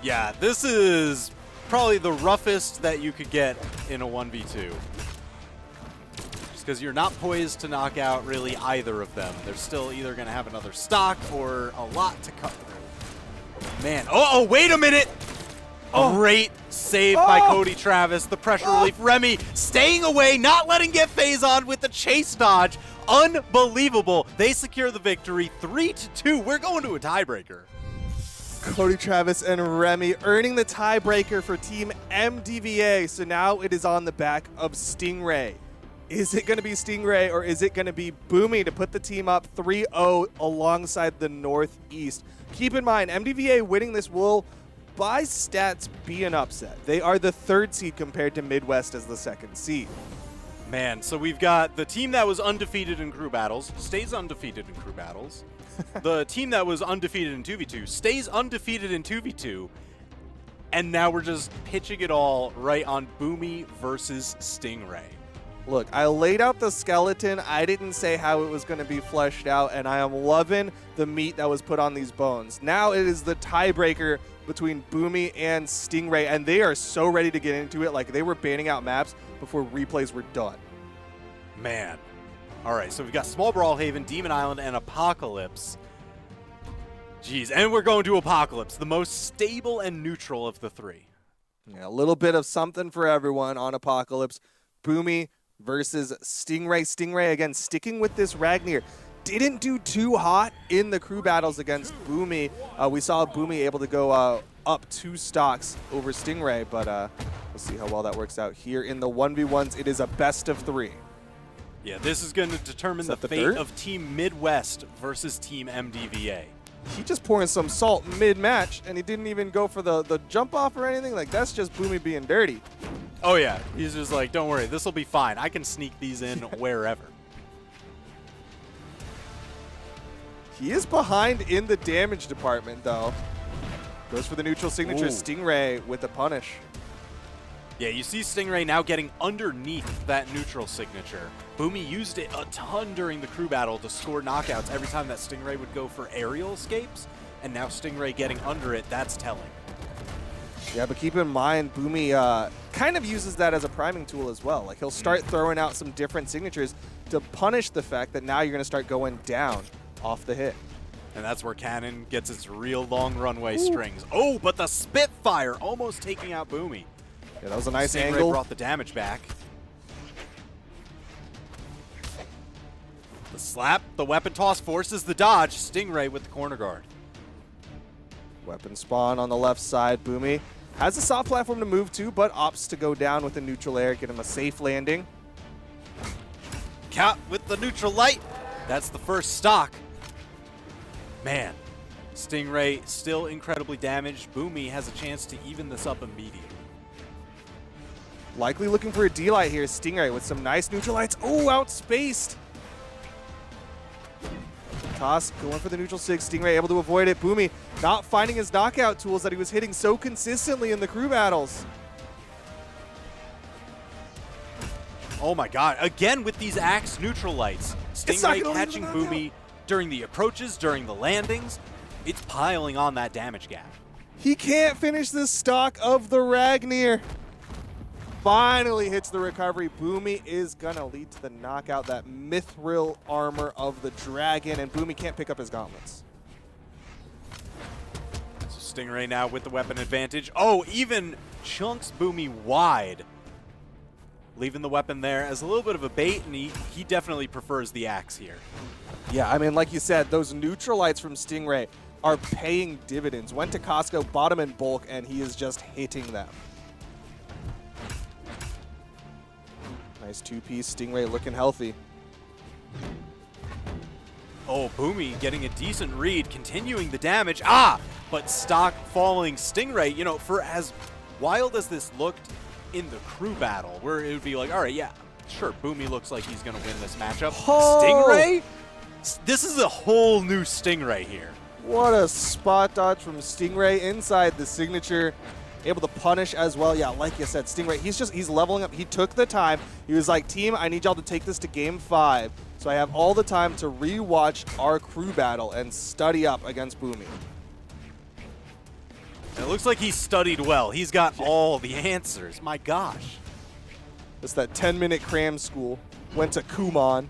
Yeah, this is probably the roughest that you could get in a 1v2. Just because you're not poised to knock out really either of them. They're still either going to have another stock or a lot to cut through. Man, oh, wait a minute! Great save by Cody Travis. The pressure relief. Remmy staying away, not letting get Phazon with the chase dodge. Unbelievable. They secure the victory 3-2. We're going to a tiebreaker. Cody Travis and Remmy earning the tiebreaker for Team MDVA. So now it is on the back of Stingray. Is it going to be Stingray or is it going to be Boomy to put the team up 3-0 alongside the Northeast? Keep in mind, MDVA winning this will, by stats, be an upset. They are the 3rd seed compared to Midwest as the 2nd seed. Man, so we've got the team that was undefeated in crew battles, stays undefeated in crew battles. The team that was undefeated in 2v2 stays undefeated in 2v2. And now we're just pitching it all right on Boomy versus Stingray. Look, I laid out the skeleton. I didn't say how it was going to be fleshed out, and I am loving the meat that was put on these bones. Now it is the tiebreaker between Boomy and Stingray, and they are so ready to get into it. Like, they were banning out maps before replays were done. Man. All right, so we've got Small Brawlhaven, Demon Island, and Apocalypse. Jeez, and we're going to Apocalypse, the most stable and neutral of the 3. Yeah, a little bit of something for everyone on Apocalypse. Boomy versus Stingray. Stingray, again, sticking with this Ragnir. Didn't do too hot in the crew battles against Boomy. We saw Boomy able to go up 2 stocks over Stingray, but we'll see how well that works out here. In the 1v1s, it is a best of 3. Yeah, this is going to determine the fate of Team Midwest versus Team MDVA. He just pouring some salt mid-match, and he didn't even go for the jump off or anything. Like, that's just Boomy being dirty. Oh yeah, he's just like, don't worry, this will be fine. I can sneak these in wherever. He is behind in the damage department, though. Goes for the neutral signature. Ooh. Stingray with the punish. Yeah, you see Stingray now getting underneath that neutral signature. Boomi used it a ton during the crew battle to score knockouts every time that Stingray would go for aerial escapes, and now Stingray getting under it, that's telling. Yeah, but keep in mind, Boomi kind of uses that as a priming tool as well. Like, he'll start throwing out some different signatures to punish the fact that now you're going to start going down off the hit. And that's where Cannon gets its real long runway strings. Oh, but the Spitfire almost taking out Boomi. Yeah, that was a nice Stingray angle. brought the damage back. The slap, the weapon toss forces the dodge. Stingray with the corner guard. Weapon spawn on the left side. Boomi has a soft platform to move to, but opts to go down with a neutral air, get him a safe landing. Cap with the neutral light. That's the first stock. Man, Stingray still incredibly damaged. Boomi has a chance to even this up immediately. Likely looking for a D-Light here. Stingray with some nice neutral lights. Oh, outspaced. Toss going for the neutral six. Stingray able to avoid it. Boomi not finding his knockout tools that he was hitting so consistently in the crew battles. Oh my god, again with these axe neutral lights. Stingray catching Boomi during the approaches, during the landings. It's piling on that damage gap. He can't finish the stock of the Ragnir. Finally hits the recovery. Boomi is going to lead to the knockout, that mithril armor of the dragon, and Boomi can't pick up his gauntlets. So Stingray now with the weapon advantage. Oh, even chunks Boomi wide. Leaving the weapon there as a little bit of a bait, and he definitely prefers the axe here. Yeah, I mean, like you said, those neutral lights from Stingray are paying dividends. Went to Costco, bought them in bulk, and he is just hitting them. Nice two-piece. Stingray looking healthy. Oh, Boomi getting a decent read, continuing the damage. Ah, but stock falling. Stingray, you know, for as wild as this looked in the crew battle, where it would be like, all right, yeah, sure, Boomi looks like he's going to win this matchup. Oh! Stingray? This is a whole new Stingray here. What a spot dodge from Stingray inside the signature. Able to punish as well. Yeah, like you said, Stingray, he's leveling up. He took the time. He was like, team, I need y'all to take this to game 5. So I have all the time to rewatch our crew battle and study up against Boomi. And it looks like he studied well. He's got all the answers. My gosh. It's that 10-minute cram school. Went to Kumon.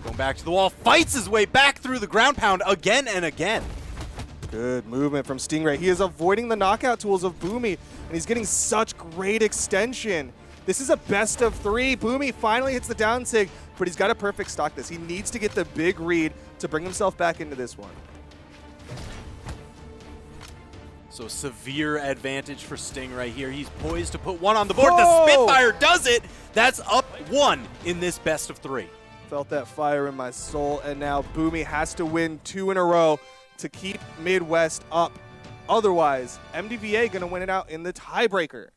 Going back to the wall, fights his way back through the ground pound again and again. Good movement from Stingray. He is avoiding the knockout tools of Boomi, and he's getting such great extension. This is a best of 3. Boomi finally hits the down sig, but he's got a perfect stock this. He needs to get the big read to bring himself back into this one. So severe advantage for Stingray here. He's poised to put one on the board. Oh! The Spitfire does it. That's up 1 in this best of 3. Felt that fire in my soul, and now Boomi has to win 2 in a row to keep Midwest up. Otherwise, MDVA going to win it out in the tiebreaker.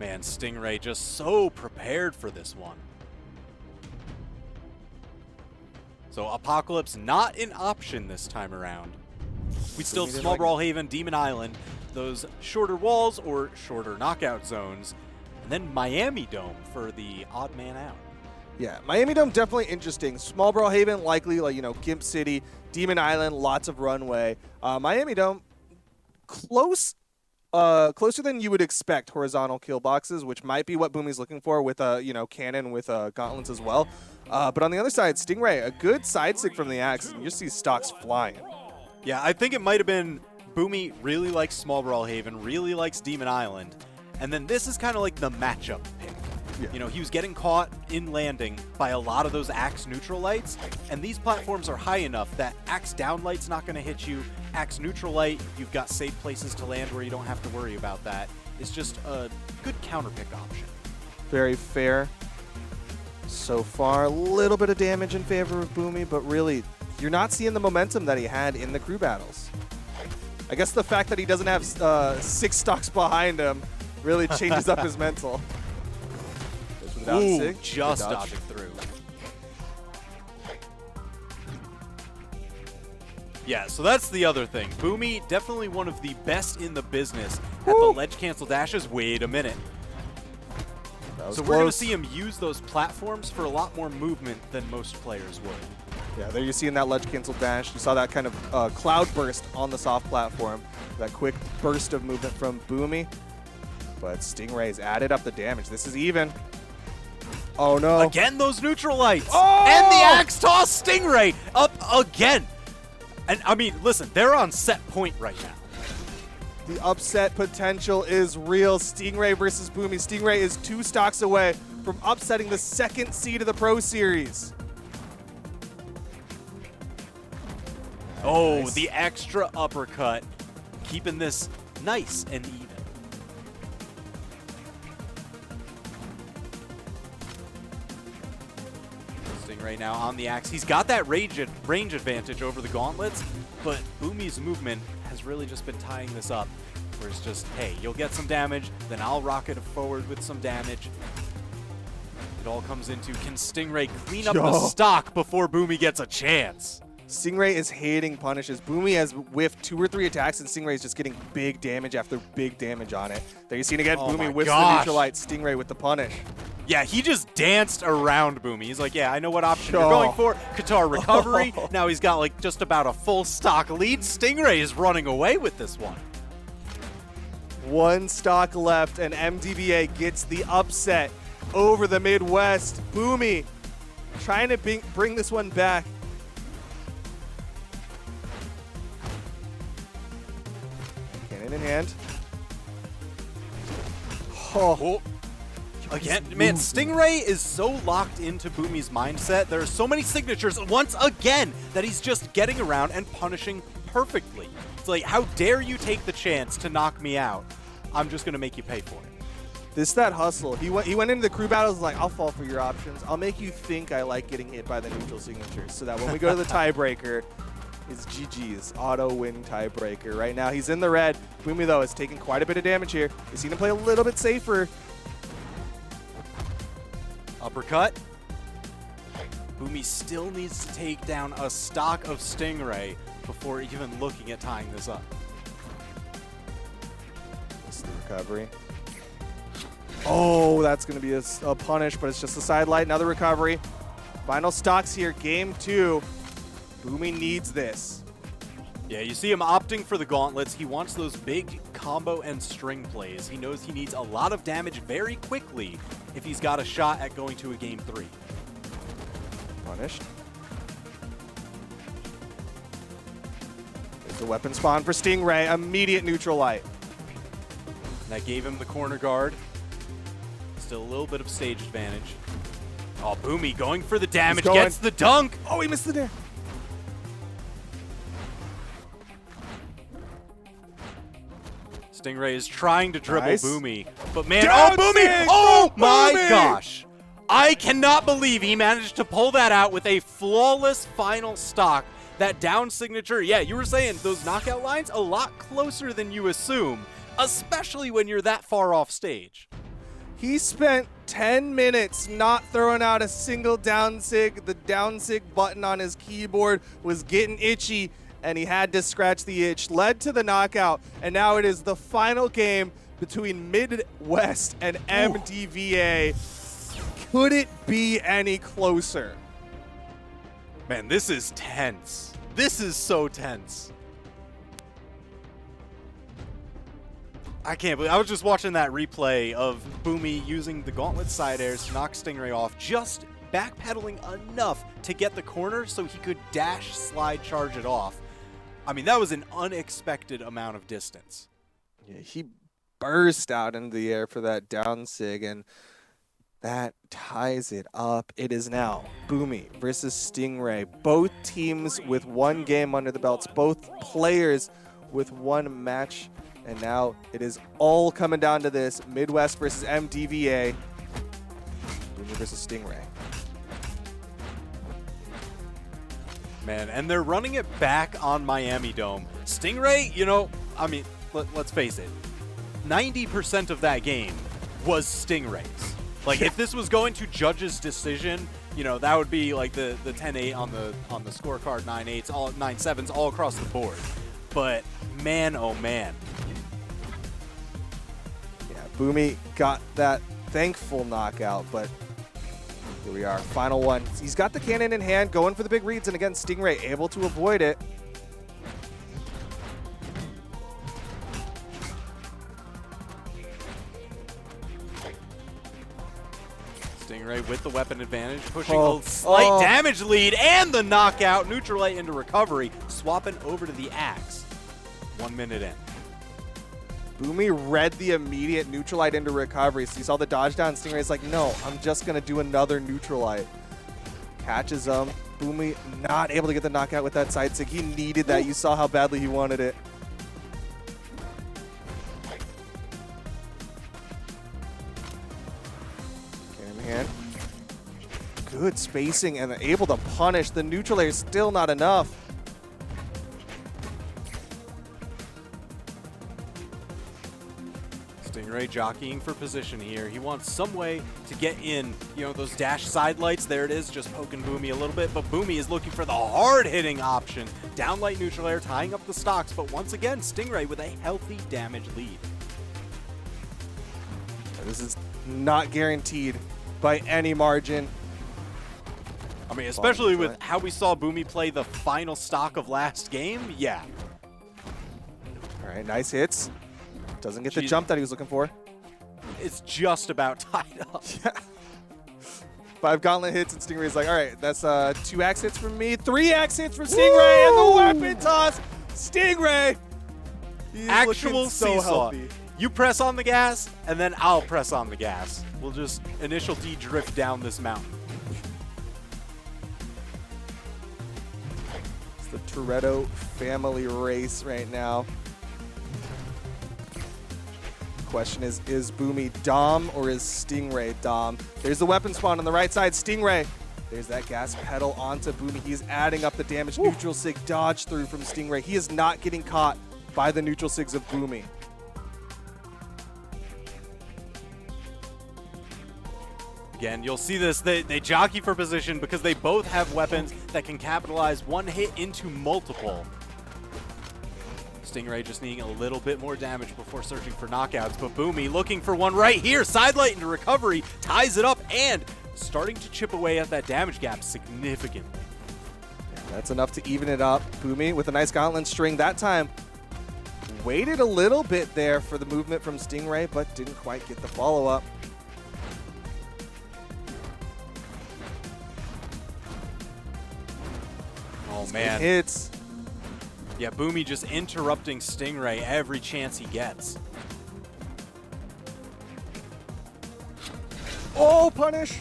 Man, Stingray just so prepared for this one. So Apocalypse not an option this time around. We still have Small Brawlhaven, Demon Island, those shorter walls or shorter knockout zones, and then Miami Dome for the odd man out. Yeah, Miami Dome definitely interesting. Small Brawlhaven likely, like, you know, Gimp City, Demon Island, lots of runway. Miami Dome, closer than you would expect horizontal kill boxes, which might be what Boomi's looking for with you know, cannon with gauntlets as well. But on the other side, Stingray, a good side stick from the axe, and you just see stocks flying. Yeah, I think it might have been Boomi really likes Small Brawlhaven, really likes Demon Island, and then this is kind of like the matchup pick. Yeah. You know, he was getting caught in landing by a lot of those axe neutral lights, and these platforms are high enough that axe down light's not going to hit you. Axe neutral light, you've got safe places to land where you don't have to worry about that. It's just a good counter pick option. Very fair. So far, a little bit of damage in favor of Boomi, but really, you're not seeing the momentum that he had in the crew battles. I guess the fact that he doesn't have 6 stocks behind him really changes up his mental. Ooh, just dodging through. Yeah, so that's the other thing. Boomi, definitely one of the best in the business at the ledge cancel dashes. Wait a minute. So we're going to see him use those platforms for a lot more movement than most players would. Yeah, there you're seeing that ledge cancel dash. You saw that kind of cloud burst on the soft platform. That quick burst of movement from Boomi. But Stingray's added up the damage. This is even. Oh, no. Again, those neutral lights. Oh! And the axe toss. Stingray up again. And, I mean, listen, they're on set point right now. The upset potential is real. Stingray versus Boomi. Stingray is 2 stocks away from upsetting the 2nd seed of the Pro Series. Oh, Nice. the extra uppercut. Keeping this nice and even. Stingray now on the axe. He's got that range advantage over the gauntlets, but Boomi's movement has really just been tying this up, where it's just, hey, you'll get some damage, then I'll rocket forward with some damage. It all comes into, can Stingray clean up the stock before Boomi gets a chance? Stingray is hating punishes. Boomi has whiffed 2 or 3 attacks, and Stingray is just getting big damage after big damage on it. There you see it again. Oh my Boomi whiffs the gosh. neutralite. Stingray with the punish. Yeah, he just danced around Boomi. He's like, yeah, I know what option you're going for. Qatar recovery. Now he's got like just about a full stock lead. Stingray is running away with this one. 1 stock left, and MDVA gets the upset over the Midwest. Boomi trying to bring this one back. Cannon in hand. Oh. Again, man, Stingray is so locked into Boomi's mindset. There are so many signatures once again that he's just getting around and punishing perfectly. It's like, how dare you take the chance to knock me out? I'm just going to make you pay for it. That hustle. He went into the crew battles like, I'll fall for your options. I'll make you think I like getting hit by the neutral signatures so that when we go to the tiebreaker, it's GG's auto win tiebreaker. Right now, he's in the red. Boomi, though, is taking quite a bit of damage here. We've seen him play a little bit safer. Uppercut. Boomi still needs to take down a stock of Stingray before even looking at tying this up. That's the recovery. Oh, that's going to be a punish, but it's just a side light. Another recovery. Final stocks here. Game 2. Boomi needs this. Yeah, you see him opting for the gauntlets. He wants those big combo and string plays. He knows he needs a lot of damage very quickly if he's got a shot at going to a game 3. Punished. There's the weapon spawn for Stingray. Immediate neutral light. That gave him the corner guard. Still a little bit of stage advantage. Oh, Boomi going for the damage. Gets the dunk. Oh, he missed the dare. Stingray is trying to dribble Boomi, but man, Down Boomi! six Oh for my Boomi! gosh! I cannot believe he managed to pull that out with a flawless final stock. That down signature, yeah, you were saying those knockout lines a lot closer than you assume, especially when you're that far off stage. He spent 10 minutes not throwing out a single down sig. The down sig button on his keyboard was getting itchy, and he had to scratch the itch. Led to the knockout, and now it is the final game between Midwest and MDVA. Could it be any closer? Man, this is tense. This is so tense. I can't believe I was just watching that replay of Boomi using the gauntlet side airs to knock Stingray off, just backpedaling enough to get the corner so he could dash, slide, charge it off. I mean, that was an unexpected amount of distance. Yeah, he burst out into the air for that down sig, and that ties it up. It is now Boomi versus Stingray. Both teams with 1 game under the belts, both players with 1 match. And now it is all coming down to this. Midwest versus MDVA. Boomi versus Stingray. Man, and they're running it back on Miami Dome. Stingray, you know, I mean, let's face it, 90% of that game was Stingray's. Like, if this was going to judge's decision, you know, that would be like the 10-8 on the scorecard, 9-8s, all 9-7s, all across the board. But man, oh man. Yeah, Boomi got that thankful knockout, but here we are, final one. He's got the cannon in hand, going for the big reads, and again, Stingray able to avoid it. Stingray with the weapon advantage, pushing a slight damage lead and the knockout. Neutral Light into recovery, swapping over to the axe. 1 minute in. Boomi read the immediate neutral light into recovery, so you saw the dodge down. Stingray's like, no, I'm just going to do another neutral light. Catches him. Boomi not able to get the knockout with that side stick. He needed that. You saw how badly he wanted it. Cannon in hand. Good spacing and able to punish. The neutral layer is still not enough. Stingray jockeying for position here. He wants some way to get in, you know, those dash side lights. There it is, just poking Boomi a little bit, but Boomi is looking for the hard-hitting option. Downlight neutral air, tying up the stocks, but once again, Stingray with a healthy damage lead. This is not guaranteed by any margin. I mean, especially with how we saw Boomi play the final stock of last game, yeah. All right, nice hits. Doesn't get the jump that he was looking for. It's just about tied up. Yeah. 5 gauntlet hits, and Stingray's like, all right, that's 2 axe hits from me, 3 axe hits from Stingray, and the weapon toss. Stingray. He's Actual so seesaw. healthy. You press on the gas, and then I'll press on the gas. We'll just initial D drift down this mountain. It's the Toretto family race right now. Question is Boomi Dom or is Stingray Dom? There's the weapon spawn on the right side. Stingray. There's that gas pedal onto Boomi. He's adding up the damage. Ooh. Neutral sig dodge through from Stingray. He is not getting caught by the neutral sigs of Boomi. Again, you'll see this. They jockey for position because they both have weapons that can capitalize one hit into multiple. Stingray just needing a little bit more damage before searching for knockouts, but Boomi looking for one right here. Sidelight into recovery, ties it up, and starting to chip away at that damage gap significantly. Yeah, that's enough to even it up. Boomi with a nice gauntlet string that time. Waited a little bit there for the movement from Stingray, but didn't quite get the follow-up. Oh, man. Hits. Yeah, Boomi just interrupting Stingray every chance he gets. Oh, punish.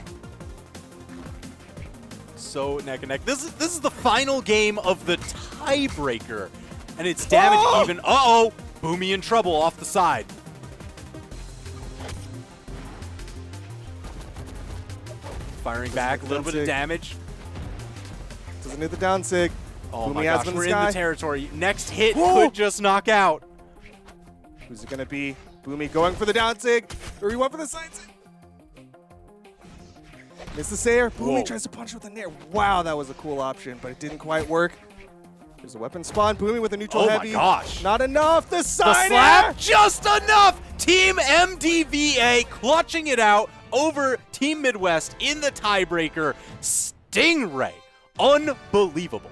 So neck and neck. This is the final game of the tiebreaker. And it's damage even. Uh-oh! Boomi in trouble off the side. Firing back, a little bit of damage. Doesn't hit the down sig. Oh Boomi my gosh, we're in the sky. territory. Next hit could just knock out. Who's it gonna be? Boomi going for the down sig, or he went for the side sig. Missed the Sayer. Boomi tries to punch with a nair. Wow, that was a cool option, but it didn't quite work. There's a weapon spawn. Boomi with a neutral heavy. Oh my gosh. Not enough. The side slap, just enough. Team MDVA clutching it out over Team Midwest in the tiebreaker. Stingray, unbelievable.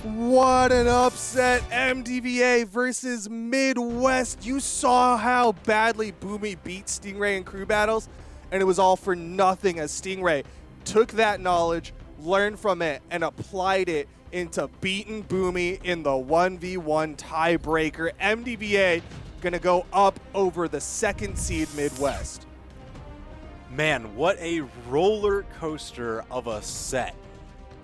What an upset. MDVA versus Midwest. You saw how badly Boomi beat Stingray in crew battles, and it was all for nothing as Stingray took that knowledge, learned from it, and applied it into beating Boomi in the 1v1 tiebreaker. MDVA gonna go up over the 2nd seed Midwest. Man, what a roller coaster of a set.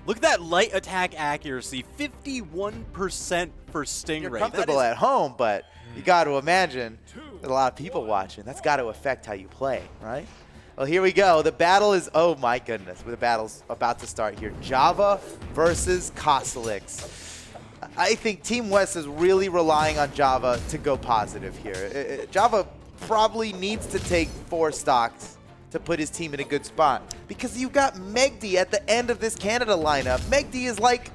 Look at that light attack accuracy, 51% for Stingray. You're comfortable at home, but you got to imagine there's a lot of people watching. That's got to affect how you play, right? Well, here we go. The battle is, oh my goodness, the battle's about to start here. Java versus Cosolix. I think Team West is really relying on Java to go positive here. Java probably needs to take 4 stocks to put his team in a good spot, because you've got megD at the end of this Canada lineup. megD is like,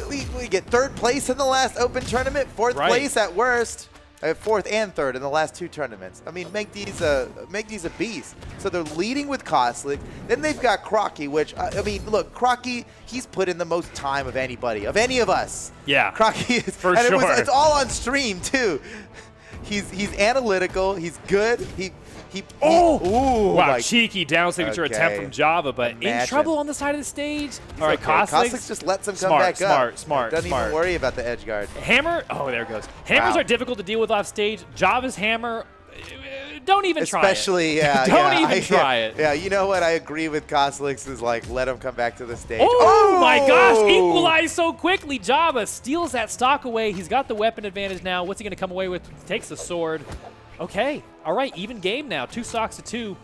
we get 3rd place in the last open tournament, 4th place at worst. 4th and 3rd in the last 2 tournaments. I mean, megD's a beast. So they're leading with Cosolix. Then they've got Crockie, which, I mean, look, Crockie, he's put in the most time of anybody, of any of us. Yeah. Crockie is, for and sure. It's all on stream, too. He's analytical, he's good, wow, like, cheeky down signature attempt from Java, but in trouble on the side of the stage. All right, okay. Cosolix just lets him come back up. Smart. Doesn't even worry about the edge guard. Hammer, oh, there it goes. Hammers are difficult to deal with off stage. Java's hammer, don't even try it. Especially, yeah. Don't even try it. Yeah, you know what? I agree with Cosolix is like, let him come back to the stage. Oh my gosh, equalized so quickly. Java steals that stock away. He's got the weapon advantage now. What's he going to come away with? Takes the sword. Okay, all right, even game now. 2 stocks to 2.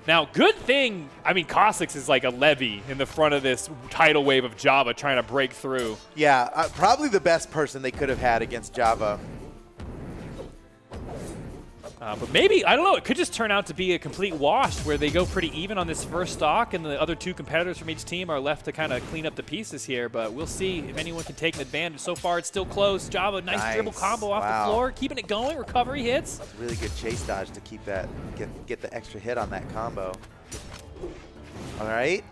Now, good thing, I mean, Cosolix is like a levy in the front of this tidal wave of Java trying to break through. Yeah, probably the best person they could have had against Java. But maybe, I don't know, it could just turn out to be a complete wash where they go pretty even on this first stock and the other 2 competitors from each team are left to kind of clean up the pieces here. But we'll see if anyone can take an advantage. So far, it's still close. Java, nice dribble combo off the floor, keeping it going, recovery hits. It's a really good chase dodge to keep that, get the extra hit on that combo. All right,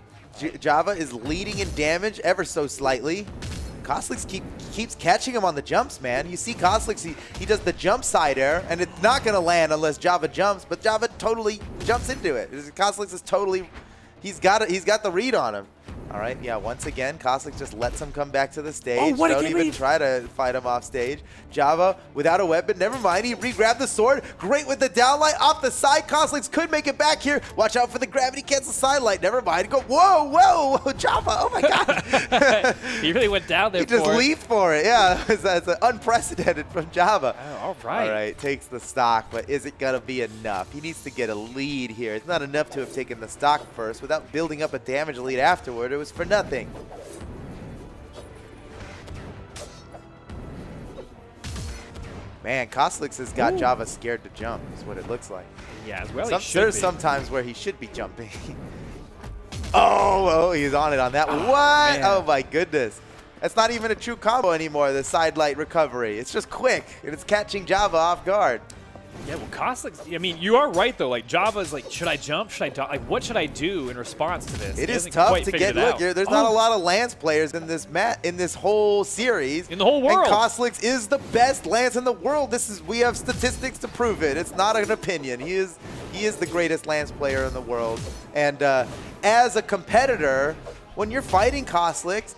Java is leading in damage ever so slightly. Cosolix keeps catching him on the jumps, man. You see Cosolix, he does the jump side air, and it's not going to land unless Java jumps, but Java totally jumps into it. Cosolix is totally, he's got the read on him. All right, yeah, once again, Cosolix just lets him come back to the stage. Don't even try to fight him off stage. Java, without a weapon, never mind. He re-grabbed the sword. Great with the downlight off the side. Cosolix could make it back here. Watch out for the gravity cancel sidelight. Never mind. Go, whoa, Java, oh my God. He really went down there He just leaped for it, yeah. That's unprecedented from Java. Oh, all right. All right, takes the stock, but is it going to be enough? He needs to get a lead here. It's not enough to have taken the stock first without building up a damage lead afterward. It was for nothing. Man, Cosolix has got Java scared to jump, is what it looks like. Yeah, as well There's sometimes where he should be jumping. oh, he's on it on that one. What? Man. Oh my goodness. That's not even a true combo anymore, the side light recovery. It's just quick, and it's catching Java off guard. Yeah, well, Cosolix, I mean, you are right, though. Like, Java's like, should I jump? Should I dodge? Like, what should I do in response to this? It is tough to get, look, there's not a lot of Lance players in this whole series. In the whole world. And Cosolix is the best Lance in the world. We have statistics to prove it. It's not an opinion. He is the greatest Lance player in the world. And as a competitor, when you're fighting Cosolix,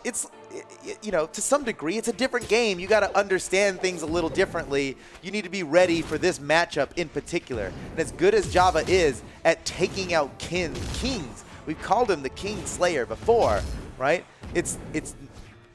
you know, to some degree, it's a different game. You got to understand things a little differently. You need to be ready for this matchup in particular. And as good as Java is at taking out kings, we've called him the King Slayer before, right? It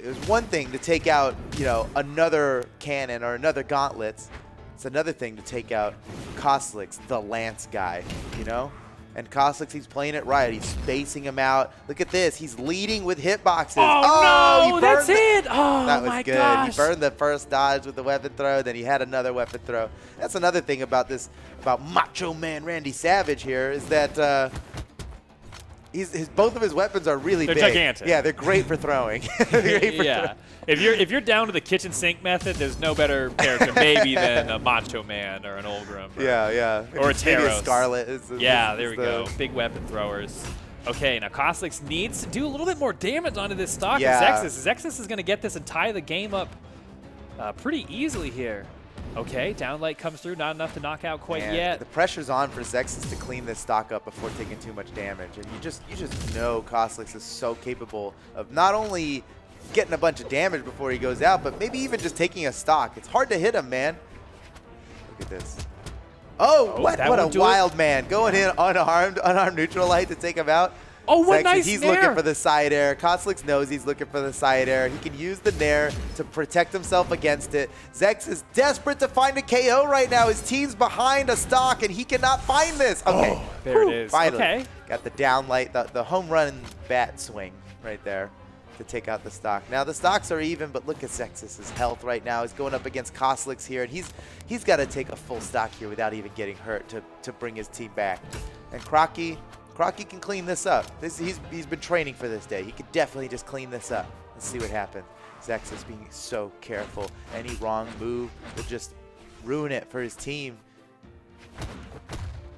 was one thing to take out, you know, another cannon or another gauntlets. It's another thing to take out Cosolix, the Lance guy, you know? And Cosolix, he's playing it right. He's spacing him out. Look at this. He's leading with hitboxes. Oh no, that's it. Oh, that was my good. gosh. He burned the first dodge with the weapon throw. Then he had another weapon throw. That's another thing about Macho Man Randy Savage here is that both of his weapons are really big. They're gigantic. Yeah, they're great for throwing. Yeah. If you're down to the kitchen sink method, there's no better character maybe than a Macho Man or an Olgrim. Yeah. Or a Maybe Taros. Scarlet. There we go. Big weapon throwers. Okay, now Cosolix needs to do a little bit more damage onto this stock. Yeah. Zexis is going to get this and tie the game up pretty easily here. Okay, downlight comes through, not enough to knock out quite yet. The pressure's on for Zexis to clean this stock up before taking too much damage. And you just know Cosolix is so capable of not only getting a bunch of damage before he goes out, but maybe even just taking a stock. It's hard to hit him, man. Look at this. Oh, what a wild man. Going in unarmed neutral light to take him out. Oh, what Zexis, nice he's nair. looking for the side air. Cosolix knows he's looking for the side air. He can use the nair to protect himself against it. Zex is desperate to find a KO right now. His team's behind a stock, and he cannot find this. Okay. Oh, there it is. Finally. Okay. Got the downlight, the home run bat swing right there to take out the stock. Now the stocks are even, but look at Zexis' health right now. He's going up against Cosolix here, and he's got to take a full stock here without even getting hurt to bring his team back. And Crockie can clean this up. He's been training for this day. He could definitely just clean this up. Let's see what happens. Zexis being so careful. Any wrong move will just ruin it for his team.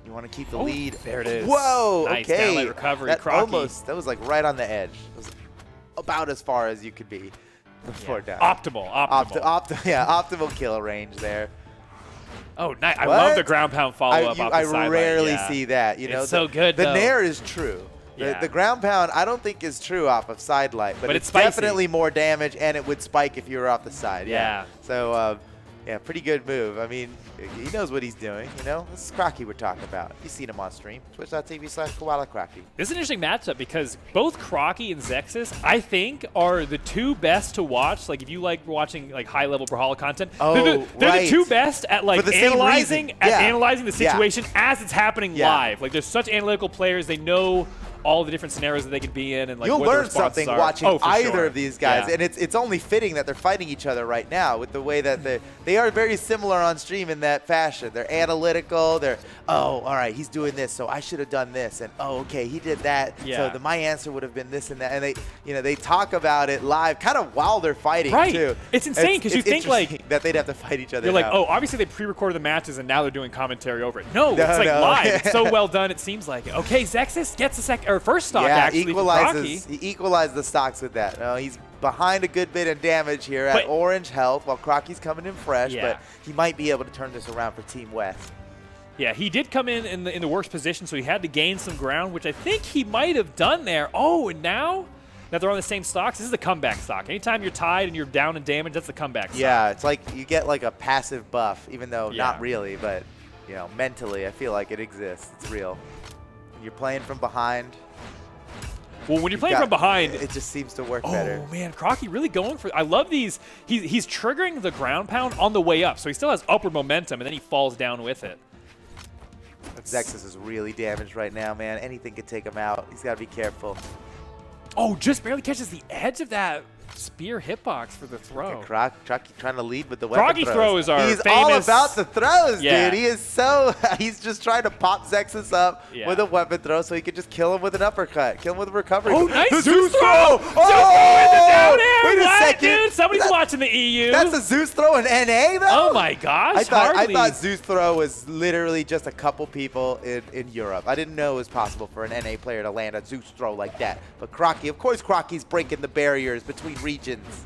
You want to keep the lead. There it is. Whoa, Nice okay. downlight recovery, That Crockie. that was like right on the edge. It was about as far as you could be before down. Optimal. Optimal kill range there. Oh, nice. I What? love the ground pound follow-up off the I sideline. rarely Yeah. see that. You know, It's so good, The though. nair is true. Yeah. The ground pound, I don't think is true off of side light, but it's it's spicy. definitely more damage, and it would spike if you were off the side. Yeah. So, yeah, pretty good move. I mean, he knows what he's doing. You know, this is Crockie we're talking about. You've seen him on stream. Twitch.tv/KoalaCrockie. This is an interesting matchup because both Crockie and Zexis, I think, are the two best to watch. Like, if you like watching like high-level Brawlhalla content, they're the right. two best at like For the same analyzing reason. Yeah. analyzing the Yeah. situation as it's happening Yeah. live. Like, they're such analytical players. They know all the different scenarios that they could be in, and like You'll what their learn responses something are. watching Oh, for either sure. of these guys, Yeah. and it's only fitting that they're fighting each other right now with the way that they are very similar on stream in that fashion. They're analytical. They're, oh, all right, he's doing this, so I should have done this, and oh, okay, he did that, Yeah. so my answer would have been this and that, and they talk about it live, kind of while they're fighting Right. too. It's insane, 'cause you it's think, like- interesting that they'd have to fight each other. You're like, now. oh, obviously they pre-recorded the matches and now they're doing commentary over it. No, No, it's like no. live. It's so well done. It seems like it. Okay, Zexis gets the first stock actually from Crockie. He equalized the stocks with that. He's behind a good bit of damage here at But- orange health while Crockie's coming in fresh, Yeah. but he might be able to turn this around for Team West. Yeah, he did come in the worst position, so he had to gain some ground, which I think he might have done there. Oh, and now that they're on the same stocks, this is the comeback stock. Anytime you're tied and you're down in damage, that's the comeback stock. Yeah, it's like you get like a passive buff, even though Yeah. not really, but mentally I feel like it exists. It's real. You're playing from behind. Well, when you're playing from behind, it just seems to work better. oh man, Crockie really going for. I love these. He's triggering the ground pound on the way up, so he still has upward momentum, and then he falls down with it. Zexis is really damaged right now, man. Anything could take him out. He's got to be careful. Oh, just barely catches the edge of that spear hitbox for the throw. Crockie trying to lead with the weapon Crockie throws are He's all famous. about the throws, Yeah. dude. He is he's just trying to pop Zexis up Yeah. with a weapon throw so he can just kill him with an uppercut. Kill him with a recovery. Oh, nice The Zeus throw! Oh! Zeus throw in the down air! Wait a What, second. dude? Somebody's That- watching the EU. That's a Zeus throw in NA, though? Oh my gosh, I hardly. thought Zeus throw was literally just a couple people in Europe. I didn't know it was possible for an NA player to land a Zeus throw like that. But Crockie, of course Crockie's breaking the barriers between regions.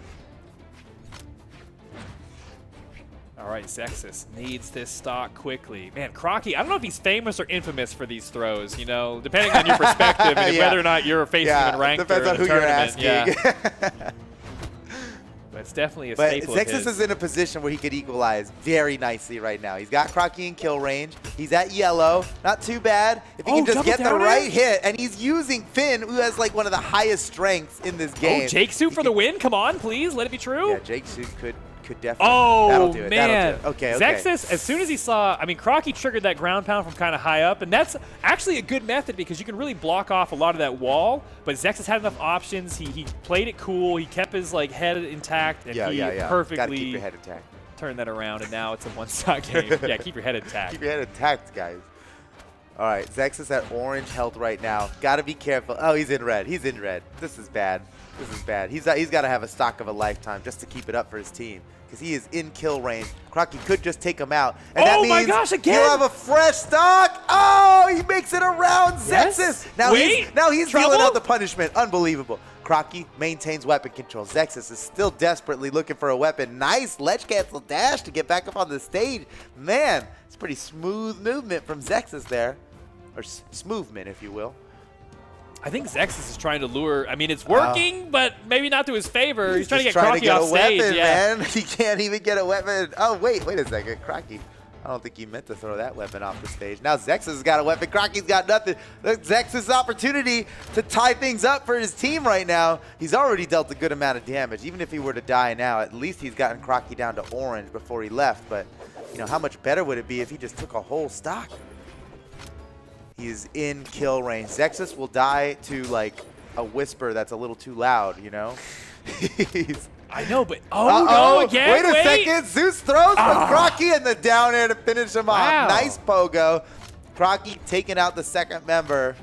All right, Zexis needs this stock quickly. Man, Crockie, I don't know if he's famous or infamous for these throws, depending on your perspective and Yeah. whether or not you're facing him in ranked depends or on in a who you're tournament. asking. Yeah. But it's definitely a But staple of Zexis his. is in a position where he could equalize very nicely right now. He's got Crockie in kill range. He's at yellow. Not too bad. If he Oh, can just double get the down right air? hit, and he's using Finn, who has like one of the highest strengths in this game. Oh, Jake Su for the win. Come on, please. Let it be true. Yeah, Jake Su could definitely. Oh, that'll do it. man. That'll do it. Okay, okay. Zexis, as soon as he saw, Crockie triggered that ground pound from kind of high up, and that's actually a good method because you can really block off a lot of that wall, but Zexis had enough options. He played it cool. He kept his head intact, and he Gotta perfectly keep your head intact. turned that around, and now it's a one-stock game. Yeah, keep your head intact. Keep your head intact, guys. All right, Zexis at orange health right now. Got to be careful. Oh, he's in red. He's in red. This is bad. This is bad. He's got to have a stock of a lifetime just to keep it up for his team because he is in kill range. Crockie could just take him out. And that Oh means my gosh, again! he'll have a fresh stock. Oh, he makes it around Yes? Zexis. Now Wait, he's trouble? dealing out the punishment. Unbelievable. Crockie maintains weapon control. Zexis is still desperately looking for a weapon. Nice ledge cancel dash to get back up on the stage. Man, it's pretty smooth movement from Zexis there. Or smoothment, if you will. I think Zexis is trying to lure. It's working, but maybe not to his favor. He's trying to just get Crockie get off a stage. weapon, Yeah. man. He can't even get a weapon. Oh, wait a second. Crockie. I don't think he meant to throw that weapon off the stage. Now Zexis has got a weapon. Crockie's got nothing. Look, Zexis' opportunity to tie things up for his team right now. He's already dealt a good amount of damage. Even if he were to die now, at least he's gotten Crockie down to orange before he left. But, you know, how much better would it be if he just took a whole stock? He's in kill range. Zexis will die to, like, a whisper that's a little too loud, you know? I know, but no, again. Wait a second. Zeus throws from Crockie and the down air to finish him off. Nice pogo. Crockie taking out the second member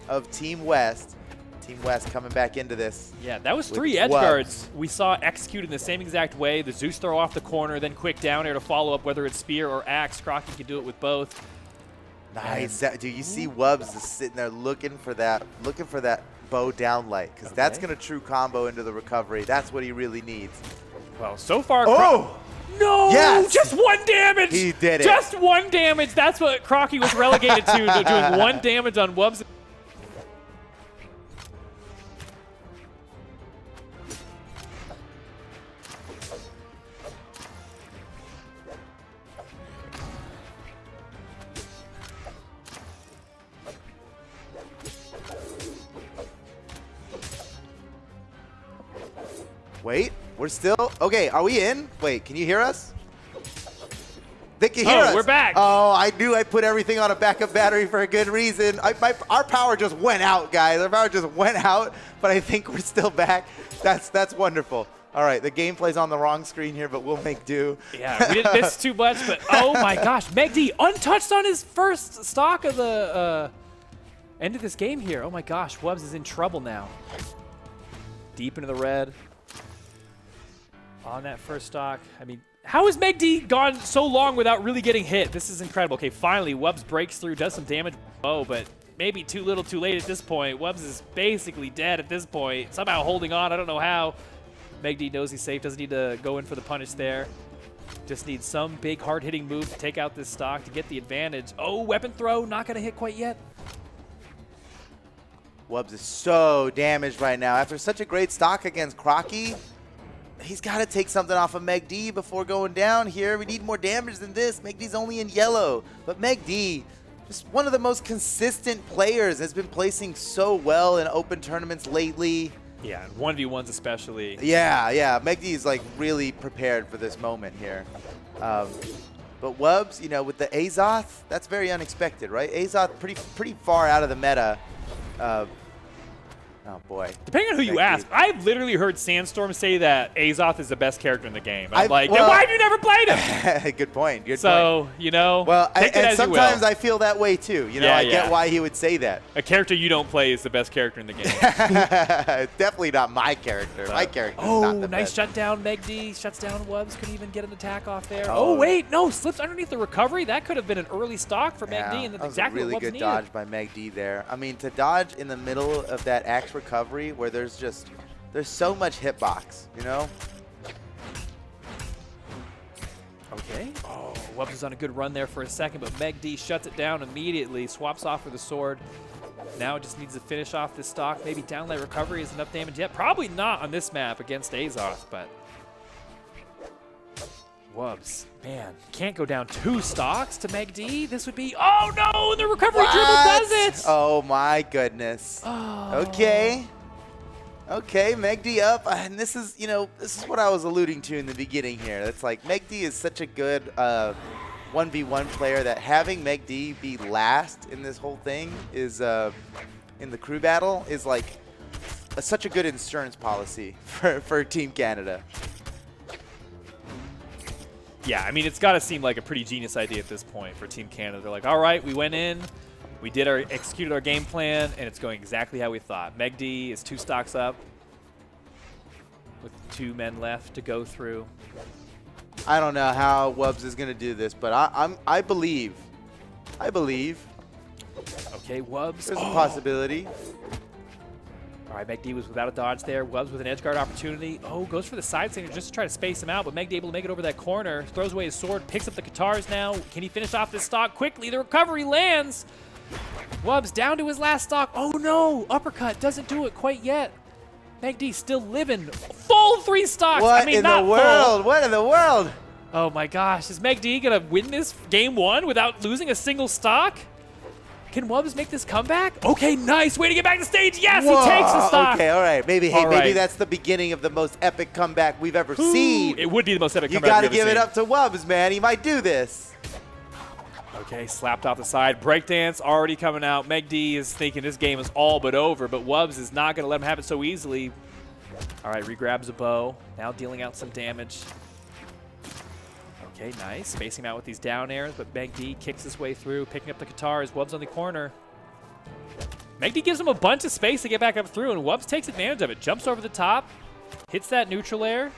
of Team West. Team West coming back into this. Yeah, that was 3 edge guards we saw execute in the same exact way. The Zeus throw off the corner, then quick down air to follow up, whether it's spear or axe. Crockie can do it with both. Nice. Dude, you see Wubz just sitting there looking for that bow down light, because that's going to true combo into the recovery. That's what he really needs. Well, so far, no! Yes! Just 1 damage! He did it. Just 1 damage. That's what Crockie was relegated to, doing 1 damage on Wubz. Wait, we're still... Okay, are we in? Wait, can you hear us? They can hear us. We're back. Oh, I knew I put everything on a backup battery for a good reason. Our power just went out, guys. Our power just went out, but I think we're still back. That's wonderful. All right, the gameplay's on the wrong screen here, but we'll make do. Yeah, we didn't miss too much, but oh my gosh, megD untouched on his first stock of the end of this game here. Oh my gosh, Wubz is in trouble now. Deep into the red. On that first stock. I mean, how has megD gone so long without really getting hit? This is incredible. Okay, finally, Wubz breaks through, does some damage. Oh, but maybe too little too late at this point. Wubz is basically dead at this point. Somehow holding on. I don't know how. megD knows he's safe. Doesn't need to go in for the punish there. Just needs some big hard-hitting move to take out this stock to get the advantage. Oh, weapon throw. Not going to hit quite yet. Wubz is so damaged right now. After such a great stock against Crockie, he's got to take something off of megD before going down here. We need more damage than this. megD's only in yellow. But megD, just one of the most consistent players, has been placing so well in open tournaments lately. Yeah, 1v1s especially. Yeah. megD is like really prepared for this moment here. But Wubz, you know, with the Azoth, that's very unexpected, right? Azoth pretty far out of the meta. Oh boy. Depending on who you ask, I've literally heard Sandstorm say that Azoth is the best character in the game. I'm like, then why have you never played him? Good point. You know, well, and sometimes I feel that way too. You know, I get why he would say that. A character you don't play is the best character in the game. Definitely not my character. My character is not the nice best. shutdown. megD shuts down Wubz. Couldn't even get an attack off there. Oh, wait, no, slips underneath the recovery. That could have been an early stock for megD, and that's exactly what Wubz needed. Really good dodge by megD there. I mean, to dodge in the middle of that axe recovery where there's so much hitbox, you know? Okay. Oh, Wubz is on a good run there for a second, but megD shuts it down immediately, swaps off with the sword. Now it just needs to finish off this stock. Maybe downlight recovery is enough damage yet. Probably not on this map against Azoth, but Wubz, man, can't go down 2 stocks to megD. This would be, oh no, the recovery dribble does it. Oh my goodness. Oh. Okay, megD up, and this is what I was alluding to in the beginning here. It's like megD is such a good 1v1 player that having megD be last in this whole thing is in the crew battle is like such a good insurance policy for Team Canada. Yeah, I mean, it's got to seem like a pretty genius idea at this point for Team Canada. They're like, all right, we went in, we executed our game plan, and it's going exactly how we thought. megD is 2 stocks up with 2 men left to go through. I don't know how Wubz is going to do this, but I believe. Okay, Wubz. There's a possibility. All right, megD was without a dodge there. Wubz with an edge guard opportunity. Oh, goes for the side stinger just to try to space him out, but megD able to make it over that corner. Throws away his sword, picks up the guitars now. Can he finish off this stock quickly? The recovery lands. Wubz down to his last stock. Oh no, uppercut doesn't do it quite yet. megD still living. Full 3 stocks. What I mean, in not the world? full. What in the world? Oh my gosh, is megD gonna win this game 1 without losing a single stock? Can Wubz make this comeback? Okay, nice. Way to get back to stage. Yes, Whoa, he takes the stock. Okay, all right. Maybe All that's the beginning of the most epic comeback we've ever seen. It would be the most epic You comeback got to we've ever give it seen. up to Wubz, man. He might do this. Okay, slapped off the side. Breakdance already coming out. megD is thinking this game is all but over, but Wubz is not going to let him have it so easily. All right, regrabs a bow. Now dealing out some damage. Okay, nice. Spacing him out with these down airs, but megD kicks his way through, picking up the guitars. Wubz on the corner. megD gives him a bunch of space to get back up through, and Wubz takes advantage of it. Jumps over the top, hits that neutral air.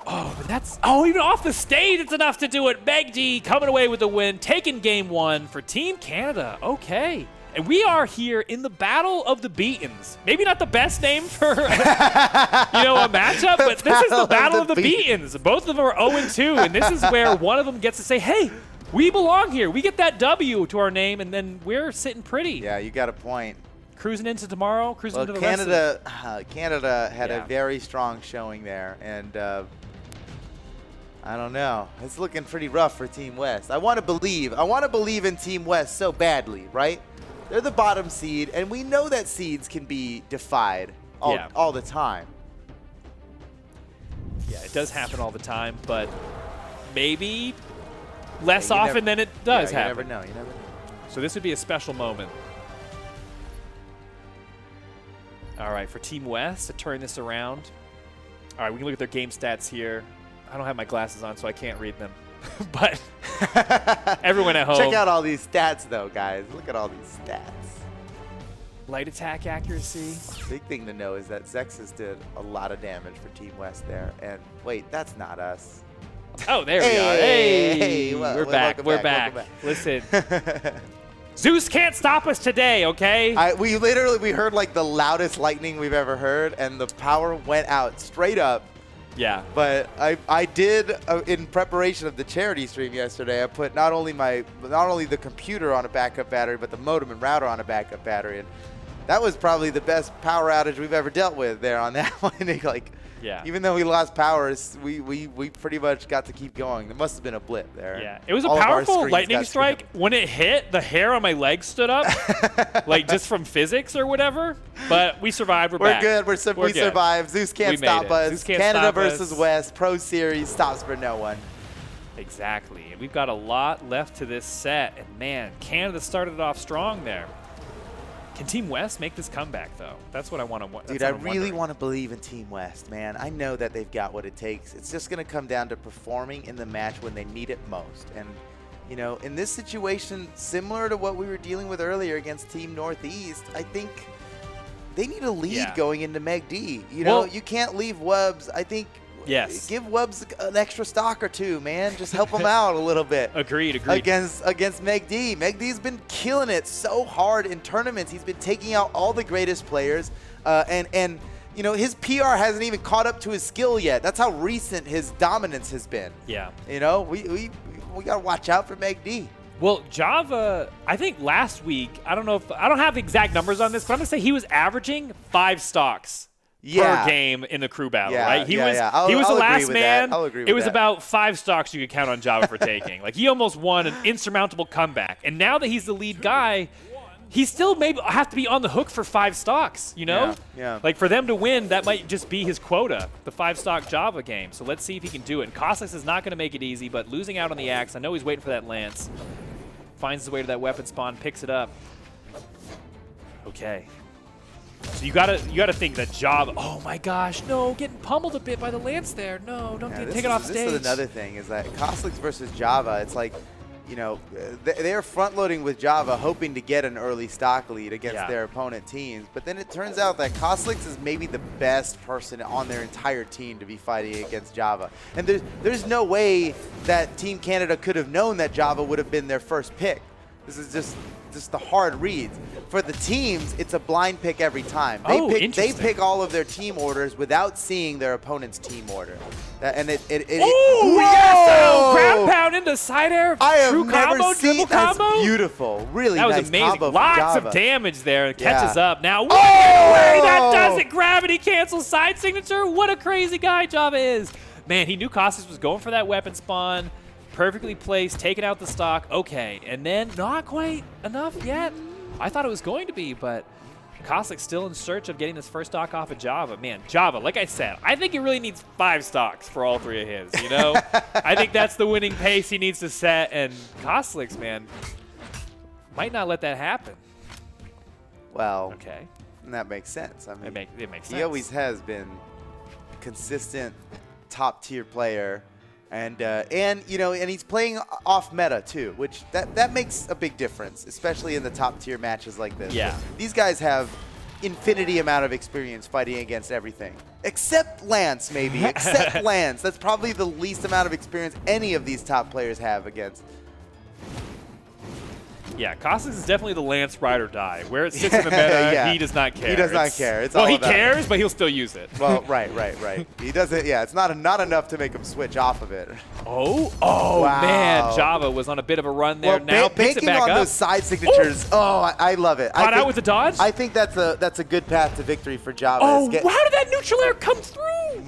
Oh, but that's... Oh, even off the stage, it's enough to do it. megD coming away with the win, taking game 1 for Team Canada. Okay. And we are here in the Battle of the Beatens. Maybe not the best name for, a matchup, but this is the Battle of the Beatens. Both of them are 0-2, and this is where one of them gets to say, hey, we belong here. We get that W to our name, and then we're sitting pretty. Yeah, you got a point. Cruising into tomorrow, cruising into the Canada, rest of Canada had Yeah. a very strong showing there, and I don't know. It's looking pretty rough for Team West. I want to believe in Team West so badly, right? They're the bottom seed, and we know that seeds can be defied all the time. Yeah, it does happen all the time, but maybe less Yeah, you often never- than it does yeah, happen. You never know. So this would be a special moment. All right, for Team West to turn this around. All right, we can look at their game stats here. I don't have my glasses on, so I can't read them. But everyone at home. Check out all these stats, though, guys. Look at all these stats. Light attack accuracy. Big thing to know is that Zexis did a lot of damage for Team West there. And wait, that's not us. Oh, there we are. Hey, we're back. welcome We're back, back. welcome Listen, Zeus can't stop us today, okay? we heard like the loudest lightning we've ever heard, and the power went out straight up. Yeah. But I did in preparation of the charity stream yesterday. I put not only the computer on a backup battery, but the modem and router on a backup battery, and that was probably the best power outage we've ever dealt with there on that one. Like, Yeah. even though we lost power, we pretty much got to keep going. There must have been a blip there. Yeah, it was a All of our powerful screens lightning got strike. When it hit, the hair on my leg stood up, like just from physics or whatever. But we survived. We're back. Good. We good. survived. Zeus can't We made stop it. us. Zeus can't Canada stop versus us. West Pro Series stops for no one. Exactly. And we've got a lot left to this set. And man, Canada started it off strong there. Can Team West make this comeback, though? That's what I want to. Dude, I really want to believe in Team West, man. I know that they've got what it takes. It's just going to come down to performing in the match when they need it most. And, you know, in this situation, similar to what we were dealing with earlier against Team Northeast, I think they need a lead going into megD. You know, you can't leave Wubz. I think give Wubz an extra stock or two, man. Just help him out a little bit. Agreed. Against megD. megD's been killing it so hard in tournaments. He's been taking out all the greatest players. And you know, his PR hasn't even caught up to his skill yet. That's how recent his dominance has been. Yeah. You know, we got to watch out for megD. Well, Java, I think last week, I don't have exact numbers on this, but I'm going to say he was averaging 5 stocks per game in the crew battle, right? He was the last man. I'll agree with it was that. about 5 stocks you could count on Java for taking. Like, he almost won an insurmountable comeback. And now that he's the lead guy, he still maybe have to be on the hook for 5 stocks, you know? Yeah. Like, for them to win, that might just be his quota, the 5-stock Java game. So let's see if he can do it. And Cosolix is not going to make it easy, but losing out on the axe, I know he's waiting for that lance. Finds his way to that weapon spawn, picks it up. Okay. So you gotta think that Java. Oh my gosh, no, getting pummeled a bit by the lance there. No, don't get taken off stage. This is another thing is that Cosolix versus Java. It's like, you know, they're front loading with Java, hoping to get an early stock lead against their opponent teams. But then it turns out that Cosolix is maybe the best person on their entire team to be fighting against Java. And there's no way that Team Canada could have known that Java would have been their first pick. This is just the hard reads. For the teams, it's a blind pick every time. They pick all of their team orders without seeing their opponent's team order. Yes! Ground pound into side air. I have True never combo, seen triple combo. That's beautiful. Really that was nice amazing. combo from Lots Java. of damage there. Catches up. Now, Oh! way that does it. Gravity cancel side signature. What a crazy guy Java is. Man, he knew Cosolix was going for that weapon spawn, perfectly placed, taking out the stock. Okay, and then not quite enough yet. I thought it was going to be, but Cosolix still in search of getting this first stock off of Java. Man, Java, like I said, I think he really needs 5 stocks for all 3 of his, you know? I think that's the winning pace he needs to set, and Cosolix, man, might not let that happen. Well, Okay. that makes sense. I mean, It makes sense. he always has been a consistent top-tier player. And you know, and he's playing off meta too, which that makes a big difference, especially in the top tier matches like this. Yeah. These guys have infinity amount of experience fighting against everything. Except Lance, maybe. Except Lance. That's probably the least amount of experience any of these top players have against. Yeah, Cosolix is definitely the Lance ride or die. Where it sits in the meta, Yeah. he does not care. He does not care. It's well, all he about cares, but he'll still use it. Well, right. He doesn't. Yeah, it's not enough to make him switch off of it. Oh, Wow. man, Java was on a bit of a run there. Well, now picks it banking back on up. those side signatures. Ooh. Oh, I love it. Caught out with the dodge. I think that's a good path to victory for Java. Oh, Is get- how did that neutral air come through?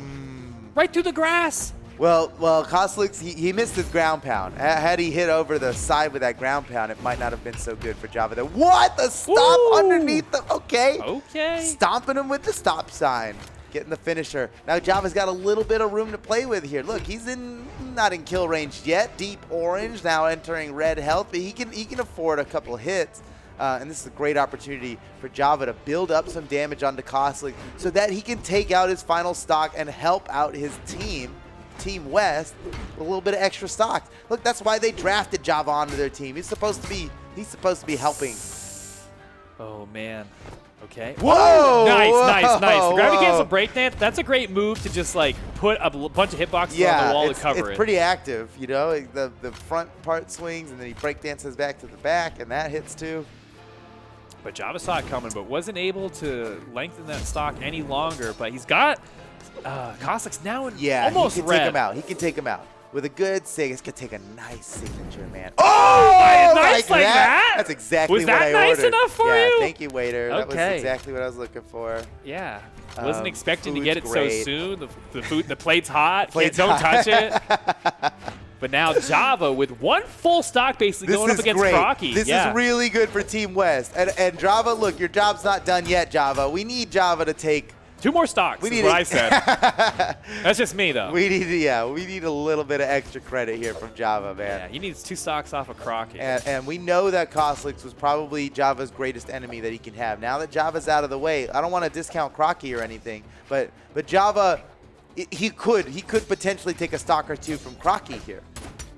Right through the grass. Well, Cosolix, he missed his ground pound. Had he hit over the side with that ground pound, it might not have been so good for Java. There. What? The stop Ooh. underneath the... Okay. Okay. Stomping him with the stop sign. Getting the finisher. Now Java's got a little bit of room to play with here. Look, he's not in kill range yet. Deep orange, now entering red health, but he can afford a couple hits. And this is a great opportunity for Java to build up some damage onto Cosolix so that he can take out his final stock and help out his team, Team West, with a little bit of extra stocks. Look, that's why they drafted Java onto their team. He's supposed to be helping. Oh, man. Okay. Whoa! Nice. The gravity whoa. cancel breakdance, that's a great move to just like put a bunch of hitboxes on the wall to cover it's it. pretty active, you know. The front part swings, and then he breakdances back to the back, and that hits too. But Java saw it coming, but wasn't able to lengthen that stock any longer. But he's got Cosolix now in almost he can red. take him out. He can take him out with a good sig. It's gonna take a nice signature, man. Oh, nice like that? That's exactly Was what that I nice ordered. enough for yeah, you? Thank you, waiter. That was Okay. exactly what I was looking for. Yeah. Wasn't expecting to food's get it great. so soon. The plate's hot. Plate's Don't hot. touch it. But now Java with one full stock basically going up against great. Crockie. This is really good for Team West. And Java, look, your job's not done yet, Java. We need Java to take 2 more stocks is what I said. That's just me, though. We need a little bit of extra credit here from Java, man. Yeah, he needs 2 stocks off of Crockie. And we know that Cosolix was probably Java's greatest enemy that he can have. Now that Java's out of the way, I don't want to discount Crockie or anything, but Java, he could potentially take a stock or 2 from Crockie here.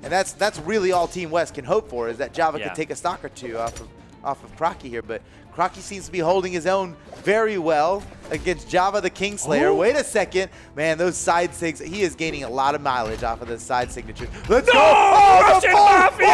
And that's really all Team West can hope for, is that Java could take a stock or 2 off of Crockie here. But Crockie seems to be holding his own very well against Java the Kingslayer. Oh. Wait a second. Man, those side sigs, he is gaining a lot of mileage off of the side signature. Let's No! go! Oh, Russian the Mafia!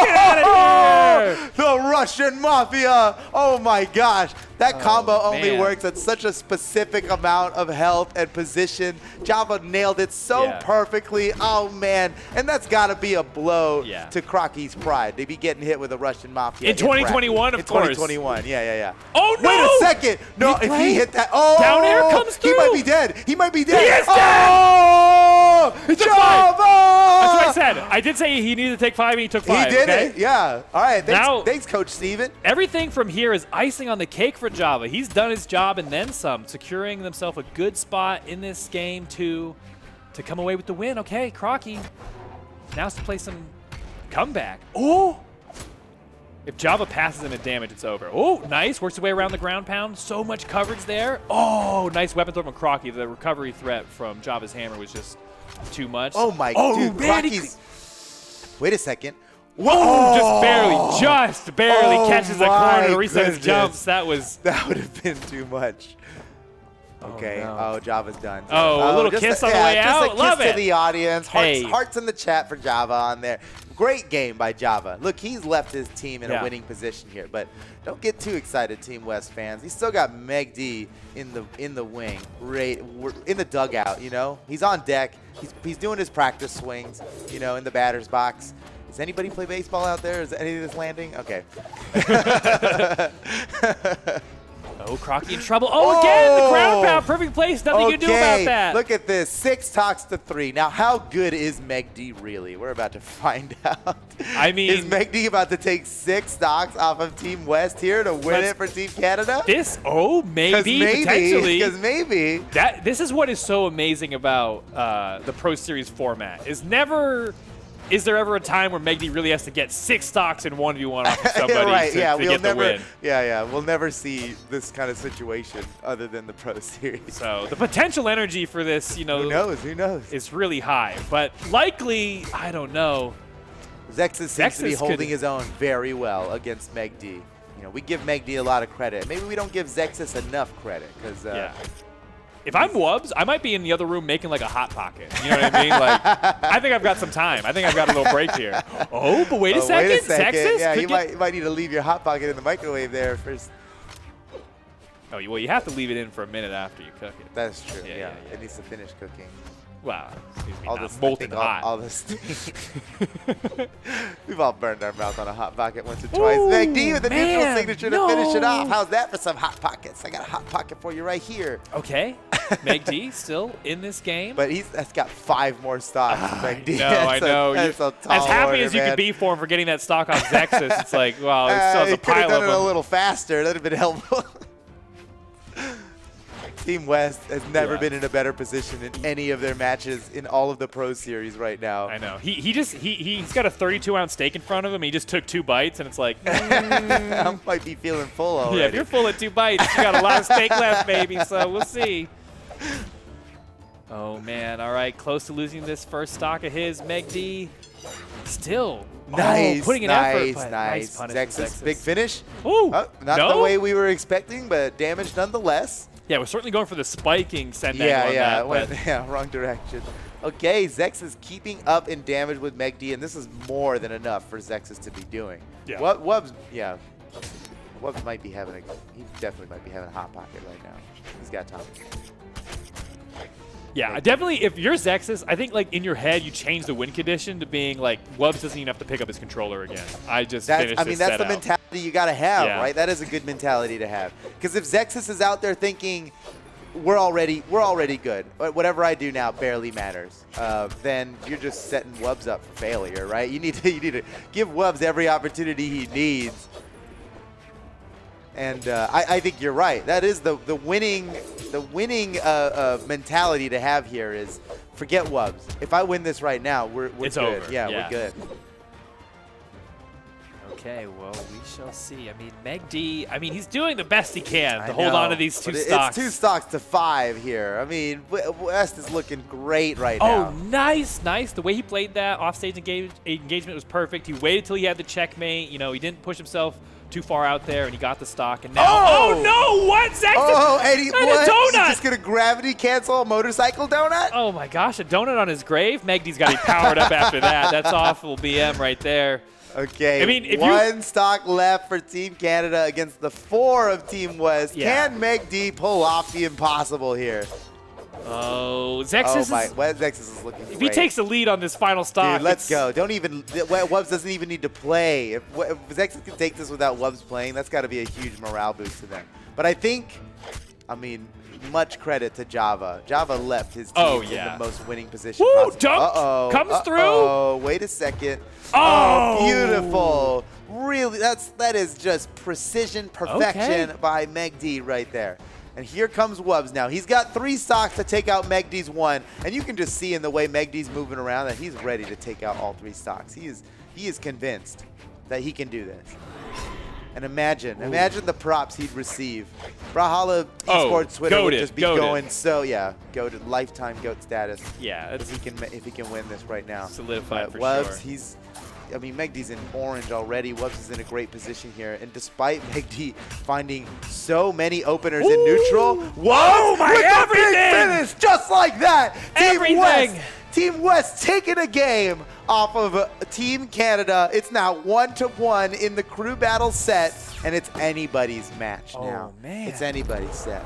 Get out of here! The Russian Mafia! Oh my gosh. That combo only man. works at such a specific amount of health and position. Java nailed it so perfectly. Oh man. And that's got to be a blow to Crockie's pride. To be getting hit with a Russian Mafia. In 2021, of course. In 2021, yeah. Oh, no! Wait a second. No, if he hit that. Oh! Down air comes through. He might be dead. He might be dead. He is dead! Oh! It's a Java! 5. That's what I said. I did say he needed to take 5, and he took 5. He did okay? it. Yeah. All right. Now- Thanks, Coach Steven. Everything from here is icing on the cake for Java. He's done his job and then some, securing himself a good spot in this game to come away with the win. Okay, Crockie now has to play some comeback. Oh! If Java passes him at damage, it's over. Oh, nice. Works his way around the ground pound. So much coverage there. Oh, nice weapon throw from Crockie. The recovery threat from Java's hammer was just too much. Oh my, dude, man, Crockie's. Wait a second. Whoa! Just barely catches the corner to my reset his goodness. jumps. That would have been too much. Okay. no. Oh, Java's done. Oh, a little just kiss on the way just out? a kiss Love to it. the audience. Hey. Hearts in the chat for Java on there. Great game by Java. Look, he's left his team in a winning position here, but don't get too excited, Team West fans. He's still got megD in the wing, in the dugout. You know, he's on deck. He's doing his practice swings. You know, in the batter's box. Does anybody play baseball out there? Is any of this landing? Okay. Oh, Crockie in trouble. Oh, again, the ground pound. Perfect place. Nothing you can do about that. Look at this. 6 stocks to 3. Now, how good is megD really? We're about to find out. I mean, is megD about to take 6 stocks off of Team West here to win it for Team Canada? Maybe, potentially. Because maybe. This is what is so amazing about the Pro Series format. Is there ever a time where megD really has to get 6 stocks in 1v1 off of somebody to get the win? We'll never see this kind of situation other than the Pro Series. So the potential energy for this, who knows? Is really high. But likely, I don't know. Zexis seems to be holding his own very well against megD. You know, we give megD a lot of credit. Maybe we don't give Zexis enough credit because. If I'm Wubz, I might be in the other room making like a Hot Pocket. You know what I mean? Like, I think I've got some time. I think I've got a little break here. Oh, but wait a second. Zexis? Yeah, you might need to leave your Hot Pocket in the microwave there first. Oh, well, you have to leave it in for a minute after you cook it. That's true. Yeah. It needs to finish cooking. Wow. Excuse me, all this molten hot. All this. We've all burned our mouth on a Hot Pocket once or twice. megD with the neutral signature to finish it off. How's that for some Hot Pockets? I got a Hot Pocket for you right here. Okay. megD still in this game. But that's got 5 more stocks. megD. I know. That's a tall as happy order, as you could be for him for getting that stock off Zexis, it's like, wow, it still has a pile of them. Could have done it a little faster. That would have been helpful. Team West has never been in a better position in any of their matches in all of the Pro Series right now. I know. He's got a 32-ounce steak in front of him. He just took 2 bites, and it's like, I might be feeling full already. Yeah, if you're full at 2 bites, you got a lot of steak left, baby. So we'll see. Oh man! All right, close to losing this first stock of his. megD still putting an effort. But nice punish. Zexis, big finish. Ooh, not the way we were expecting, but damage nonetheless. Yeah, we're certainly going for the spiking send angle on that. Wrong direction. Okay, Zexis keeping up in damage with megD, and this is more than enough for Zexis to be doing. Yeah. Wubz might be having he definitely might be having a Hot Pocket right now. He's got time. Yeah, definitely. If you're Zexis, I think like in your head you change the win condition to being like Wubz doesn't even have to pick up his controller again. Finished this that's the mentality you gotta have, right? That is a good mentality to have. Because if Zexis is out there thinking we're already good, whatever I do now barely matters, then you're just setting Wubz up for failure, right? You need to give Wubz every opportunity he needs. And I think you're right. That is the winning mentality to have here is forget Wubz. If I win this right now, we're it's good. Over. Yeah, we're good. Okay, well, we shall see. I mean, megD, he's doing the best he can to hold on to these 2 stocks. It's 2 stocks to 5 here. I mean, West is looking great right now. Oh, nice. The way he played that offstage engagement was perfect. He waited till he had the checkmate. You know, he didn't push himself too far out there, and he got the stock. And now, oh no! What? Zexis? Oh, Eddie, what? A donut. He's just gonna gravity cancel a motorcycle donut? Oh my gosh, a donut on his grave. megD's got to be powered up after that. That's awful BM right there. Okay, if 1 stock left for Team Canada against the 4 of Team West. Yeah. Can megD pull off the impossible here? Oh, Zexis Zexis is looking great. If he takes the lead on this final stock, dude, let's go. Wubz doesn't even need to play. If Zexis can take this without Wubz playing, that's got to be a huge morale boost to them. But I think, much credit to Java. Java left his team in the most winning position possible. Dunk comes through. Oh, wait a second. Oh, beautiful. Really, that is just precision perfection by megD right there. And here comes Wubz now. He's got 3 stocks to take out megD's 1, and you can just see in the way megD's moving around that he's ready to take out all 3 stocks. He is convinced that he can do this. And imagine the props he'd receive. Brawlhalla esports Twitter would just be going goated, lifetime GOAT status. Yeah, if he can win this right now. Solidified for Wubz, sure. megD's in orange already. Wubz is in a great position here. And despite megD finding so many openers in neutral, Wubz with the big finish just like that. Team West taking a game off of Team Canada. It's now 1-1 in the crew battle set, and it's anybody's match now. Oh, man. It's anybody's set.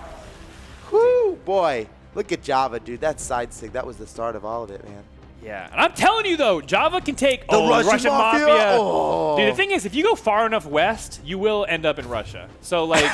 Whoo, boy. Look at Java, dude. That side sig, that was the start of all of it, man. Yeah, and I'm telling you though, Java can take the Russian Mafia. Oh. Dude, the thing is, if you go far enough west, you will end up in Russia. So like,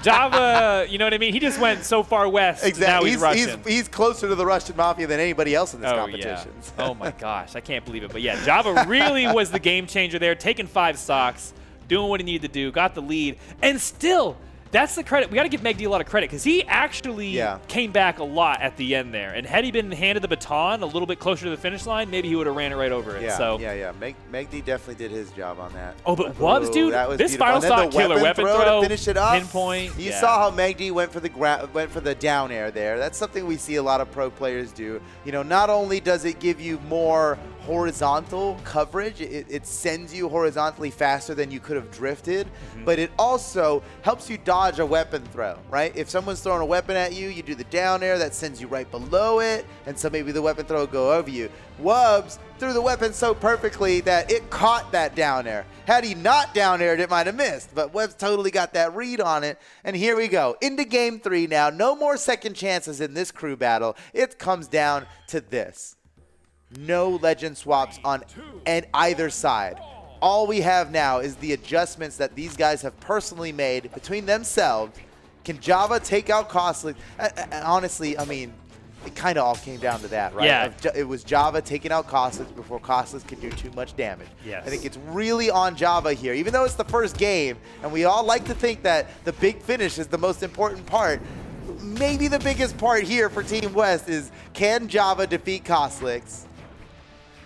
Java, you know what I mean? He just went so far west. Exactly. Now he's Russian. He's closer to the Russian mafia than anybody else in this Oh, competition. yeah. Oh my gosh, I can't believe it. But yeah, Java really was the game changer there, taking 5 stocks, doing what he needed to do, got the lead, and still, that's the credit. We got to give megD a lot of credit because he actually came back a lot at the end there. And had he been handed the baton a little bit closer to the finish line, maybe he would have ran it right over it. Yeah, so. yeah. megD definitely did his job on that. Oh, but Wubz, dude, this beautiful. final stock killer, weapon throw, to finish it up. Pinpoint. You saw how megD went for the down air there. That's something we see a lot of pro players do. You know, not only does it give you more horizontal coverage, it sends you horizontally faster than you could have drifted, but it also helps you dodge a weapon throw, right? If someone's throwing a weapon at you, you do the down air, that sends you right below it, and so maybe the weapon throw will go over you. Wubz threw the weapon so perfectly that it caught that down air. Had he not down aired, it might have missed, but Wubz totally got that read on it, and here we go. Into game 3 now. No more second chances in this crew battle. It comes down to this. No legend swaps on either side. All we have now is the adjustments that these guys have personally made between themselves. Can Java take out Cosolix? Honestly, I mean, it kind of all came down to that, right? Yeah. It was Java taking out Cosolix before Cosolix could do too much damage. Yes. I think it's really on Java here. Even though it's the first game, and we all like to think that the big finish is the most important part, maybe the biggest part here for Team West is, can Java defeat Cosolix?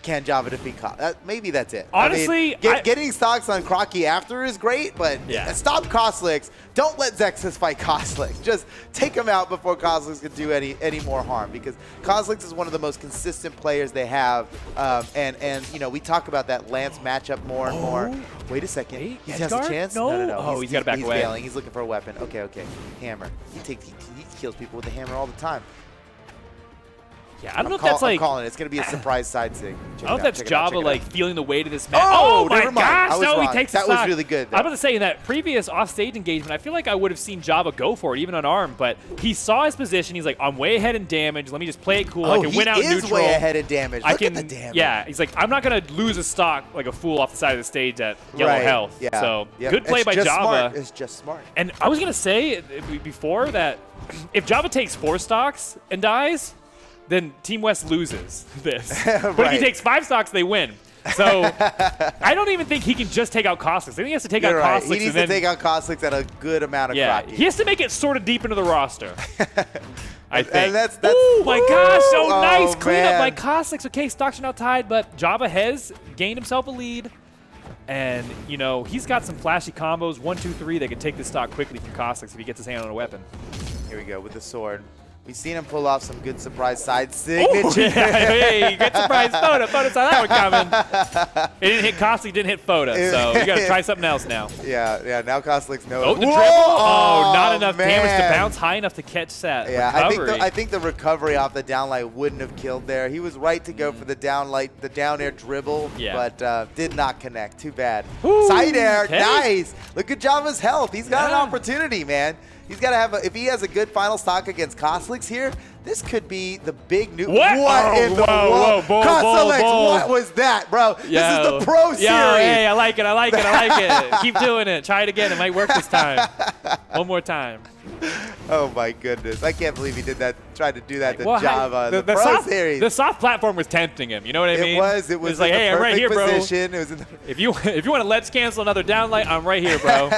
Can Java defeat Cosolix? Maybe that's it. Honestly, I mean, getting stocks on Crockie after is great, but stop Cosolix. Don't let Zexis fight Cosolix. Just take him out before Cosolix can do any more harm, because Cosolix is one of the most consistent players they have, and you know, we talk about that Lance matchup more and more. Wait a second. Wait, he has a chance? No. No. Oh, he's got to back away. He's failing. He's looking for a weapon. Okay. Hammer. He kills people with the hammer all the time. Yeah, I don't know if that's like. I'm calling it. It's going to be a surprise side sig. I don't know if that's Java like feeling the weight of this match. Oh, my never mind. gosh! No, wrong. he takes the That was stock. really good, though. I'm about to say, in that previous offstage engagement, I feel like I would have seen Java go for it, even unarmed. But he saw his position. He's like, I'm way ahead in damage. Let me just play it cool. I can win out neutral. He is way ahead in damage. Look at the damage. Yeah, he's like, I'm not going to lose a stock like a fool off the side of the stage at yellow health. Yeah. So good play by Java. Smart. It's just smart. And I was going to say before that if Java takes 4 stocks and dies, then Team West loses this. But if he takes 5 stocks, they win. So I don't even think he can just take out Cosolix. I think he has to take out Cosolix. He needs to take out Cosolix at a good amount of Crockie. He has to make it sort of deep into the roster. I think. And that's oh my gosh, so nice cleanup man. by Cosolix. Okay, stocks are now tied, but Java has gained himself a lead. And, you know, he's got some flashy combos. 1, 2, 3 that can take this stock quickly from Cosolix if he gets his hand on a weapon. Here we go with the sword. We've seen him pull off some good surprise side signature. Ooh, hey, good surprise photo. Photo saw that one coming. It didn't hit Cosolix, didn't hit photo. So you got to try something else now. Yeah. Now Cosolix knows. Oh, the triple. Oh, not enough damage to bounce high enough to catch that recovery. I think the recovery off the downlight wouldn't have killed there. He was right to go for the downlight, the down air dribble, but did not connect. Too bad. Ooh, side air, okay. Nice. Look at Java's health. He's got an opportunity, man. He's got to have if he has a good final stock against Cosolix here, this could be the big new. What in the world? Cosolix, what was that, bro? This is the pro series. Hey, I like it. Keep doing it. Try it again. It might work this time. One more time. Oh my goodness! I can't believe he did that. Tried to do that to Java. The pro soft, series. The soft platform was tempting him. You know what I mean? It was like, hey, I'm right here, bro. Position. It was in the if you want to let's cancel another downlight, I'm right here, bro.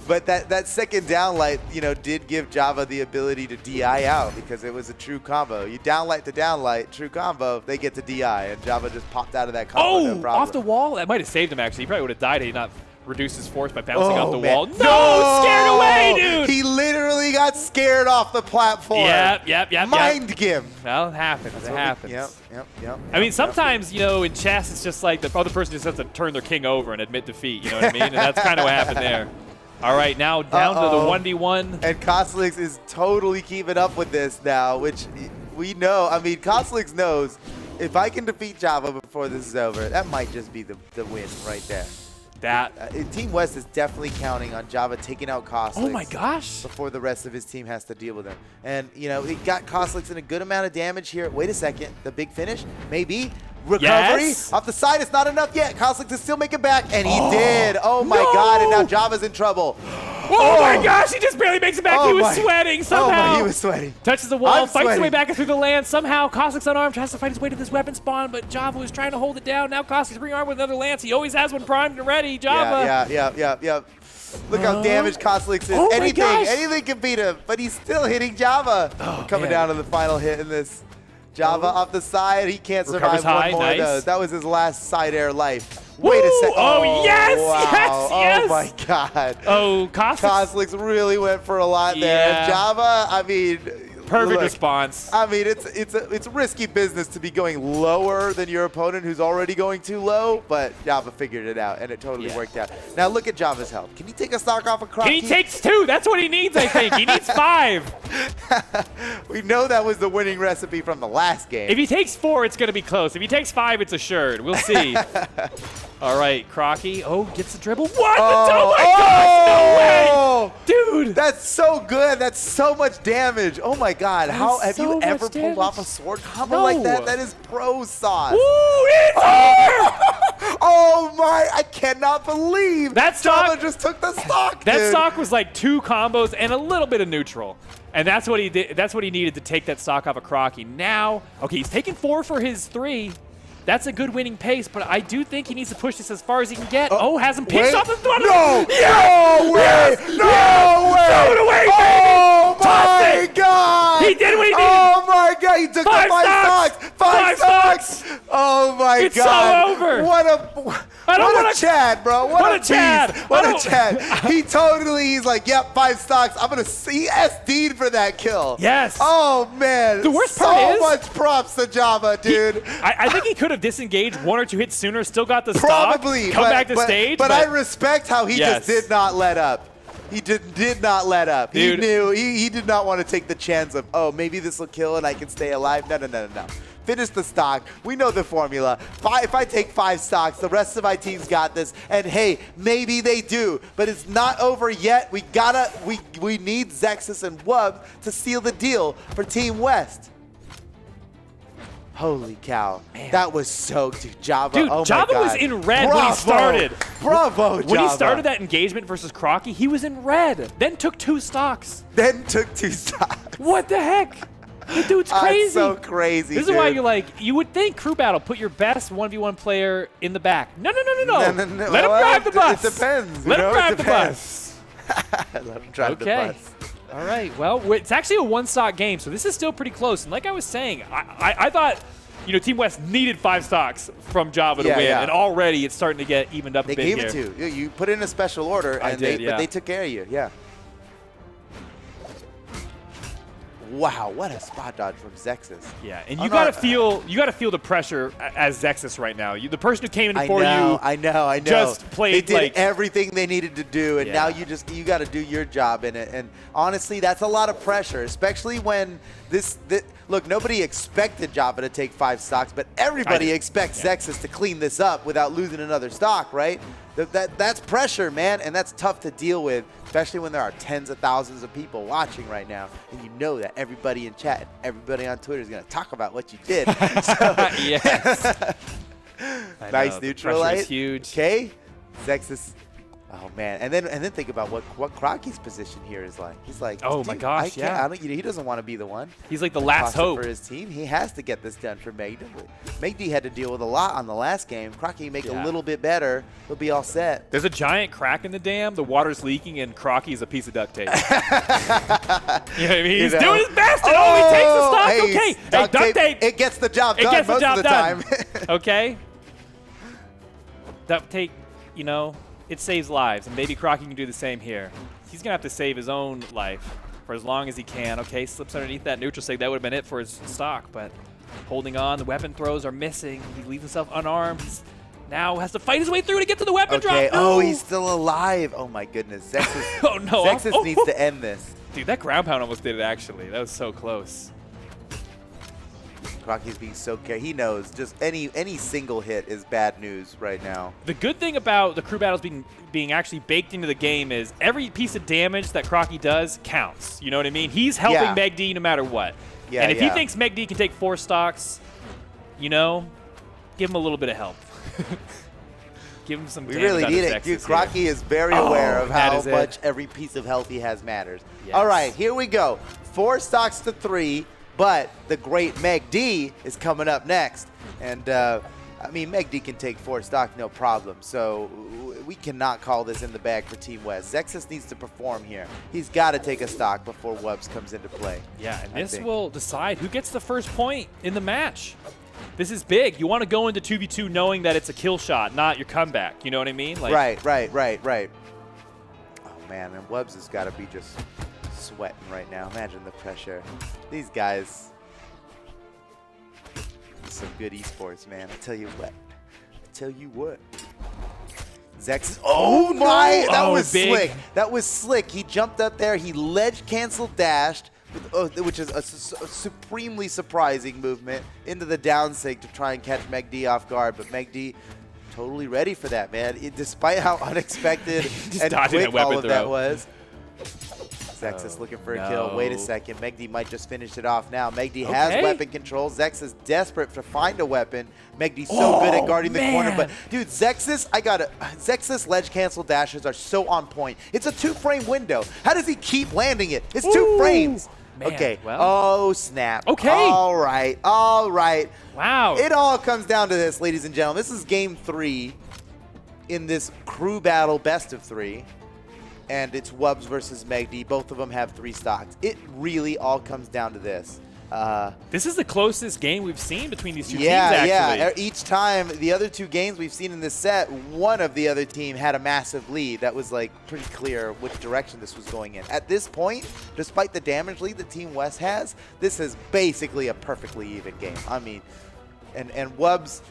But that second downlight, you know, did give Java the ability to DI out because it was a true combo. You downlight to downlight, true combo, they get to DI, and Java just popped out of that combo. No problem. Off the wall? That might have saved him, actually. He probably would have died had he not reduced his force by bouncing off the wall. No! Scared away, dude! He literally got scared off the platform. Yep. Mind game. Well, it happens. It happens. Yep. I mean, sometimes, you know, in chess, it's just like the other person just has to turn their king over and admit defeat. You know what I mean? And that's kind of what happened there. All right, now down to the 1v1. And Cosolix is totally keeping up with this now, which we know. I mean, Cosolix knows if I can defeat Java before this is over, that might just be the win right there. Team West is definitely counting on Java taking out Cosolix. Oh my gosh! Before the rest of his team has to deal with him. And, you know, he got Cosolix in a good amount of damage here. Wait a second. The big finish? Maybe. Recovery off the side. It's not enough yet. Cosolix is still making back, and he did. Oh my God! And now Java's in trouble. Oh my gosh, he just barely makes it back. He was sweating somehow. He was sweating. Touches the wall, I'm fights his way sweating. back through the land. Somehow, Cosolix unarmed, tries to fight his way to this weapon spawn, but Java was trying to hold it down. Now Cosolix rearmed with another lance. He always has one primed and ready. Java. Yeah. Look how damaged Cosolix is. Oh my gosh. Anything can beat him, but he's still hitting Java. Coming down to the final hit in this. Java off the side. He can't survive one more of those. That was his last side air life. Wait a second. Oh, yes, wow. yes. Oh, my God. Oh, Cosolix. Cosolix really went for a lot there. Yeah. Java, I mean, Perfect look, response. I mean, it's risky business to be going lower than your opponent who's already going too low, but Java figured it out, and it totally worked out. Now look at Java's health. Can he take a stock off of Crockie? He takes 2. That's what he needs, I think. He needs 5. We know that was the winning recipe from the last game. If he takes 4, it's going to be close. If he takes 5, it's assured. We'll see. All right, Crockie. Oh, gets the dribble. What? Oh my gosh, no way! Dude! That's so good. That's so much damage. Oh my God. How have you ever pulled off a sword combo like that? That is pro sauce. Woo! It's over! Oh my, I cannot believe that stock Java just took the stock, That dude. stock was like 2 combos and a little bit of neutral. And that's what he did. That's what he needed to take that stock off of Crockie. Now, okay, he's taking 4 for his 3. That's a good winning pace, but I do think he needs to push this as far as he can get. Has him pinched off the throttle. No! Yes! No way! Yes! No way! Throw it away, oh baby! Toss my it! God! He did what he needed! Oh my God! He took 5 the 5 stocks! stocks! 5 stocks! Oh my It's God! so over! What a Chad, bro! What a a Chad! beast. What a Chad! He's like, yep, 5 stocks. I'm gonna see SD'd for that kill. Yes. Oh man! The worst part is so much props to Java, dude. I think he could have disengaged 1 or 2 hits sooner, still got the stock, Probably. come back to stage. But I respect how he Yes. just did not let up. He did not let up. Dude. He knew. He did not want to take the chance of, oh, maybe this will kill and I can stay alive. No. Finish the stock. We know the formula. If I take 5 stocks, the rest of my team's got this. And hey, maybe they do, but it's not over yet. We need Zexis and Wubz to seal the deal for Team West. Holy cow. Man. That was so, Java. Dude, oh Java my God. was in red when he started. Bravo, Java. When he started that engagement versus Crockie, he was in red. Then took 2 stocks. Then took 2 stocks. What the heck? The dude's crazy. That's so crazy, This is why you're like, you would think crew battle, put your best 1v1 player in the back. No. Let him drive the bus. It depends. Let him drive the bus. Let him drive the bus. All right, well, it's actually a 1-stock game, so this is still pretty close. And like I was saying, I thought, Team West needed 5 stocks from Java to win, and already it's starting to get evened up a bit They gave here. it to you. You put in a special order, and but they took care of you. Yeah. Wow, what a spot dodge from Zexis. Yeah, and you gotta feel the pressure as Zexis right now. The person who came in before I know. just played. They did everything they needed to do, and now you got to do your job in it. And honestly, that's a lot of pressure, especially when look, nobody expected Java to take 5 stocks, but everybody expects Zexis to clean this up without losing another stock, right? That's pressure, man, and that's tough to deal with, especially when there are tens of thousands of people watching right now, and you know that everybody in chat, everybody on Twitter is going to talk about what you did. Yes. Nice neutral light. Huge. Okay, Zexis. Oh man, and then think about what Crockie's position here is like. He's like, oh my gosh, he doesn't want to be the one. He's like the last hope for his team. He has to get this done for megD. megD had to deal with a lot on the last game. Crockie make a little bit better. He'll be all set. There's a giant crack in the dam. The water's leaking, and Crockie is a piece of duct tape. You know what I mean? He's doing his best. It only takes the stock. Hey, Duct tape. It gets the job done most of the time. Okay. Duct tape. It saves lives, and maybe Crockie can do the same here. He's going to have to save his own life for as long as he can. Okay, slips underneath that neutral sig. That would have been it for his stock, but holding on. The weapon throws are missing. He leaves himself unarmed. He's now has to fight his way through to get to the weapon drop. No. Oh, he's still alive. Oh, my goodness. Zexis, Zexis needs to end this. Dude, that ground pound almost did it, actually. That was so close. Crockie's being so careful. He knows just any single hit is bad news right now. The good thing about the crew battles being actually baked into the game is every piece of damage that Crockie does counts. You know what I mean? He's helping megD no matter what. Yeah, and if he thinks megD can take 4 stocks, give him a little bit of help. Give him some We damage really out of need it. Zexis Dude, here. Crockie is very aware of that how is it. much every piece of health he has matters. Yes. All right, here we go. 4 stocks to 3, but the great megD is coming up next. And, I mean, megD can take 4 stock, no problem. So we cannot call this in the bag for Team West. Zexis needs to perform here. He's got to take a stock before Wubz comes into play. Yeah, and this will decide who gets the first point in the match. This is big. You want to go into 2v2 knowing that it's a kill shot, not your comeback. You know what I mean? Like, Right. Oh, man, and Wubz has got to be just sweating right now. Imagine the pressure. These guys, some good esports, man. I tell you what. Zexis. Oh my! That was big. slick. That was slick. He jumped up there. He ledge canceled dashed, which is a supremely surprising movement into the down sig to try and catch megD off guard. But megD totally ready for that, man. Despite how unexpected and quick all of that was. Zexis looking for a kill. Wait a second. megD might just finish it off now. megD has weapon control. Zexis desperate to find a weapon. megD's so good at guarding the corner. But, dude, Zexis ledge cancel dashes are so on point. It's a 2-frame window. How does he keep landing it? It's 2 frames. Man, okay. well. Oh, snap. Okay. All right. Wow. It all comes down to this, ladies and gentlemen. This is game 3 in this crew battle best of 3. And it's Wubz versus megD. Both of them have 3 stocks. It really all comes down to this. This is the closest game we've seen between these two teams, actually. Yeah. Each time, the other 2 games we've seen in this set, one of the other team had a massive lead. That was like pretty clear which direction this was going in. At this point, despite the damage lead that Team West has, this is basically a perfectly even game. I mean, and Wubz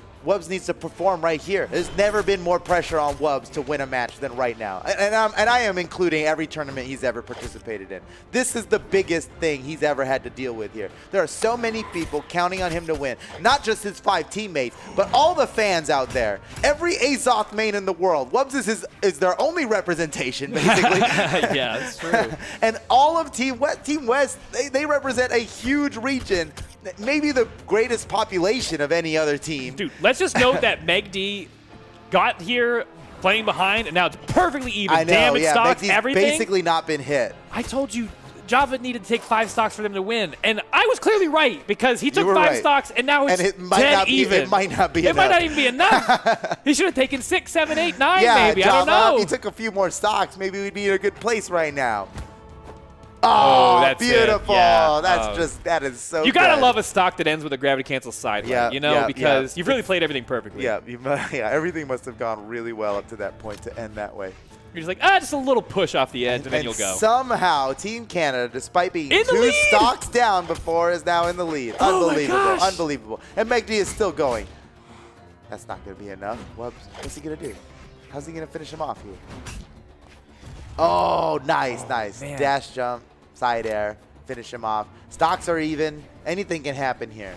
needs to perform right here. There's never been more pressure on Wubz to win a match than right now. And I am including every tournament he's ever participated in. This is the biggest thing he's ever had to deal with here. There are so many people counting on him to win. Not just his 5 teammates, but all the fans out there. Every Azoth main in the world. Wubz is their only representation, basically. Yeah, that's true. And all of Team West, they represent a huge region. Maybe the greatest population of any other team. Dude, let's just note that megD got here playing behind, and now it's perfectly even. I know, Damage yeah, stocks, megD's everything. basically not been hit. I told you Java needed to take 5 stocks for them to win, and I was clearly right because he took were 5 right. stocks, and now it's And it might 10 not be- even. it might not be It might enough. not even be enough. He should have taken 6, 7, 8, 9 Yeah, maybe. Java, I don't know. if he took a few more stocks, maybe we'd be in a good place right now. Oh, that's it. beautiful. Yeah. That is so You gotta good. love a stock that ends with a gravity cancel side, Yeah, you know, yeah, because yeah. you've really played everything perfectly. Yeah, everything must have gone really well up to that point to end that way. You're just like, just a little push off the edge, and then you'll go. Somehow, Team Canada, despite being In the 2 lead! stocks down before, is now in the lead. Oh my Unbelievable. gosh. Unbelievable. And megD is still going. That's not going to be enough. What's he going to do? How's he going to finish him off here? Oh, nice. Man. Dash jump, side air, finish him off. Stocks are even. Anything can happen here.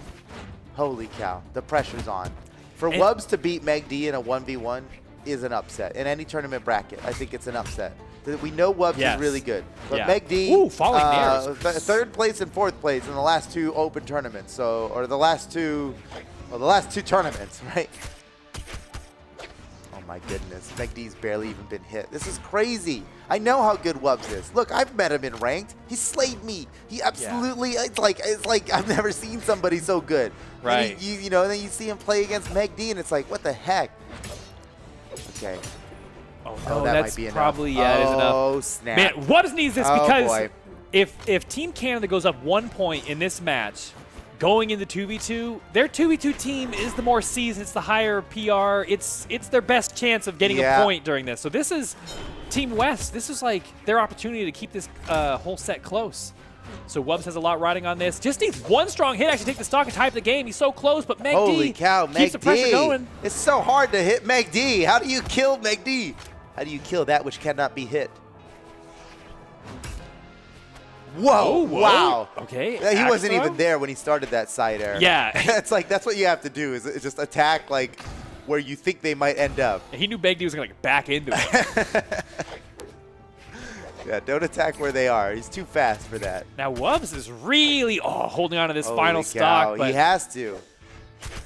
Holy cow. The pressure's on. For Wubz to beat megD in a 1v1 is an upset. In any tournament bracket, I think it's an upset. We know Wubz is really good. But megD, falling nares. 3rd place and 4th place in the last 2 open tournaments. Or the last 2 tournaments, right? Oh my goodness, megD's barely even been hit. This is crazy. I know how good Wubz is. Look, I've met him in ranked. He slayed me. He absolutely, it's like I've never seen somebody so good. Right. And you know, and then you see him play against megD, and it's like, what the heck? Okay. Oh, Oh, no, that that's might be probably enough. is enough. Oh, snap. Man, Wubz needs this Oh, because boy. if Team Canada goes up 1 point in this match, going into 2v2, their 2v2 team is the more seasoned, it's the higher PR, it's their best chance of getting a point during this. So this is Team West. This is like their opportunity to keep this whole set close. So Wubz has a lot riding on this. Just needs 1 strong hit actually take the stock and tie up the game. He's so close, but megD Holy cow, keeps the pressure megD. going. It's so hard to hit megD. How do you kill megD? How do you kill that which cannot be hit? Whoa, whoa. wow. Okay. He wasn't Axel? even there when he started that side air. Yeah. It's like, that's what you have to do is just attack like where you think they might end up. He knew megD was going to like back into it. Yeah, don't attack where they are. He's too fast for that. Now Wubz is really holding on to this Holy final cow, stock. But he has to.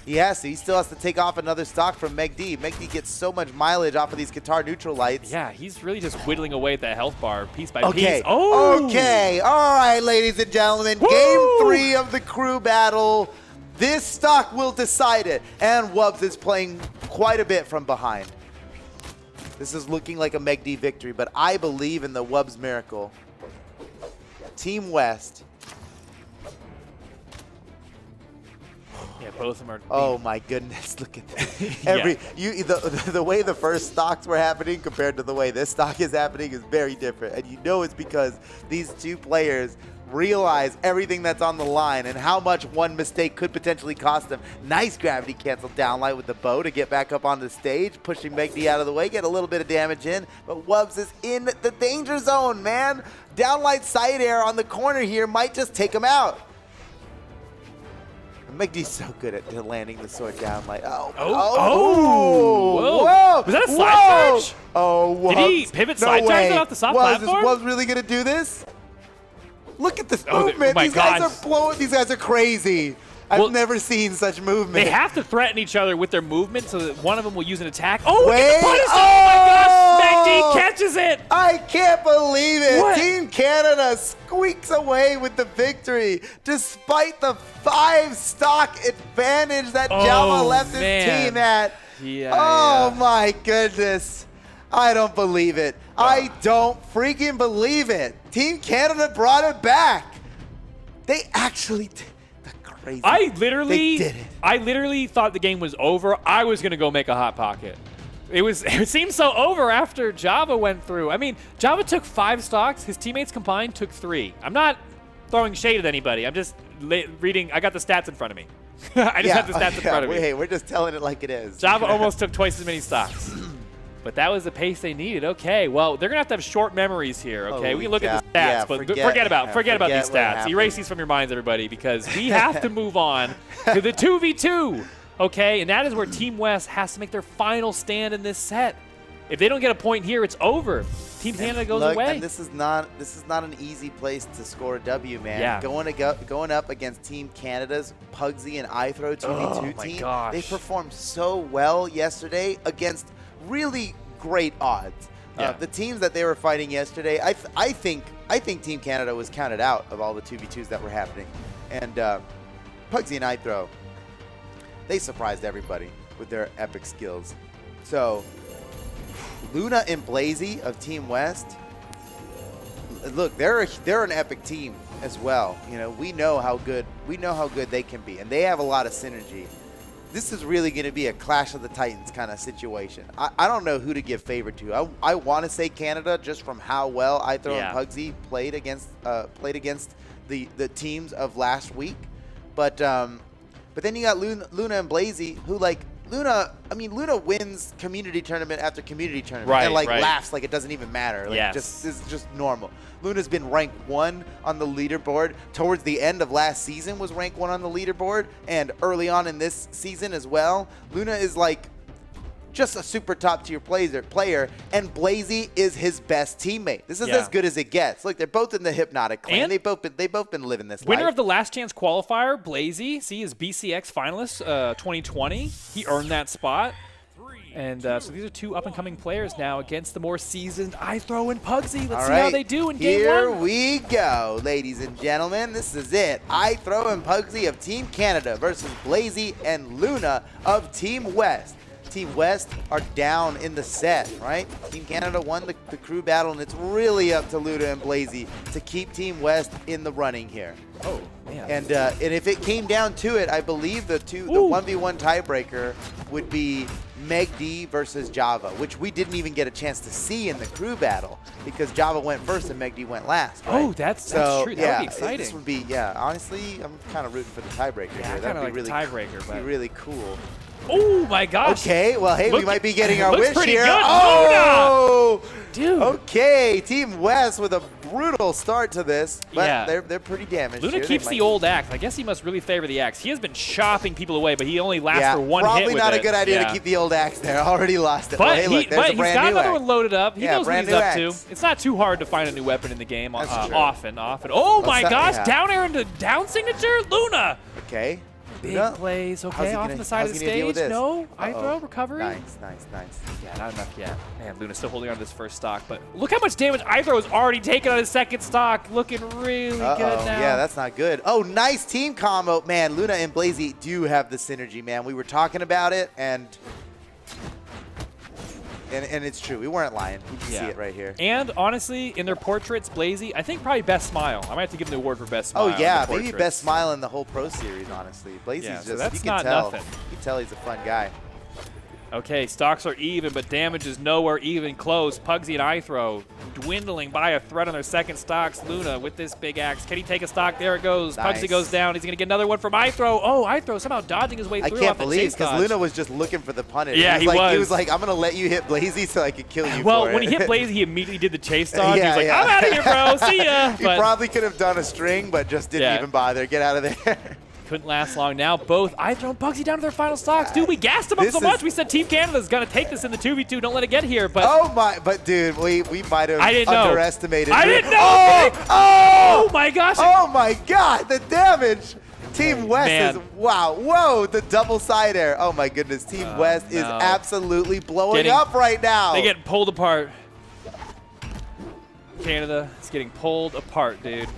Yeah, so he still has to take off another stock from megD. megD gets so much mileage off of these guitar neutral lights. Yeah, he's really just whittling away at that health bar piece by Okay. piece. Oh! Okay. All right, ladies and gentlemen. Woo! Game 3 of the crew battle. This stock will decide it. And Wubz is playing quite a bit from behind. This is looking like a megD victory, but I believe in the Wubz miracle. Team West. Yeah, both of them are. Oh my goodness! Look at that. The way the first stocks were happening compared to the way this stock is happening is very different, and you know it's because these two players realize everything that's on the line and how much one mistake could potentially cost them. Nice gravity cancel downlight with the bow to get back up on the stage, pushing megD out of the way, get a little bit of damage in, but Wubz is in the danger zone, man. Downlight side air on the corner here might just take him out. megD's so good at landing the sword down like, Whoa. whoa. Was that a slide charge? Oh, Wubz. Did he pivot slide charge off the soft platform? Is Wubz really going to do this? Look at this Oh, movement. my These guys God. are blowing. These guys are crazy. I've never seen such movement. They have to threaten each other with their movement so that one of them will use an attack. Oh, Wait. look at the punish! Oh my gosh! megD catches it! I can't believe it. What? Team Canada squeaks away with the victory despite the 5-stock advantage that Java left his man. team at. Yeah, My goodness. I don't believe it. I don't freaking believe it. Team Canada brought it back. They actually did. Crazy. I literally thought the game was over. I was gonna go make a hot pocket. It seemed so over after Java went through. I mean, Java took 5 stocks. His teammates combined took 3. I'm not throwing shade at anybody. I'm just reading. I got the stats in front of me. I just have the stats in front of me. Hey, we're just telling it like it is. Java almost took twice as many stocks. But that was the pace they needed. Okay, well, they're going to have short memories here, okay? We can look at the stats, Yeah, but forget about these what stats. happened. Erase these from your minds, everybody, because we have to move on to the 2v2, okay? And that is where Team West has to make their final stand in this set. If they don't get a point here, it's over. Team Canada goes away. And this is not an easy place to score a W, man. Yeah. Going up against Team Canada's Pugsyxd and iThrowow 2v2 team. gosh. They performed so well yesterday against really great odds. Yeah. The teams that they were fighting yesterday, I think Team Canada was counted out of all the 2v2s that were happening. And Pugsyxd and iThrowow, they surprised everybody with their epic skills. So Luna and Blaizzy of Team West, look, they're an epic team as well. You know, we know how good they can be, and they have a lot of synergy. This is really going to be a Clash of the Titans kind of situation. I don't know who to give favor to. I want to say Canada just from how well iThrowow and Pugsyxd played against the teams of last week, but then you got Luna and Blaizzy, who Luna wins community tournament after community tournament and laughs like it doesn't even matter. It's just normal. Luna's been ranked 1 on the leaderboard. Towards the end of last season was ranked 1 on the leaderboard, and early on in this season as well. Luna is just a super top tier player, and Blaizzy is his best teammate. This is as good as it gets. Look, they're both in the Hypnotic clan. And they've both been living this winner life. of the Last Chance qualifier, Blaizzy, is BCX finalist 2020. He earned that spot. And so these are 2 up-and-coming players now against the more seasoned iThrowow and Pugsyxd. Let's see how they do in game 1. Here we go, ladies and gentlemen. This is it. iThrowow and Pugsyxd of Team Canada versus Blaizzy and Luna of Team West. Team West are down in the set, right? Team Canada won the crew battle, and it's really up to Luna and Blaizzy to keep Team West in the running here. Oh, man. And if it came down to it, I believe the 1v1 tiebreaker would be megD versus Java, which we didn't even get a chance to see in the crew battle because Java went first and megD went last. Right? Oh, that's true. That would be exciting. This would be, honestly, I'm kind of rooting for the tiebreaker here. That would be really tiebreaker, be really cool. Oh my gosh. Okay, well, hey, we might be getting our wish pretty here. Good. Oh, dude. Okay, Team West with a brutal start to this, but they're pretty damaged. Luna keeps the old axe. I guess he must really favor the axe. He has been chopping people away, but he only lasts for one hit with it. Probably not a good idea to keep the old axe there. Already lost it. But, well, hey, look, there's a brand he's got new another axe. one loaded up. He knows what he's up to. axe. It's not too hard to find a new weapon in the game often. Oh my Well, gosh, down air into down signature, Luna. Okay. Big plays. Okay, off on the side of the stage. No, iThrow recovery. Nice, nice, nice. Yeah, not enough yet. Man, Luna's still holding on to this first stock, but look how much damage iThrow has already taken on his second stock. Looking really good now. Yeah, that's not good. Oh, nice team combo. Man, Luna and Blaizzy do have the synergy, man. We were talking about it, and it's true. We weren't lying. You can see it right here. And honestly, in their portraits, Blaizzy, I think probably best smile. I might have to give him the award for best smile. Oh yeah, maybe best smile in the whole Pro Series, honestly. Blaizzy's just, so that's you can not tell. nothing. You can tell he's a fun guy. Okay, stocks are even, but damage is nowhere even close. Pugsyxd and iThrow dwindling by a thread on their second stocks. Luna with this big axe. Can he take a stock? There it goes. Nice. Pugsyxd goes down. He's going to get another one from iThrow. Oh, iThrow somehow dodging his way through. I can't believe, because Luna was just looking for the punish. Yeah, he was like, I'm going to let you hit Blaizzy so I can kill you Well, for when it. he hit Blaizzy, he immediately did the chase dodge. Yeah, he was like, I'm out of here, bro. See ya. He probably could have done a string, but just didn't even bother. Get out of there. Couldn't last long. Now both iThrow and Pugsyxd down to their final stocks. Dude, we gassed them up so much. We said Team Canada's going to take this in the 2v2. Don't let it get here. But oh my! But dude, we might have underestimated. I didn't know. Oh my gosh! Oh my God! The damage. Team West is wow! Whoa! The double side air. Oh my goodness! Team West is absolutely blowing up right now. They get pulled apart. Canada is getting pulled apart, dude.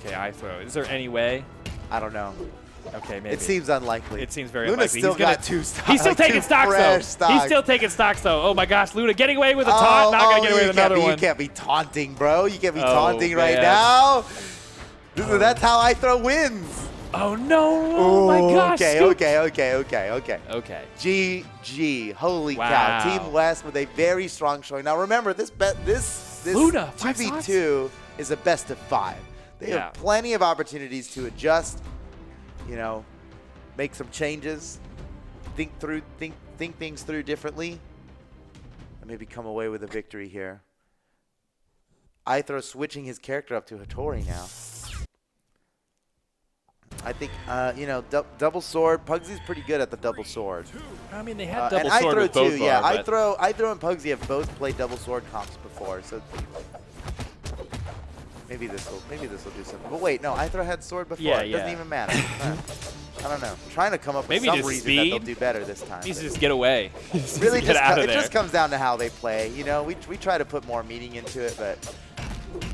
Okay, iThrow. Is there any way? I don't know. Okay, maybe. It seems unlikely. It seems very Luna's unlikely. Still got two stocks. He's still taking stocks, though. He's still taking stocks, though. Oh, my gosh. Luna getting away with a taunt. Not going to get away with another one. You can't be taunting, bro. You can't be taunting right now. That's how iThrow wins. Oh, no. Oh, my gosh. Okay. GG. Holy cow. Team West with a very strong showing. Now, remember, this Luna, 2v2 is a best of 5. They have plenty of opportunities to adjust, you know, make some changes, think things through differently, and maybe come away with a victory here. iThrow switching his character up to Hattori now. I think, you know, double sword. Pugsy's pretty good at the double sword. I mean, they had double and sword iThrow with both too. Yeah, iThrow and Pugsyxd have both played double sword comps before, so. Maybe this will do something. But wait, no, iThrow had sword before. Yeah, it doesn't even matter. I don't know. I'm trying to come up with some reason that they'll do better this time. Needs to just get away. Really, it just comes down to how they play. You know, we try to put more meaning into it, but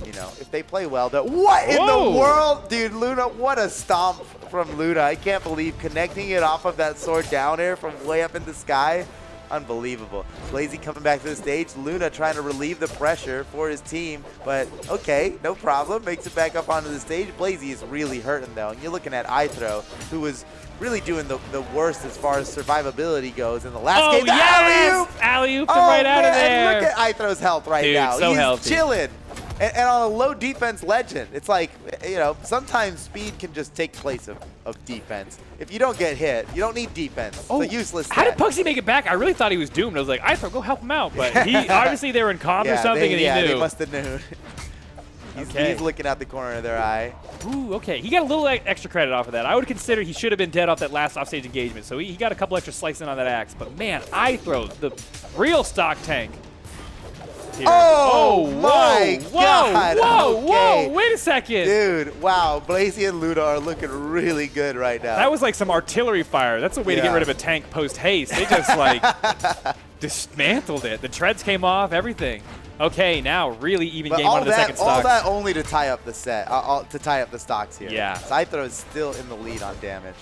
you know, if they play well, what in the world, dude? Luna, what a stomp from Luna! I can't believe connecting it off of that sword down air from way up in the sky. Unbelievable. Blaizzy coming back to the stage. Luna trying to relieve the pressure for his team, but okay, no problem. Makes it back up onto the stage. Blaizzy is really hurting though, and you're looking at iThrow, who was really doing the worst as far as survivability goes in the last game. Yes! Alley-oop right out of there. And look at iThrow's health right now. So He's healthy. Chilling. And on a low defense legend, it's like, you know, sometimes speed can just take place of defense. If you don't get hit, you don't need defense. It's a useless How did Pugsyxd make it back? I really thought he was doomed. I was like, iThrow, go help him out. But he obviously they were in comms or something, and he knew. They must have known. He's looking out the corner of their eye. Ooh, okay. He got a little extra credit off of that. I would consider he should have been dead off that last offstage engagement. So he got a couple extra slicing on that axe. But man, iThrow, the real stock tank. Here. Oh my God. Whoa, wait a second. Dude, wow. Blaizzy and Luna are looking really good right now. That was like some artillery fire. That's a way to get rid of a tank post-haste. They just like dismantled it. The treads came off, everything. Okay, now really even game one of the second stocks. All that only to tie up the set, to tie up the stocks here. Yeah. So iThrow is still in the lead on damage.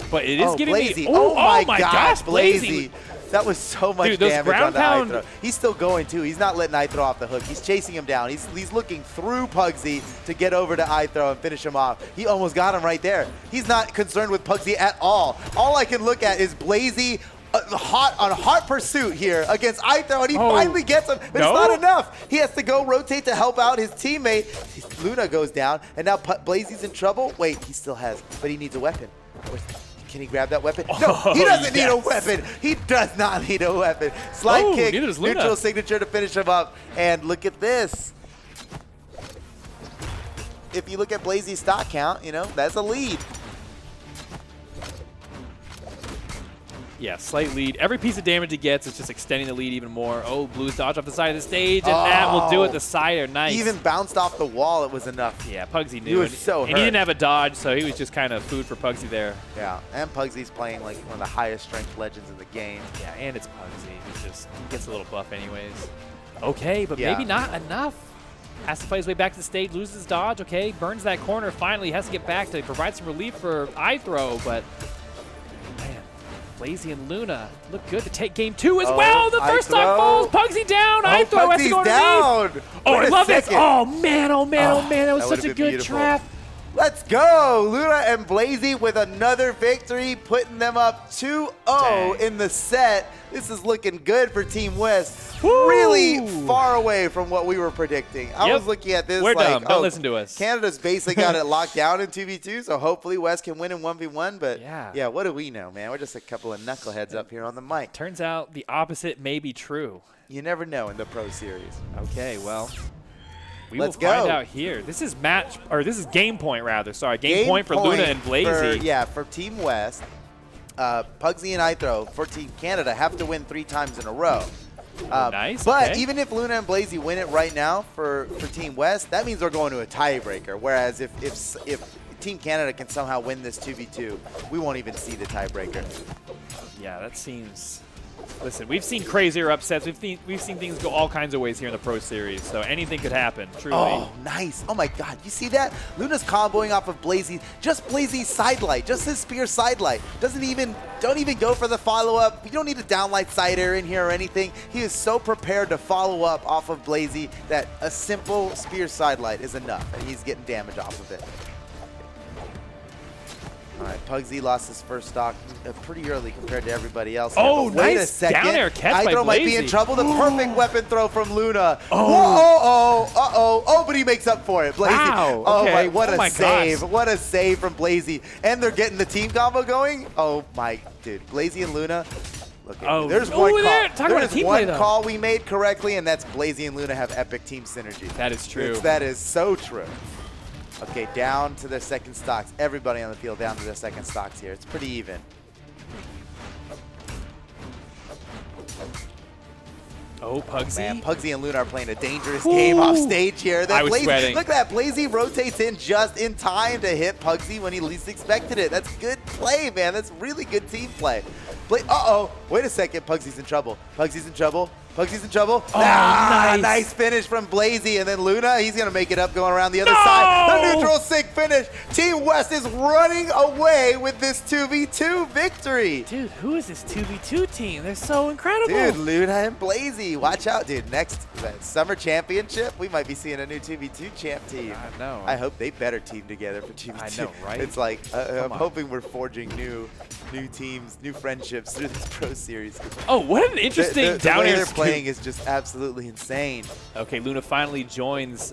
But it is giving Blaizzy. me... Oh my gosh, Blaizzy. That was so much damage onto iThrow. He's still going, too. He's not letting iThrow off the hook. He's chasing him down. He's looking through Pugsyxd to get over to iThrow and finish him off. He almost got him right there. He's not concerned with Pugsyxd at all. All I can look at is Blaizzy on hot pursuit here against iThrow, and he finally gets him, but it's not enough. He has to go rotate to help out his teammate. Luna goes down, and now Blaizzy's in trouble. Wait, he still has, but he needs a weapon. Can he grab that weapon? No, he doesn't need a weapon. He does not need a weapon. Slide kick, neutral signature to finish him up. And look at this. If you look at Blaizzy's stock count, you know, that's a lead. Yeah, slight lead. Every piece of damage he gets is just extending the lead even more. Oh, Blues dodge off the side of the stage, and that will do it. The side nice. Even bounced off the wall, it was enough. Yeah, Pugsyxd knew. He was so hurt. And he didn't have a dodge, so he was just kind of food for Pugsyxd there. Yeah, and Pugsyxd's playing like one of the highest strength legends in the game. Yeah, and it's Pugsyxd. He gets a little buff anyways. Okay, but Yeah. maybe not enough. Has to fight his way back to the stage, loses his dodge, okay, burns that corner, finally has to get back to provide some relief for iThrow, but man, Blaizzy and Luna look good to take game 2 as well. The first stock falls, Pugsyxd down, iThrow has to go down. Oh, I love this. Oh man, oh man, oh man, that was that such a would've been good beautiful. trap. Let's go! Luna and Blaizzy with another victory, putting them up 2-0 in the set. This is looking good for Team West. Woo! Really far away from what we were predicting. I was looking at this We're like, dumb. Don't listen to us. Canada's basically got it locked down in 2v2, so hopefully West can win in 1v1. But yeah, what do we know, man? We're just a couple of knuckleheads up here on the mic. Turns out the opposite may be true. You never know in the Pro Series. Okay, well. Let's will find go. out here. This is this is game point rather. Sorry, game point for Luna and Blaizzy. For Team West, Pugsyxd and iThrow for Team Canada have to win 3 times in a row. Nice. But okay. even if Luna and Blaizzy win it right now for Team West, that means they're going to a tiebreaker. Whereas if Team Canada can somehow win this 2v2, we won't even see the tiebreaker. Yeah, that seems. Listen, we've seen crazier upsets. We've seen things go all kinds of ways here in the Pro Series, so anything could happen, truly. Oh, nice. Oh, my God. You see that? Luna's comboing off of Blaizzy. Just Blaizzy's sidelight. Just his spear sidelight. Don't even go for the follow-up. We don't need a downlight side air in here or anything. He is so prepared to follow up off of Blaizzy that a simple spear sidelight is enough, and he's getting damage off of it. All right, Pugsyxd lost his first stock pretty early compared to everybody else. Oh, wait nice a second. down air catch by iThrow might be Blaizzy. in trouble. The perfect weapon throw from Luna. Oh. Oh, but he makes up for it. Blaizzy. Wow, Oh, okay. what a my save. gosh. What a save from Blaizzy. And they're getting the team combo going. Oh, my, dude. Blaizzy and Luna. Look at me. There's one call. Talk about a team play, though. Call we made correctly, and that's Blaizzy and Luna have epic team synergy. That is true. That is so true. Okay, down to their second stocks. Everybody on the field down to their second stocks here. It's pretty even. Oh, Pugsyxd. Man, Pugsyxd and Luna are playing a dangerous game off stage here. I was sweating. Look at that. Blaizzy rotates in just in time to hit Pugsyxd when he least expected it. That's good play, man. That's really good team play. Uh-oh. Wait a second. Pugsyxd's in trouble. Pugsyxd's in trouble. Pugsyxd's in trouble. Oh, nice. Nice finish from Blaizzy. And then Luna, he's going to make it up going around the other side. The neutral sick finish. Team West is running away with this 2v2 victory. Dude, who is this 2v2 team? They're so incredible. Dude, Luna and Blaizzy. Watch out, dude. Next summer championship, we might be seeing a new 2v2 champ team. I know. I hope they better team together for 2v2. I know, right? It's like, I'm on. hoping we're forging new teams, new friendships through this Pro Series. Oh, what an interesting the down way air they're scoop. playing is just absolutely insane. Okay, Luna finally joins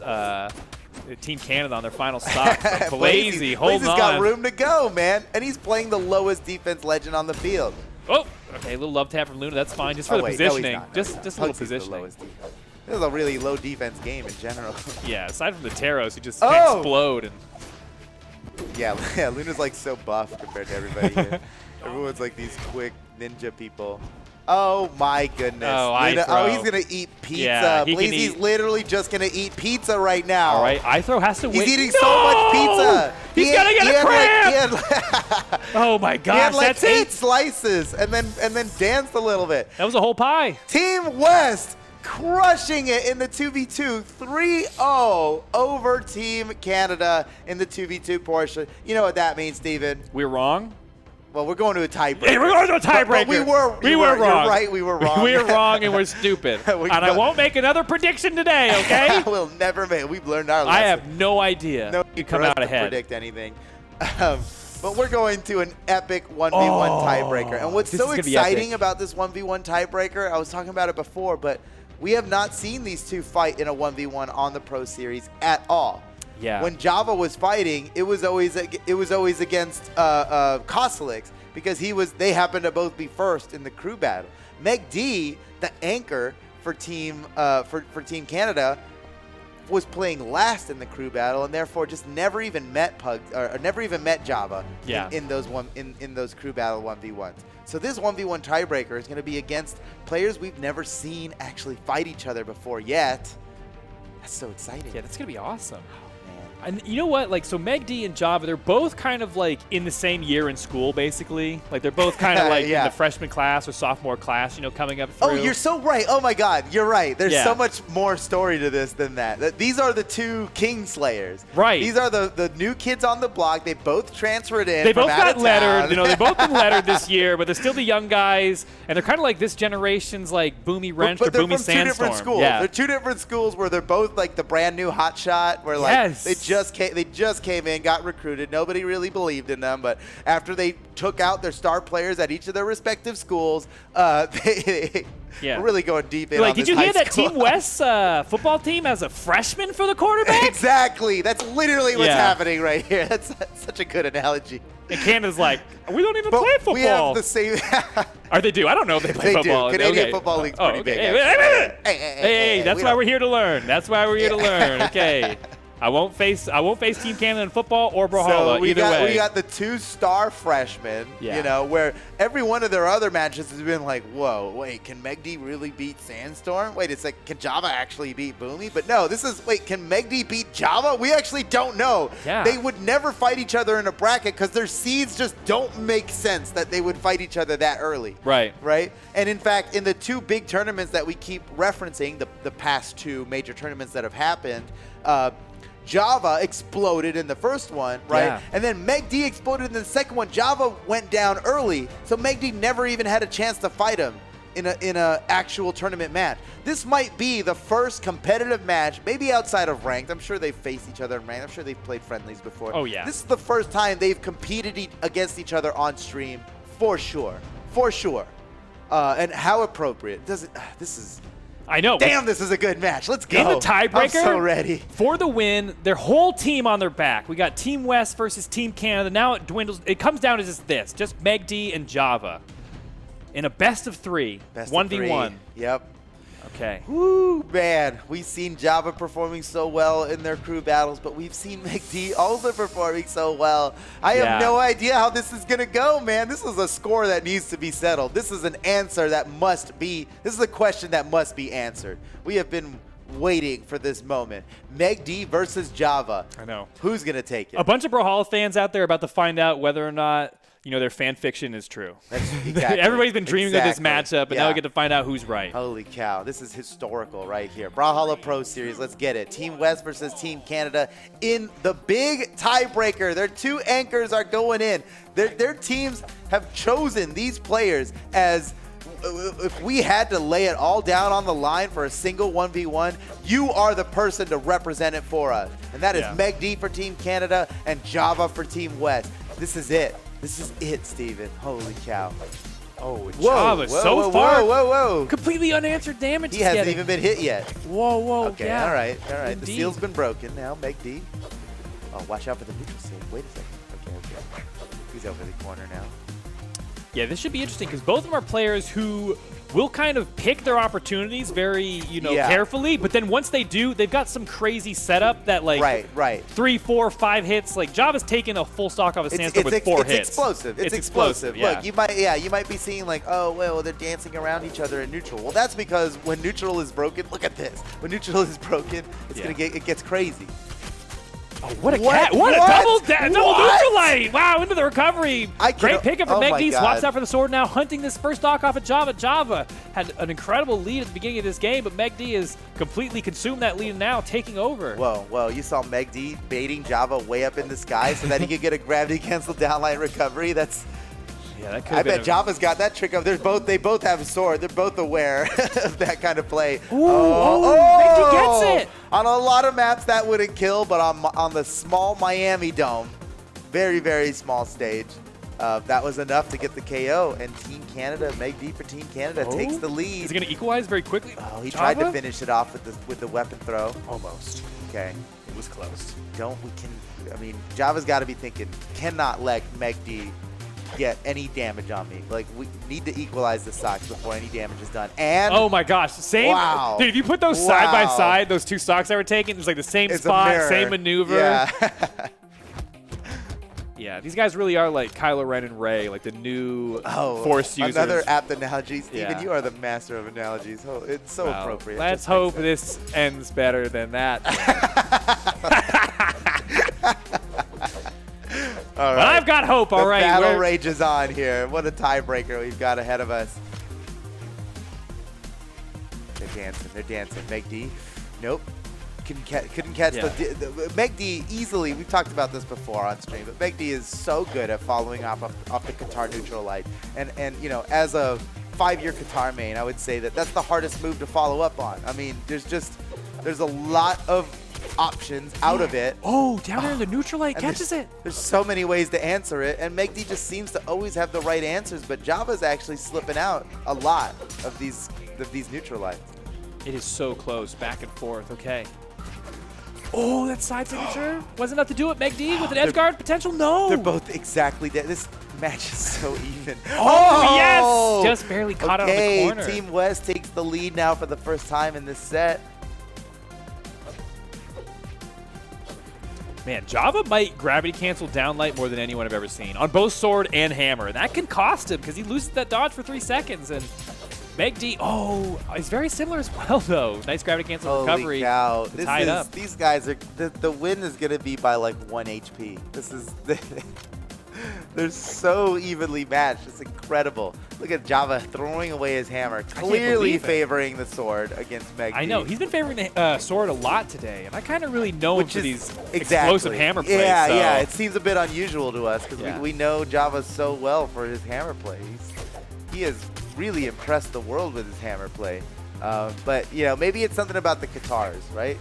Team Canada on their final stop. Blaizzy, hold Blaizzy's on. got room to go, man. And he's playing the lowest defense legend on the field. Oh, okay, a little love tap from Luna. That's fine, just for the wait, no, he's positioning. not. Just a little Pugsyxd's the positioning. lowest defense. This is a really low defense game in general. Yeah, aside from the Taros, who just Oh! explode. And Yeah, Luna's like so buff compared to everybody here. Everyone's like these quick ninja people. Oh my goodness. Oh, Luna, iThrow. he's going to eat pizza. Yeah, he can Blaizzy's eat. literally just going to eat pizza right now. all right, iThrow has to win. He's eating so much pizza. He's gonna get a cramp. He Oh my had gosh, like that's 8 it. slices and then danced a little bit. That was a whole pie. Team West crushing it in the 2v2, 3-0 over Team Canada in the 2v2 portion. You know what that means, Steven? We're wrong. Well, we're going to a tiebreaker. Hey, we're going to a tiebreaker. But we were wrong. You're right, we were wrong. We're wrong and we're stupid. And I won't make another prediction today, okay? We'll never make. We've learned our lesson. I have no idea. No You need come for us out to ahead. predict anything. But we're going to an epic 1v1 tiebreaker. And what's This so is gonna be exciting epic. about this 1v1 tiebreaker, I was talking about it before, but we have not seen these two fight in a 1v1 on the Pro Series at all. Yeah. When Java was fighting, it was always against Cosolix because they happened to both be first in the crew battle. megD, the anchor for Team Canada, was playing last in the crew battle and therefore just never even met never even met Java in those crew battle 1v1s. So this 1v1 tiebreaker is going to be against players we've never seen actually fight each other before yet. That's so exciting. Yeah, that's going to be awesome. Man. And you know what? Like, so megD and Java, they're both kind of like in the same year in school, basically. Like, they're both kind of like in the freshman class or sophomore class, you know, coming up through. Oh, you're so right. Oh, my God. You're right. There's so much more story to this than that. These are the two Kingslayers. Right. These are the new kids on the block. They both transferred in. They both got lettered. You know, they both been lettered this year, but they're still the young guys. And they're kind of like this generation's like Boomie Wrench or Boomie Sandstorm. But they're from two different schools. Yeah. They're two different schools where they're both like the brand new hot shot where like they just came in, got recruited. Nobody really believed in them, but after they took out their star players at each of their respective schools, they we're really going deep in on this. Did you hear that Team West's football team has a freshman for the quarterback? Exactly. That's literally what's happening right here. That's such a good analogy. And Canada's like, we don't even play football. We have the same. Or they do. I don't know if they play football. They do. Canadian Football League's pretty big. Hey, that's why we're here to learn. That's why we're here to learn. Okay. I won't face Team Canada in football or Brawlhalla either way. We got the two star freshmen, you know, where every one of their other matches has been like, whoa, wait, can megD really beat Sandstorm? Wait, it's like, can Java actually beat Boomi? But no, this is, wait, can megD beat Java? We actually don't know. Yeah. They would never fight each other in a bracket because their seeds just don't make sense that they would fight each other that early. Right. Right? And in fact, in the two big tournaments that we keep referencing, the past two major tournaments that have happened, Java exploded in the first one, right? Yeah. And then megD exploded in the second one. Java went down early, so megD never even had a chance to fight him in a actual tournament match. This might be the first competitive match, maybe outside of ranked. I'm sure they've faced each other in ranked. I'm sure they've played friendlies before. Oh, yeah. This is the first time they've competed against each other on stream, for sure. For sure. And how appropriate. This is... I know. Damn, this is a good match. Let's go. In the tiebreaker, I'm so ready. For the win, their whole team on their back. We got Team West versus Team Canada. Now it dwindles. It comes down to just megD and Java in a best of 3, 1v1. Yep. Okay. Woo, man. We've seen Java performing so well in their crew battles, but we've seen megD also performing so well. I have no idea how this is going to go, man. This is a score that needs to be settled. This is an answer that must be, this is a question that must be answered. We have been waiting for this moment. megD versus Java. I know. Who's going to take it? A bunch of Brawlhalla fans out there about to find out whether or not their fan fiction is true. That's exactly. Everybody's been dreaming of this matchup, and now we get to find out who's right. Holy cow. This is historical right here. Brawlhalla Pro Series. Let's get it. Team West versus Team Canada in the big tiebreaker. Their two anchors are going in. Their teams have chosen these players as... If we had to lay it all down on the line for a single 1v1, you are the person to represent it for us. And that is megD for Team Canada and Java for Team West. This is it. This is it, Steven. Holy cow. Oh, Java so far. Whoa. Completely unanswered damage. He hasn't even been hit yet. Whoa. Okay, yeah. all right. Indeed. The seal's been broken now, megD. Oh, watch out for the neutral save. Wait a second. Okay. He's over the corner now. Yeah, this should be interesting because both of them are players who will kind of pick their opportunities very, carefully. But then once they do, they've got some crazy setup that like 3, 4, 5 hits. Like Java's taking a full stock off of Sandstorm with 4 hits. It's explosive. It's explosive. Yeah. Look, you might be seeing like, oh, well, they're dancing around each other in neutral. Well, that's because when neutral is broken, look at this. When neutral is broken, it gets crazy. Oh, what a cat. What a double neutral light. Wow, into the recovery. Great pickup for megD. Swaps out for the sword now, hunting this first stock off of Java. Java had an incredible lead at the beginning of this game, but megD has completely consumed that lead and now taking over. Whoa. You saw megD baiting Java way up in the sky so that he could get a gravity cancel downline recovery. That's... Yeah, that could I bet Java's got that trick of. They both have a sword. They're both aware of that kind of play. megD gets it. On a lot of maps that wouldn't kill, but on the small Miami Dome, very, very small stage, that was enough to get the KO. And Team Canada, megD for Team Canada takes the lead. Is he going to equalize very quickly? Oh, he tried to finish it off with the weapon throw. Almost. Okay. It was close. Java's got to be thinking, cannot let megD get any damage on me. Like, we need to equalize the stocks before any damage is done. And oh my gosh, same. Wow. Dude, if you put those side by side, those two stocks that were taken, it's like the same spot, same maneuver. Yeah. Yeah, these guys really are like Kylo Ren and Rey, like the new Force users. Another apt analogy. Steven, Yeah. you are the master of analogies. Oh, it's so appropriate. Let's hope this ends better than that. All right. But I've got hope, all right. The battle rages on here. What a tiebreaker we've got ahead of us. They're dancing. They're dancing. megD. Nope. Couldn't catch the megD easily. We've talked about this before on stream, but megD is so good at following off the Qatar neutral light. And you know, as a 5-year Qatar main, I would say that that's the hardest move to follow up on. I mean, there's a lot of options out of it. Oh, down there in the neutral light catches it. There's so many ways to answer it, and megD just seems to always have the right answers, but Java's actually slipping out a lot of these neutral lights. It is so close, back and forth. Okay. Oh, that side signature wasn't enough to do it. megD with an edge guard potential. No. They're both exactly dead. This match is so even. Oh, yes! Just barely caught it on the corner. Team West takes the lead now for the first time in this set. Man, Java might gravity cancel downlight more than anyone I've ever seen on both sword and hammer. And that can cost him because he loses that dodge for 3 seconds. And megD, is very similar as well, though. Nice gravity cancel recovery. Holy cow. To tie it up. These guys are, the win is going to be by like 1 HP. This is, they're so evenly matched. It's incredible. Look at Java throwing away his hammer, clearly favoring the sword against megD. I know. He's been favoring the sword a lot today, and I kind of really know him for these exactly. explosive hammer plays. Yeah, so. yeah. It seems a bit unusual to us because Yeah. we know Java so well for his hammer plays. He has really impressed the world with his hammer play. But, you know, maybe it's something about the Qatars, right?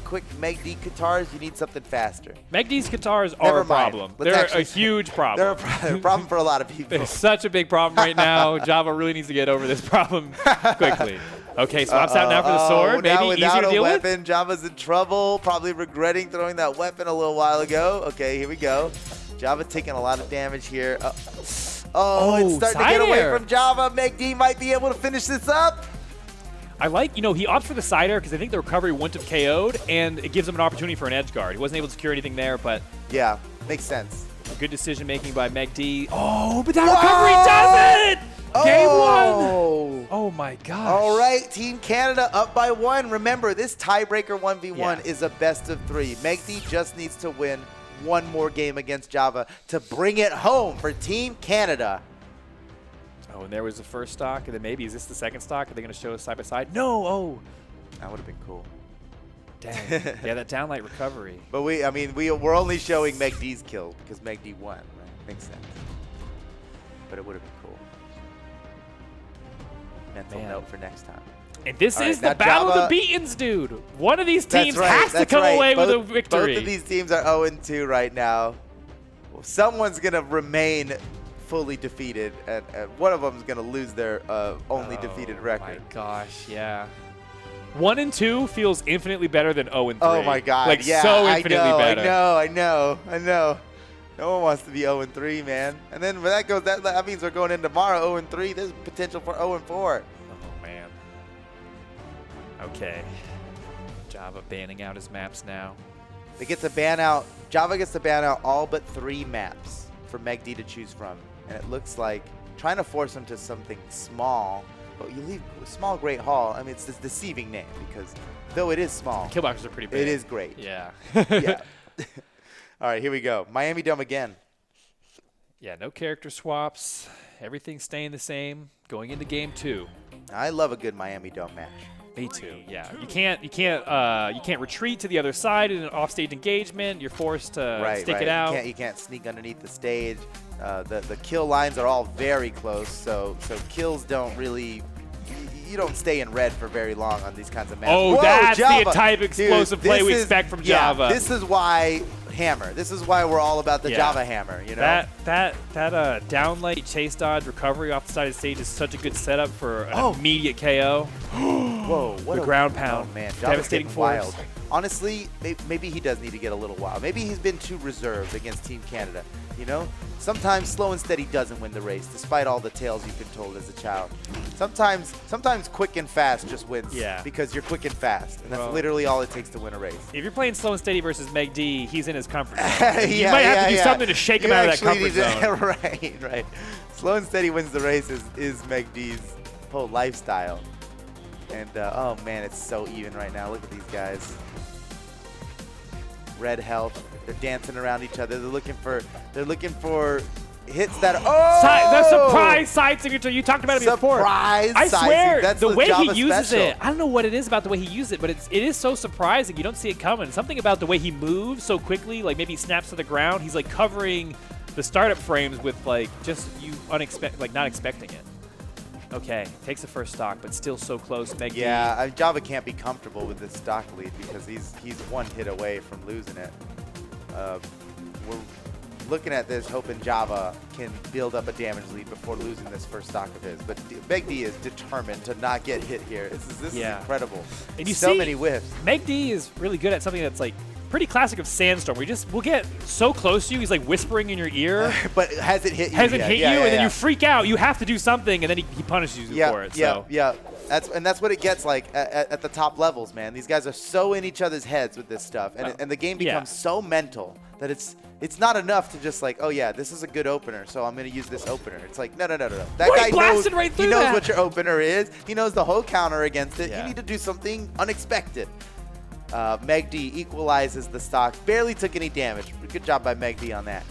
Quick megD Qatars, you need something faster. megD's Qatars are a problem. They're a huge problem. They're a problem for a lot of people. It's such a big problem right now. Java really needs to get over this problem quickly. Okay, swaps out now for the sword. Maybe easier to deal with. Java's in trouble, probably regretting throwing that weapon a little while ago. Okay, here we go. Java taking a lot of damage here. It's starting to get away from Java. megD might be able to finish this up. I like, he opts for the side air because I think the recovery wouldn't have KO'd, and it gives him an opportunity for an edge guard. He wasn't able to secure anything there, but... Yeah, makes sense. Good decision-making by megD. Oh, but that recovery does it! Game 1! Oh, my gosh. All right, Team Canada up by 1. Remember, this tiebreaker 1v1 is a best of 3. megD just needs to win one more game against Java to bring it home for Team Canada. Oh, and there was the first stock, and then maybe, is this the second stock? Are they going to show us side by side? No, That would have been cool. Dang. Yeah, that downlight recovery. But we're only showing megD's kill because megD won, right? Makes sense. But it would have been cool. Mental note for next time. And this is the battle of the beatens, dude. One of these teams has to come away with a victory. Both of these teams are 0-2 right now. Someone's going to remain fully defeated, and one of them is going to lose their only defeated record. Oh my gosh, yeah. 1-2 feels infinitely better than 0-3. Oh my god, like yeah, so infinitely better. I know. No one wants to be 0-3, man. And then when that goes, that means we're going in tomorrow 0-3. There's potential for 0-4. Oh man. Okay. Java banning out his maps now. They get to ban out. Java gets to ban out all but 3 maps for megD to choose from. And it looks like trying to force him to something small, but you leave Small Great Hall. I mean, it's this deceiving name because though it is small, Kill boxes are pretty big. It is great. Yeah. Yeah. All right, here we go. Miami Dome again. Yeah, no character swaps. Everything's staying the same. Going into game 2. I love a good Miami Dome match. Me too. Yeah, you can't retreat to the other side in an offstage engagement. You're forced to stick it out. You can't sneak underneath the stage. The kill lines are all very close, so kills don't really. You don't stay in red for very long on these kinds of matches. Oh, Whoa, that's Java. the type of explosive play we expect from Java. This is why hammer. This is why we're all about the Java hammer. You know that downlight chase dodge recovery off the side of the stage is such a good setup for an immediate KO. Whoa! What the ground pound. Oh man, Java's devastating force. wild. Honestly, maybe he does need to get a little wild. Maybe he's been too reserved against Team Canada. you know? Sometimes slow and steady doesn't win the race, despite all the tales you've been told as a child. Sometimes quick and fast just wins because you're quick and fast, and that's literally all it takes to win a race. If you're playing slow and steady versus megD, he's in his comfort zone. You might have to do something to shake him out of that comfort zone. Right. Slow and steady wins the race is megD's whole lifestyle. And oh man, it's so even right now. Look at these guys. Red health. They're dancing around each other. They're looking for hits that the surprise side signature. You talked about it before. Surprise. I swear, that's the way Java he uses special. it, I don't know what it is about the way he uses it, but it is so surprising. You don't see it coming. Something about the way he moves so quickly, like maybe he snaps to the ground. He's like covering the startup frames with like just you not expecting it. Okay, takes the first stock, but still so close. megD. Yeah, Java can't be comfortable with this stock lead because he's one hit away from losing it. We're looking at this, hoping Java can build up a damage lead before losing this first stock of his. But megD is determined to not get hit here. This is incredible. And you so see, many whiffs. megD is really good at something that's like pretty classic of Sandstorm. We'll get so close to you, he's like whispering in your ear. But hasn't hit you Hasn't yet. hit you, and then you freak out. You have to do something, and then he punishes you for it. Yeah. That's what it gets like at the top levels, man. These guys are so in each other's heads with this stuff, and the game becomes so mental that it's not enough to just like, oh yeah, this is a good opener, so I'm gonna use this opener. It's like, no. That guy knows, right he knows what your opener is. He knows the whole counter against it. You need to do something unexpected. megD equalizes the stock. Barely took any damage. Good job by megD on that.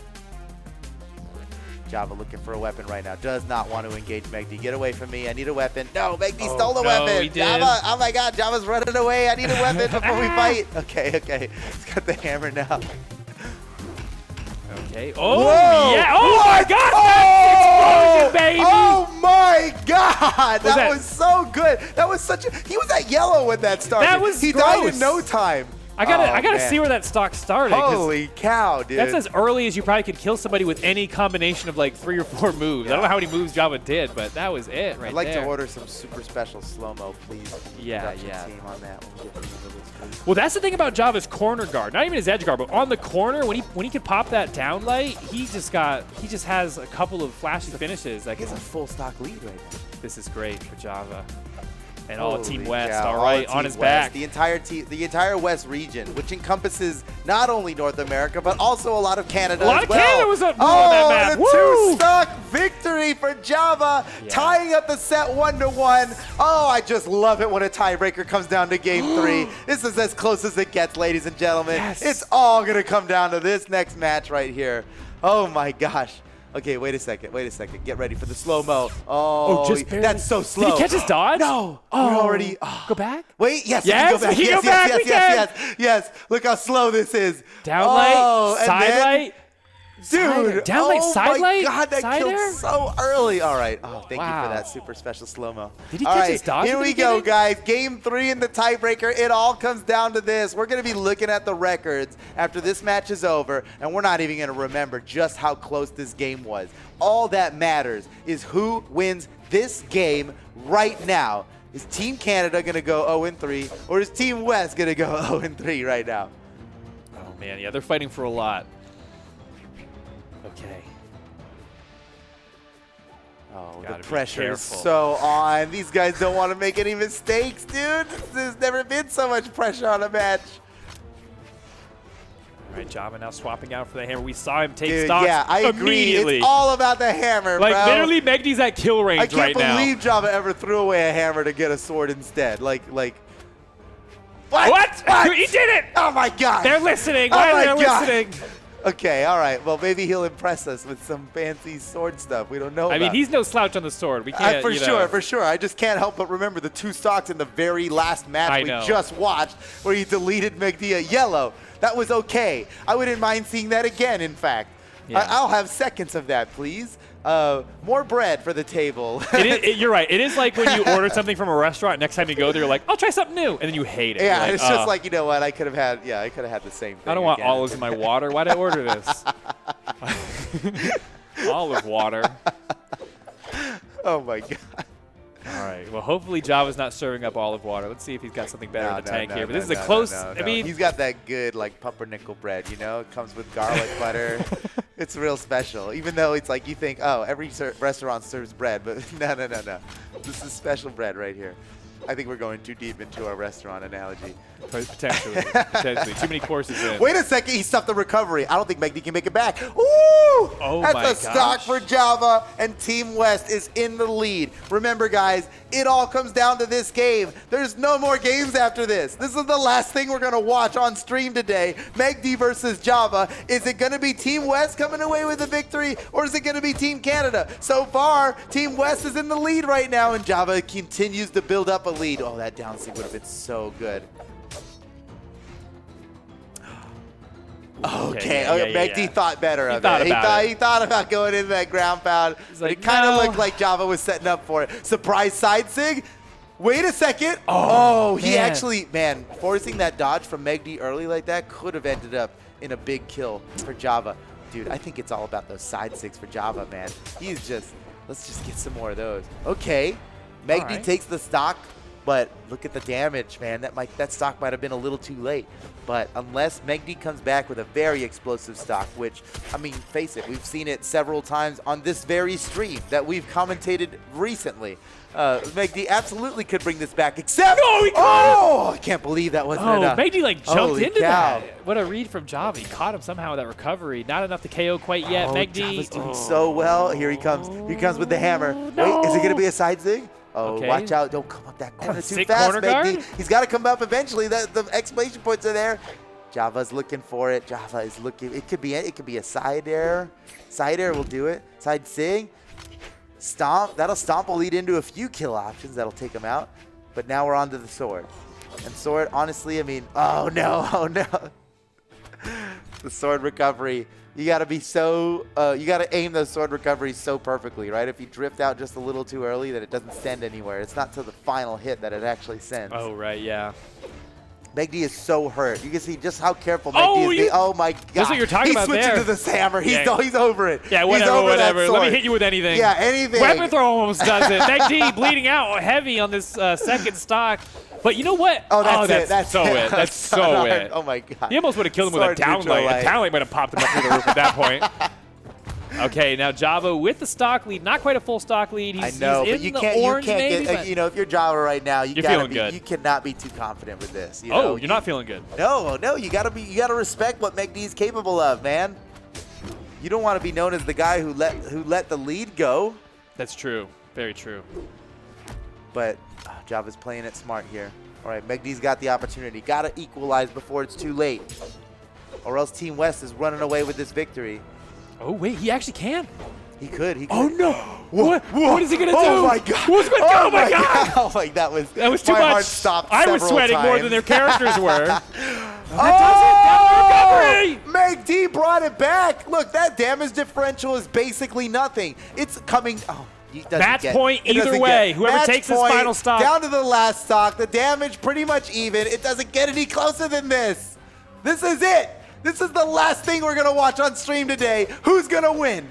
Java looking for a weapon right now. Does not want to engage megD. Get away from me. I need a weapon. No, megD stole the weapon. He did. Java, oh my god, Java's running away. I need a weapon before we fight. Okay. He's got the hammer now. Okay. Oh, whoa. yeah. Oh, my God. That's explosion, baby. Oh, my God. That was so good. That was such a... He was at yellow when that started. That was He gross. died in no time. I gotta see where that stock started. Holy cow, dude. That's as early as you probably could kill somebody with any combination of like 3 or 4 moves. I don't know how many moves Java did, but that was it right there. I'd like to order some super special slow-mo, please. Yeah. Team on that when we get to this. Well, that's the thing about Java's corner guard. Not even his edge guard, but on the corner, when he can pop that down light, he just has a couple of flashy finishes. Like, He has a full stock lead right now. this is great for Java. And all of Team Holy West, cow, all right, all of on Team his West. back. The entire West region, which encompasses not only North America, but also a lot of Canada A lot as of well. Canada was up on that map. And a Woo! 2-stock victory for Java, tying up the set 1-1. Oh, I just love it when a tiebreaker comes down to game 3. This is as close as it gets, ladies and gentlemen. Yes. It's all going to come down to this next match right here. Oh, my gosh. Okay, wait a second. Get ready for the slow-mo. Oh, just barely. that's so slow. Did he catch his dodge? No. Oh. We're already... Go back? Wait, yes, Yes, we can go back. we can go back. Yes. Look how slow this is. Downlight, and side then- light. Dude, Downlight, oh side my light? God, that Side killed air? so early. All right. Oh, thank you Wow. for that super special slow-mo. Did he All catch right, his dodge here at the we go, beginning? guys. Game 3 in the tiebreaker. It all comes down to this. We're going to be looking at the records after this match is over, and we're not even going to remember just how close this game was. All that matters is who wins this game right now. Is Team Canada going to go 0-3, or is Team West going to go 0-3 right now? Oh, man, yeah, they're fighting for a lot. Okay. Oh, Gotta the be pressure is careful. so on. These guys don't want to make any mistakes, dude. There's never been so much pressure on a match. All right, Java now swapping out for the hammer. We saw him take Dude, stocks yeah, I agree. immediately. It's all about the hammer, like, bro. literally, megD's at kill range I can't right now. believe Java ever threw away a hammer to get a sword instead. Like. What? He did it! Oh, my God. They're listening. Oh Why my are they God. listening? Okay, all right. Well, maybe he'll impress us with some fancy sword stuff we don't know I about. mean, he's no slouch on the sword. We can't, For you know. sure. I just can't help but remember the 2 stocks in the very last match we just watched where he deleted megD at yellow. That was okay. I wouldn't mind seeing that again, in fact. Yeah. I'll have seconds of that, please. More bread for the table. You're right. It is like when you order something from a restaurant. Next time you go there, you're like, I'll try something new. And then you hate it. Yeah, like, it's just like, you know what? I could have had the same thing. I don't want again. olives in my water. Why'd I order this? Olive water. Oh, my God. All right. Well, hopefully Java's not serving up olive water. Let's see if he's got something better in the tank here. But this is a close. I mean, he's got that good like pumpernickel bread. You know, it comes with garlic butter. It's real special, even though it's like you think, oh, every restaurant serves bread, but no. This is special bread right here. I think we're going too deep into our restaurant analogy. Potentially. Potentially. Too many courses in. Wait a second, he stuffed the recovery. I don't think megD can make it back. Ooh! Oh That's my a gosh. stock for Java, and Team West is in the lead. Remember, guys, it all comes down to this game. There's no more games after this. This is the last thing we're going to watch on stream today. megD versus Java. Is it going to be Team West coming away with the victory, or is it going to be Team Canada? So far, Team West is in the lead right now, and Java continues to build up a lead. Oh, that down C would have been so good. Okay, megD thought better of it. He thought about going into that ground pound, but it kind of looked like Java was setting up for it. Surprise side sig. Wait a second. Oh, he actually, man, forcing that dodge from megD early like that could have ended up in a big kill for Java. Dude, I think it's all about those side sigs for Java, man. He's just, let's just get some more of those. Okay, megD takes the stock, but look at the damage, man. That stock might have been a little too late. But unless megD comes back with a very explosive stock, which, I mean, face it, we've seen it several times on this very stream that we've commentated recently. megD absolutely could bring this back, except... I can't believe that wasn't enough. megD like jumped Holy into cow. that. What a read from Java. He caught him somehow with that recovery. Not enough to KO quite yet. megD. Java's doing so well. Here he comes. Here he comes with the hammer. No. Wait, is it going to be a side zig? Oh, Okay. watch out. Don't come up that corner too Sick fast, corner guard? megD. He's got to come up eventually. The exclamation points are there. Java's looking for it. Java is looking. It could be a side air. Side air will do it. Side sig. Stomp. That'll stomp will lead into a few kill options. That'll take him out. But now we're on to the sword. And sword, honestly, I mean, oh no. The sword recovery. You got to be so, you got to aim those sword recoveries so perfectly, right? If you drift out just a little too early, that it doesn't send anywhere. It's not till the final hit that it actually sends. Oh, right, yeah. megD is so hurt. You can see just how careful megD is. Oh my God. That's what you're talking about there. He's switching to this hammer. He's over it. Yeah, He's over that whatever. sword. Let me hit you with anything. Yeah, anything. Weapon throw almost does it. megD bleeding out heavy on this second stock. But you know what? Oh, that's it. That's so it. That's so it. Oh my God. He almost would have killed him with a downlight. A downlight might have popped him up through the roof at that point. Okay, now Java with the stock lead, not quite a full stock lead. I know, he's but in you the can't orange maybe, get, but you know, if you're Java right now, you cannot be too confident with this. You know? You're not feeling good. No, you gotta respect what megD is capable of, man. You don't want to be known as the guy who let the lead go. That's true. Very true. But Java's playing it smart here. All right, megD's got the opportunity. Gotta equalize before it's too late, or else Team West is running away with this victory. Oh wait, he actually can. He could. Oh no! What is he gonna do? Oh my God! Oh my God! Oh my, that was too much. My heart stopped I was several sweating times. more than their characters were. Oh! megD brought it back. Look, that damage differential is basically nothing. It's coming. Oh. Match point either way. Whoever takes his final stock. Down to the last stock. The damage pretty much even. It doesn't get any closer than this. This is it. This is the last thing we're going to watch on stream today. Who's going to win?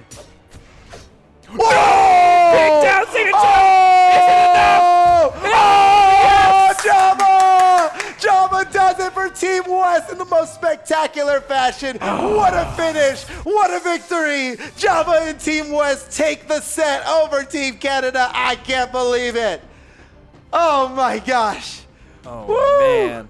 Oh! Big down signature! Oh! Is it enough? Oh! Java! Java does it for Team West in the most spectacular fashion. What a finish. What a victory. Java and Team West take the set over Team Canada. I can't believe it. Oh my gosh. Oh, Woo! man.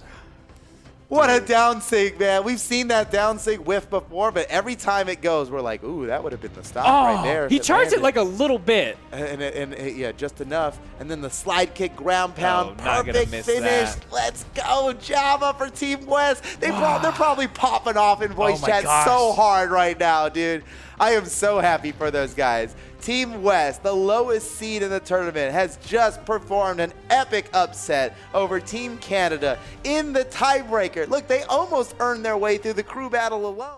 What a down sig, man. We've seen that down sig whiff before, but every time it goes, we're like, ooh, that would have been the stop right there. if He charged it landed. like a little bit. And yeah, just enough. And then the slide kick, ground pound, not gonna perfect miss finish. that. Let's go, Java for Team West. They're probably popping off in voice Oh my chat gosh. so hard right now, dude. I am so happy for those guys. Team West, the lowest seed in the tournament, has just performed an epic upset over Team Canada in the tiebreaker. Look, they almost earned their way through the crew battle alone.